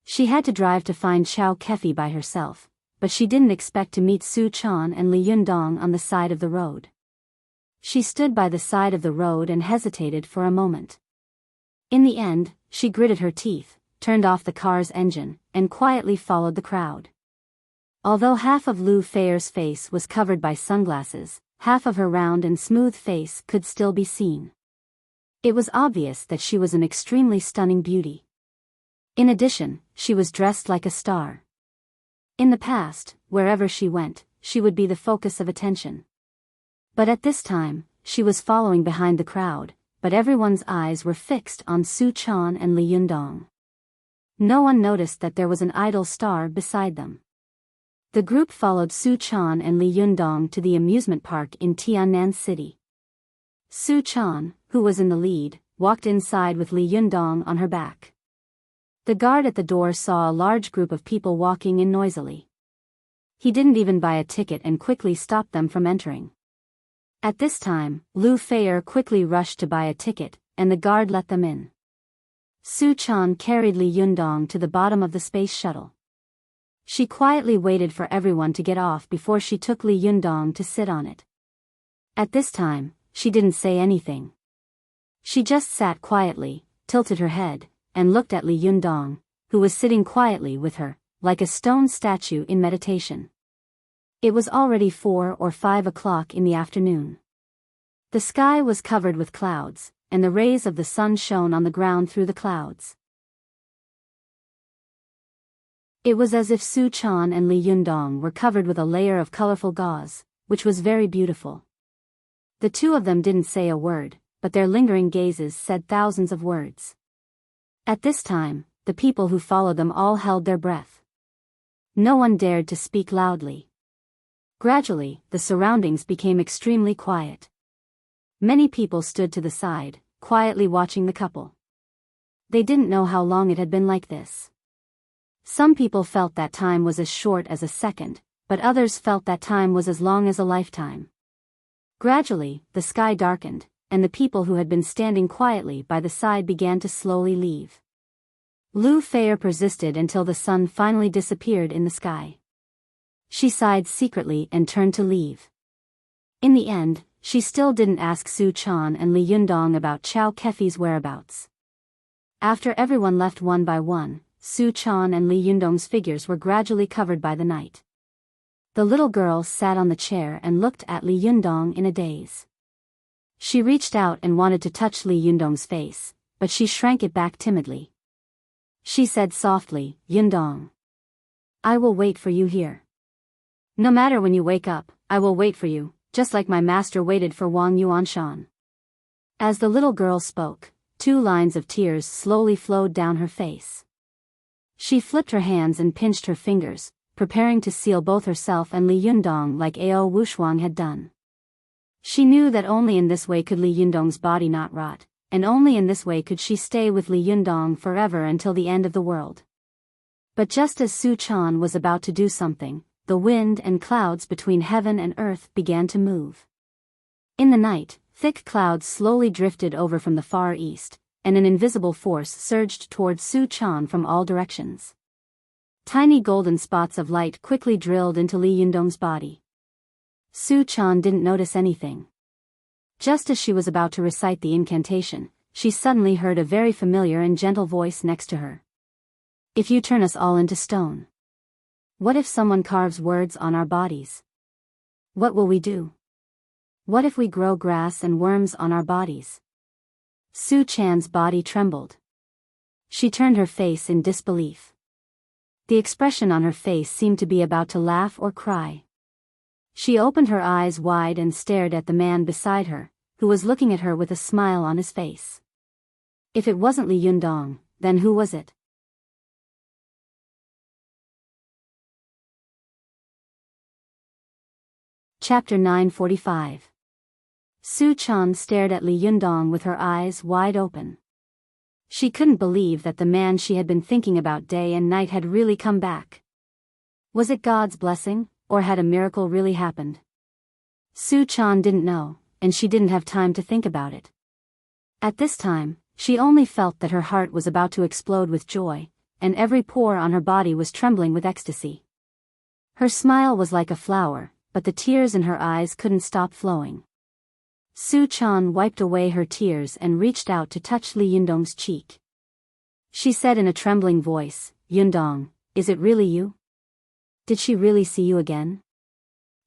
[SPEAKER 1] She had to drive to find Chow Kefi by herself, but she didn't expect to meet Su Chan and Li Yundong on the side of the road. She stood by the side of the road and hesitated for a moment. In the end, she gritted her teeth, turned off the car's engine, and quietly followed the crowd. Although half of Lu Feier's face was covered by sunglasses, half of her round and smooth face could still be seen. It was obvious that she was an extremely stunning beauty. In addition, she was dressed like a star. In the past, wherever she went, she would be the focus of attention. But at this time, she was following behind the crowd, but everyone's eyes were fixed on Su Chan and Li Yundong. No one noticed that there was an idle star beside them. The group followed Su Chan and Li Yundong to the amusement park in Tiannan City. Su Chan, who was in the lead, walked inside with Li Yundong on her back. The guard at the door saw a large group of people walking in noisily. He didn't even buy a ticket and quickly stopped them from entering. At this time, Lu Feier quickly rushed to buy a ticket, and the guard let them in. Su Chan carried Li Yundong to the bottom of the space shuttle. She quietly waited for everyone to get off before she took Li Yundong to sit on it. At this time, she didn't say anything. She just sat quietly, tilted her head, and looked at Li Yundong, who was sitting quietly with her, like a stone statue in meditation. It was already 4 or 5 o'clock in the afternoon. The sky was covered with clouds, and the rays of the sun shone on the ground through the clouds. It was as if Su Chan and Li Yundong were covered with a layer of colorful gauze, which was very beautiful. The two of them didn't say a word, but their lingering gazes said thousands of words. At this time, the people who followed them all held their breath. No one dared to speak loudly. Gradually, the surroundings became extremely quiet. Many people stood to the side, quietly watching the couple. They didn't know how long it had been like this. Some people felt that time was as short as a second, but others felt that time was as long as a lifetime. Gradually, the sky darkened, and the people who had been standing quietly by the side began to slowly leave. Lu Feier persisted until the sun finally disappeared in the sky. She sighed secretly and turned to leave. In the end, she still didn't ask Su Chan and Li Yundong about Chao Kefi's whereabouts. After everyone left one by one, Su Chan and Li Yundong's figures were gradually covered by the night. The little girl sat on the chair and looked at Li Yundong in a daze. She reached out and wanted to touch Li Yundong's face, but she shrank it back timidly. She said softly, "Yundong, I will wait for you here. No matter when you wake up, I will wait for you, just like my master waited for Wang Yuanshan." As the little girl spoke, 2 lines of tears slowly flowed down her face. She flipped her hands and pinched her fingers, preparing to seal both herself and Li Yundong like Ao Wushuang had done. She knew that only in this way could Li Yundong's body not rot, and only in this way could she stay with Li Yundong forever until the end of the world. But just as Su Chan was about to do something, the wind and clouds between heaven and earth began to move. In the night, thick clouds slowly drifted over from the far east, and an invisible force surged towards Su Chan from all directions. Tiny golden spots of light quickly drilled into Li Yundong's body. Su Chan didn't notice anything. Just as she was about to recite the incantation, she suddenly heard a very familiar and gentle voice next to her. "If you turn us all into stone. What if someone carves words on our bodies? What will we do? What if we grow grass and worms on our bodies?" Su Chan's body trembled. She turned her face in disbelief. The expression on her face seemed to be about to laugh or cry. She opened her eyes wide and stared at the man beside her, who was looking at her with a smile on his face. If it wasn't Li Yundong, then who was it? Chapter 945. Su Chan stared at Li Yundong with her eyes wide open. She couldn't believe that the man she had been thinking about day and night had really come back. Was it God's blessing, or had a miracle really happened? Su Chan didn't know, and she didn't have time to think about it. At this time, she only felt that her heart was about to explode with joy, and every pore on her body was trembling with ecstasy. Her smile was like a flower, but the tears in her eyes couldn't stop flowing. Su Chan wiped away her tears and reached out to touch Li Yundong's cheek. She said in a trembling voice, "Yundong, is it really you? Did she really see you again?"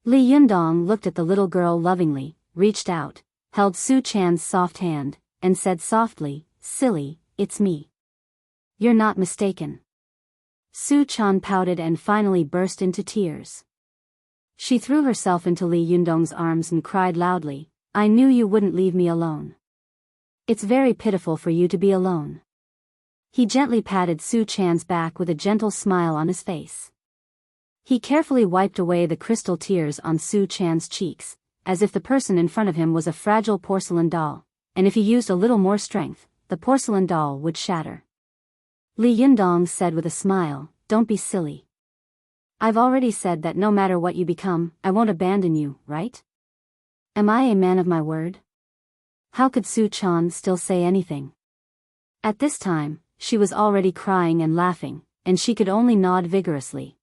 [SPEAKER 1] Li Yundong looked at the little girl lovingly, reached out, held Su Chan's soft hand, and said softly, "Silly, it's me. You're not mistaken." Su Chan pouted and finally burst into tears. She threw herself into Li Yundong's arms and cried loudly, "I knew you wouldn't leave me alone. It's very pitiful for you to be alone." He gently patted Su Chan's back with a gentle smile on his face. He carefully wiped away the crystal tears on Su Chan's cheeks, as if the person in front of him was a fragile porcelain doll, and if he used a little more strength, the porcelain doll would shatter. Li Yundong said with a smile, "Don't be silly. I've already said that no matter what you become, I won't abandon you, right? Am I a man of my word?" How could Su Chan still say anything? At this time, she was already crying and laughing, and she could only nod vigorously.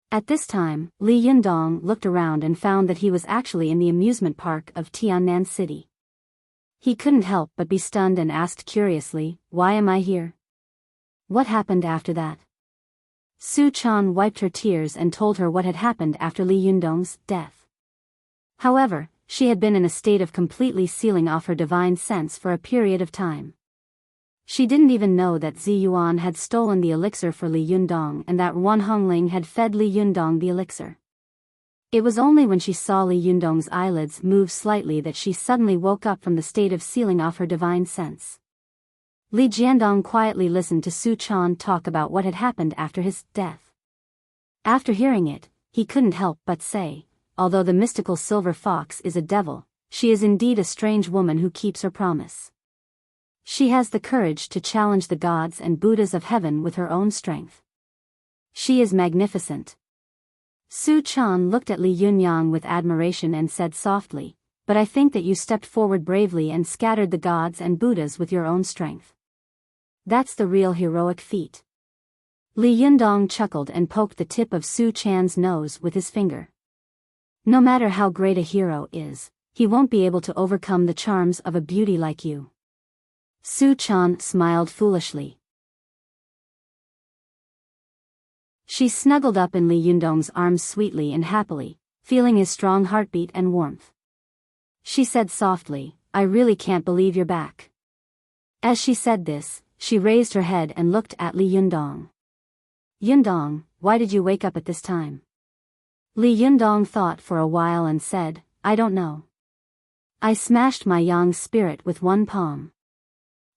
[SPEAKER 1] At this time, Li Yundong looked around and found that he was actually in the amusement park of Tiannan City. He couldn't help but be stunned and asked curiously, "Why am I here? What happened after that?" Su Chan wiped her tears and told her what had happened after Li Yundong's death. However, she had been in a state of completely sealing off her divine sense for a period of time. She didn't even know that Zi Yuan had stolen the elixir for Li Yundong and that Wan Hongling had fed Li Yundong the elixir. It was only when she saw Li Yundong's eyelids move slightly that she suddenly woke up from the state of sealing off her divine sense. Li Jiandong quietly listened to Su Chan talk about what had happened after his death. After hearing it, he couldn't help but say, "Although the mystical silver fox is a devil, she is indeed a strange woman who keeps her promise. She has the courage to challenge the gods and Buddhas of heaven with her own strength. She is magnificent." Su Chan looked at Li Yunyang with admiration and said softly, "But I think that you stepped forward bravely and scattered the gods and Buddhas with your own strength. That's the real heroic feat." Li Yundong chuckled and poked the tip of Su Chan's nose with his finger. "No matter how great a hero is, he won't be able to overcome the charms of a beauty like you." Su Chan smiled foolishly. She snuggled up in Li Yundong's arms sweetly and happily, feeling his strong heartbeat and warmth. She said softly, "I really can't believe you're back." As she said this, she raised her head and looked at Li Yundong. "Yundong, why did you wake up at this time?" Li Yundong thought for a while and said, "I don't know. I smashed my yang spirit with one palm.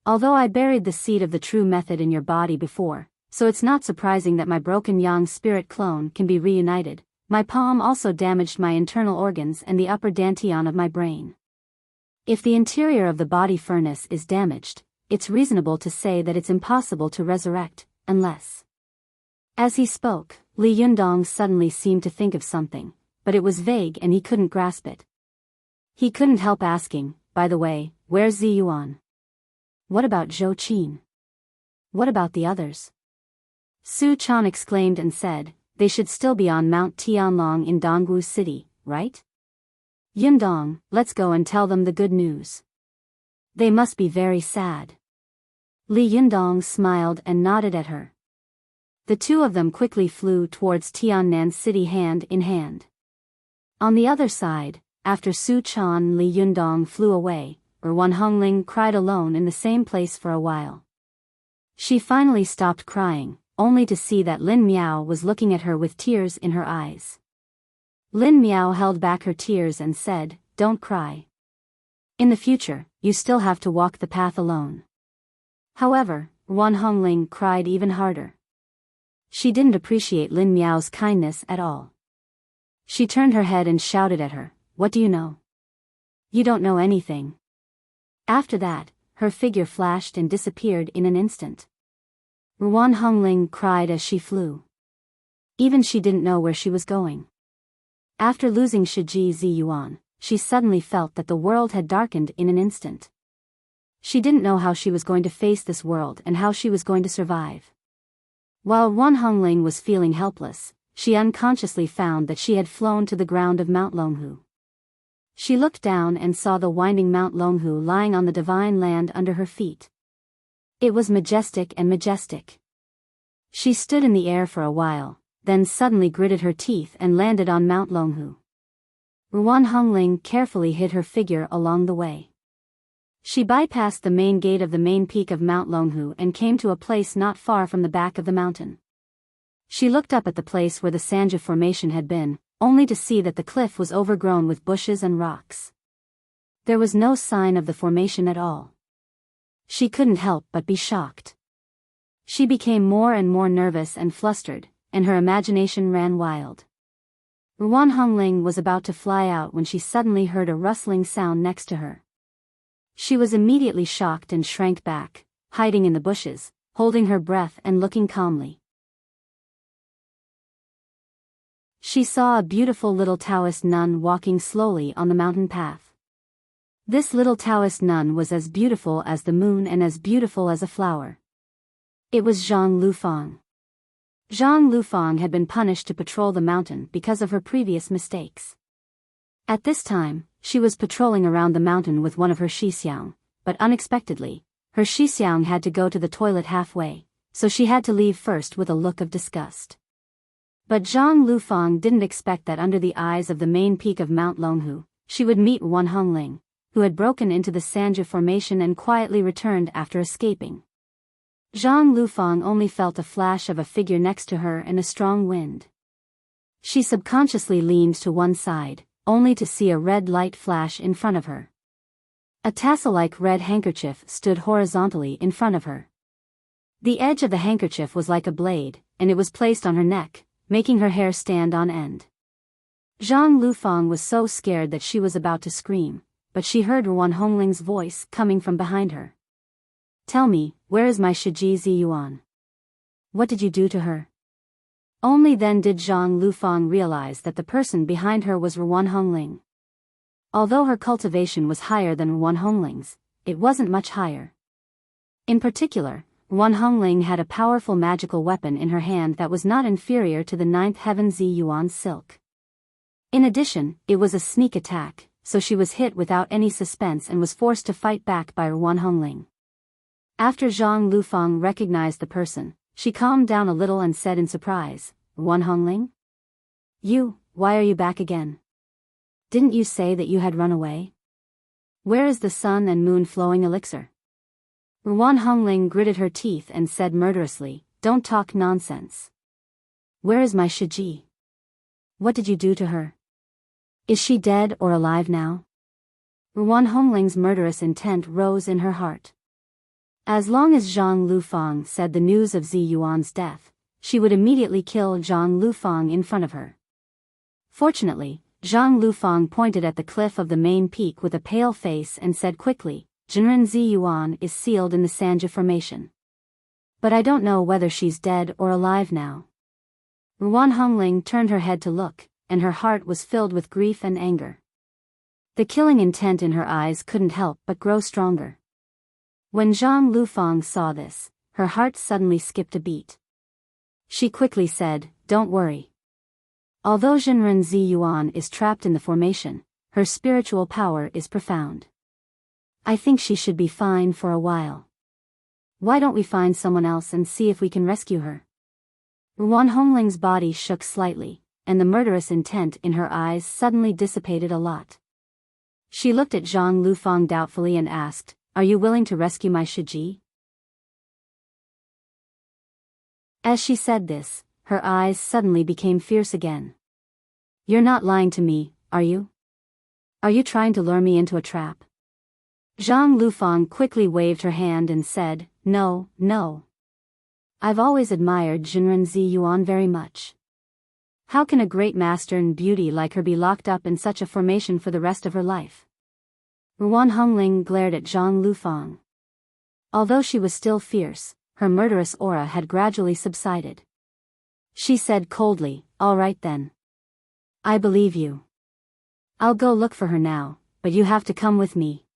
[SPEAKER 1] Although I buried the seed of the true method in your body before, so it's not surprising that my broken yang spirit clone can be reunited, my palm also damaged my internal organs and the upper dantian of my brain. If the interior of the body furnace is damaged, it's reasonable to say that it's impossible to resurrect, unless..." As he spoke, Li Yundong suddenly seemed to think of something, but it was vague and he couldn't grasp it. He couldn't help asking, "By the way, where's Zi Yuan? What about Zhou Qin? What about the others?" Su Chan exclaimed and said, "They should still be on Mount Tianlong in Dongwu City, right? Yundong, let's go and tell them the good news. They must be very sad." Li Yundong smiled and nodded at her. The two of them quickly flew towards Tiannan City hand in hand. On the other side, after Su Chan and Li Yundong flew away, Wan Hongling cried alone in the same place for a while. She finally stopped crying, only to see that Lin Miao was looking at her with tears in her eyes. Lin Miao held back her tears and said, "Don't cry. In the future, you still have to walk the path alone." However, Wan Hongling cried even harder. She didn't appreciate Lin Miao's kindness at all. She turned her head and shouted at her, "What do you know? You don't know anything." After that, her figure flashed and disappeared in an instant. Wan Hongling cried as she flew. Even she didn't know where she was going. After losing Shiji Zi Yuan, she suddenly felt that the world had darkened in an instant. She didn't know how she was going to face this world and how she was going to survive. While Wan Hongling was feeling helpless, she unconsciously found that she had flown to the ground of Mount Longhu. She looked down and saw the winding Mount Longhu lying on the divine land under her feet. It was majestic and majestic. She stood in the air for a while, then suddenly gritted her teeth and landed on Mount Longhu. Ruan Hongling carefully hid her figure along the way. She bypassed the main gate of the main peak of Mount Longhu and came to a place not far from the back of the mountain. She looked up at the place where the Sanja formation had been, only to see that the cliff was overgrown with bushes and rocks. There was no sign of the formation at all. She couldn't help but be shocked. She became more and more nervous and flustered, and her imagination ran wild. Ruan Hongling was about to fly out when she suddenly heard a rustling sound next to her. She was immediately shocked and shrank back, hiding in the bushes, holding her breath and looking calmly. She saw a beautiful little Taoist nun walking slowly on the mountain path. This little Taoist nun was as beautiful as the moon and as beautiful as a flower. It was Zhang Lufang. Zhang Lufang had been punished to patrol the mountain because of her previous mistakes. At this time, she was patrolling around the mountain with one of her Shixiang, but unexpectedly, her Shixiang had to go to the toilet halfway, so she had to leave first with a look of disgust. But Zhang Lufang didn't expect that under the eyes of the main peak of Mount Longhu, she would meet Wan Hongling, who had broken into the Sanja formation and quietly returned after escaping. Zhang Lufang only felt a flash of a figure next to her and a strong wind. She subconsciously leaned to one side, only to see a red light flash in front of her. A tassel-like red handkerchief stood horizontally in front of her. The edge of the handkerchief was like a blade, and it was placed on her neck, making her hair stand on end. Zhang Lufang was so scared that she was about to scream, but she heard Ruan Hongling's voice coming from behind her. "Tell me, where is my Shiji Ziyuan? What did you do to her?" Only then did Zhang Lufang realize that the person behind her was Ruan Hongling. Although her cultivation was higher than Ruan Hongling's, it wasn't much higher. In particular, Ruan Hongling had a powerful magical weapon in her hand that was not inferior to the 9th heaven Ziyuan silk. In addition, it was a sneak attack, so she was hit without any suspense and was forced to fight back by Ruan Hongling. After Zhang Lufang recognized the person, she calmed down a little and said in surprise, "Ruan Hongling? Why are you back again? Didn't you say that you had run away? Where is the sun and moon flowing elixir?" Ruan Hongling gritted her teeth and said murderously, "Don't talk nonsense. Where is my Shiji? What did you do to her? Is she dead or alive now?" Ruan Hongling's murderous intent rose in her heart. As long as Zhang Lufang said the news of Ziyuan's death, she would immediately kill Zhang Lufang in front of her. Fortunately, Zhang Lufang pointed at the cliff of the main peak with a pale face and said quickly, "Jinren Ziyuan is sealed in the Sanja formation. But I don't know whether she's dead or alive now." Ruan Hongling turned her head to look, and her heart was filled with grief and anger. The killing intent in her eyes couldn't help but grow stronger. When Zhang Lufang saw this, her heart suddenly skipped a beat. She quickly said, "Don't worry. Although Jinren Ziyuan is trapped in the formation, her spiritual power is profound. I think she should be fine for a while. Why don't we find someone else and see if we can rescue her?" Ruan Hongling's body shook slightly, and the murderous intent in her eyes suddenly dissipated a lot. She looked at Zhang Lufang doubtfully and asked, "Are you willing to rescue my Shiji?" As she said this, her eyes suddenly became fierce again. "You're not lying to me, are you? Are you trying to lure me into a trap?" Zhang Lufang quickly waved her hand and said, "No, no. I've always admired Jinren Ziyuan very much. How can a great master and beauty like her be locked up in such a formation for the rest of her life?" Ruan Hongling glared at Zhang Lufang. Although she was still fierce, her murderous aura had gradually subsided. She said coldly, "All right then. I believe you. I'll go look for her now, but you have to come with me."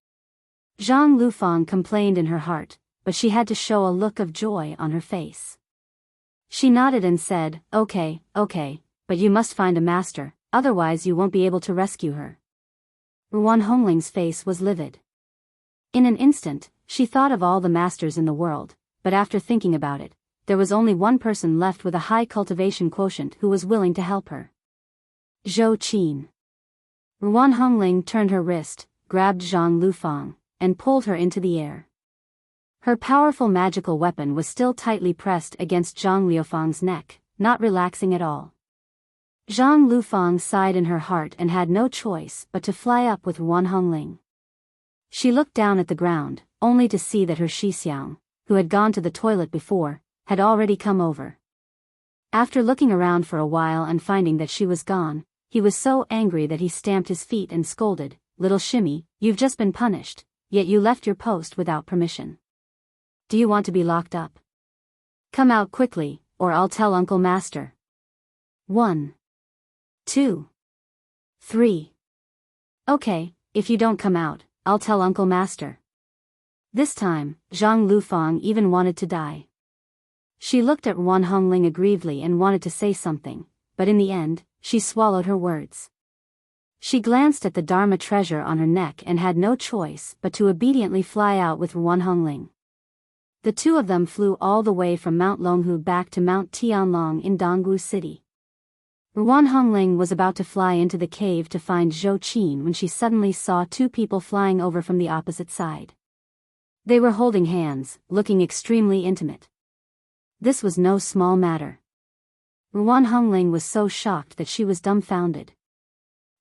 [SPEAKER 1] Zhang Lufang complained in her heart, but she had to show a look of joy on her face. She nodded and said, Okay, but you must find a master, otherwise you won't be able to rescue her." Ruan Hongling's face was livid. In an instant, she thought of all the masters in the world, but after thinking about it, there was only one person left with a high cultivation quotient who was willing to help her. Zhou Qin. Ruan Hongling turned her wrist, grabbed Zhang Lufang, and pulled her into the air. Her powerful magical weapon was still tightly pressed against Zhang Liufang's neck, not relaxing at all. Zhang Lufang sighed in her heart and had no choice but to fly up with Ruan Hongling. She looked down at the ground, only to see that her Shixiang, who had gone to the toilet before, had already come over. After looking around for a while and finding that she was gone, he was so angry that he stamped his feet and scolded, "Little Shimmy, you've just been punished, yet you left your post without permission. Do you want to be locked up? Come out quickly, or I'll tell Uncle Master." 1, 2, 3. Okay, if you don't come out, I'll tell Uncle Master. This time, Zhang Lufang even wanted to die. She looked at Ruan Hongling aggrievedly and wanted to say something, but in the end, she swallowed her words. She glanced at the Dharma treasure on her neck and had no choice but to obediently fly out with Ruan Hongling. The two of them flew all the way from Mount Longhu back to Mount Tianlong in Dongwu City. Ruan Hongling was about to fly into the cave to find Zhou Qin when she suddenly saw two people flying over from the opposite side. They were holding hands, looking extremely intimate. This was no small matter. Ruan Hongling was so shocked that she was dumbfounded.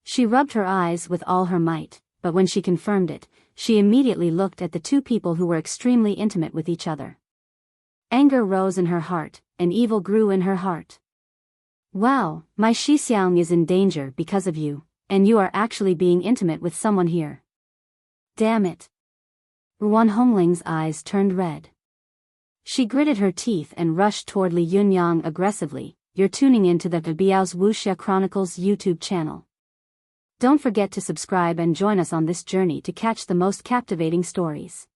[SPEAKER 1] She rubbed her eyes with all her might, but when she confirmed it, she immediately looked at the two people who were extremely intimate with each other. Anger rose in her heart, and evil grew in her heart. Wow, my Shixiang is in danger because of you, and you are actually being intimate with someone here. Damn it. Ruan Hongling's eyes turned red. She gritted her teeth and rushed toward Li Yunyang aggressively. You're tuning into the Biyao's Wuxia Chronicles YouTube channel. Don't forget to subscribe and join us on this journey to catch the most captivating stories.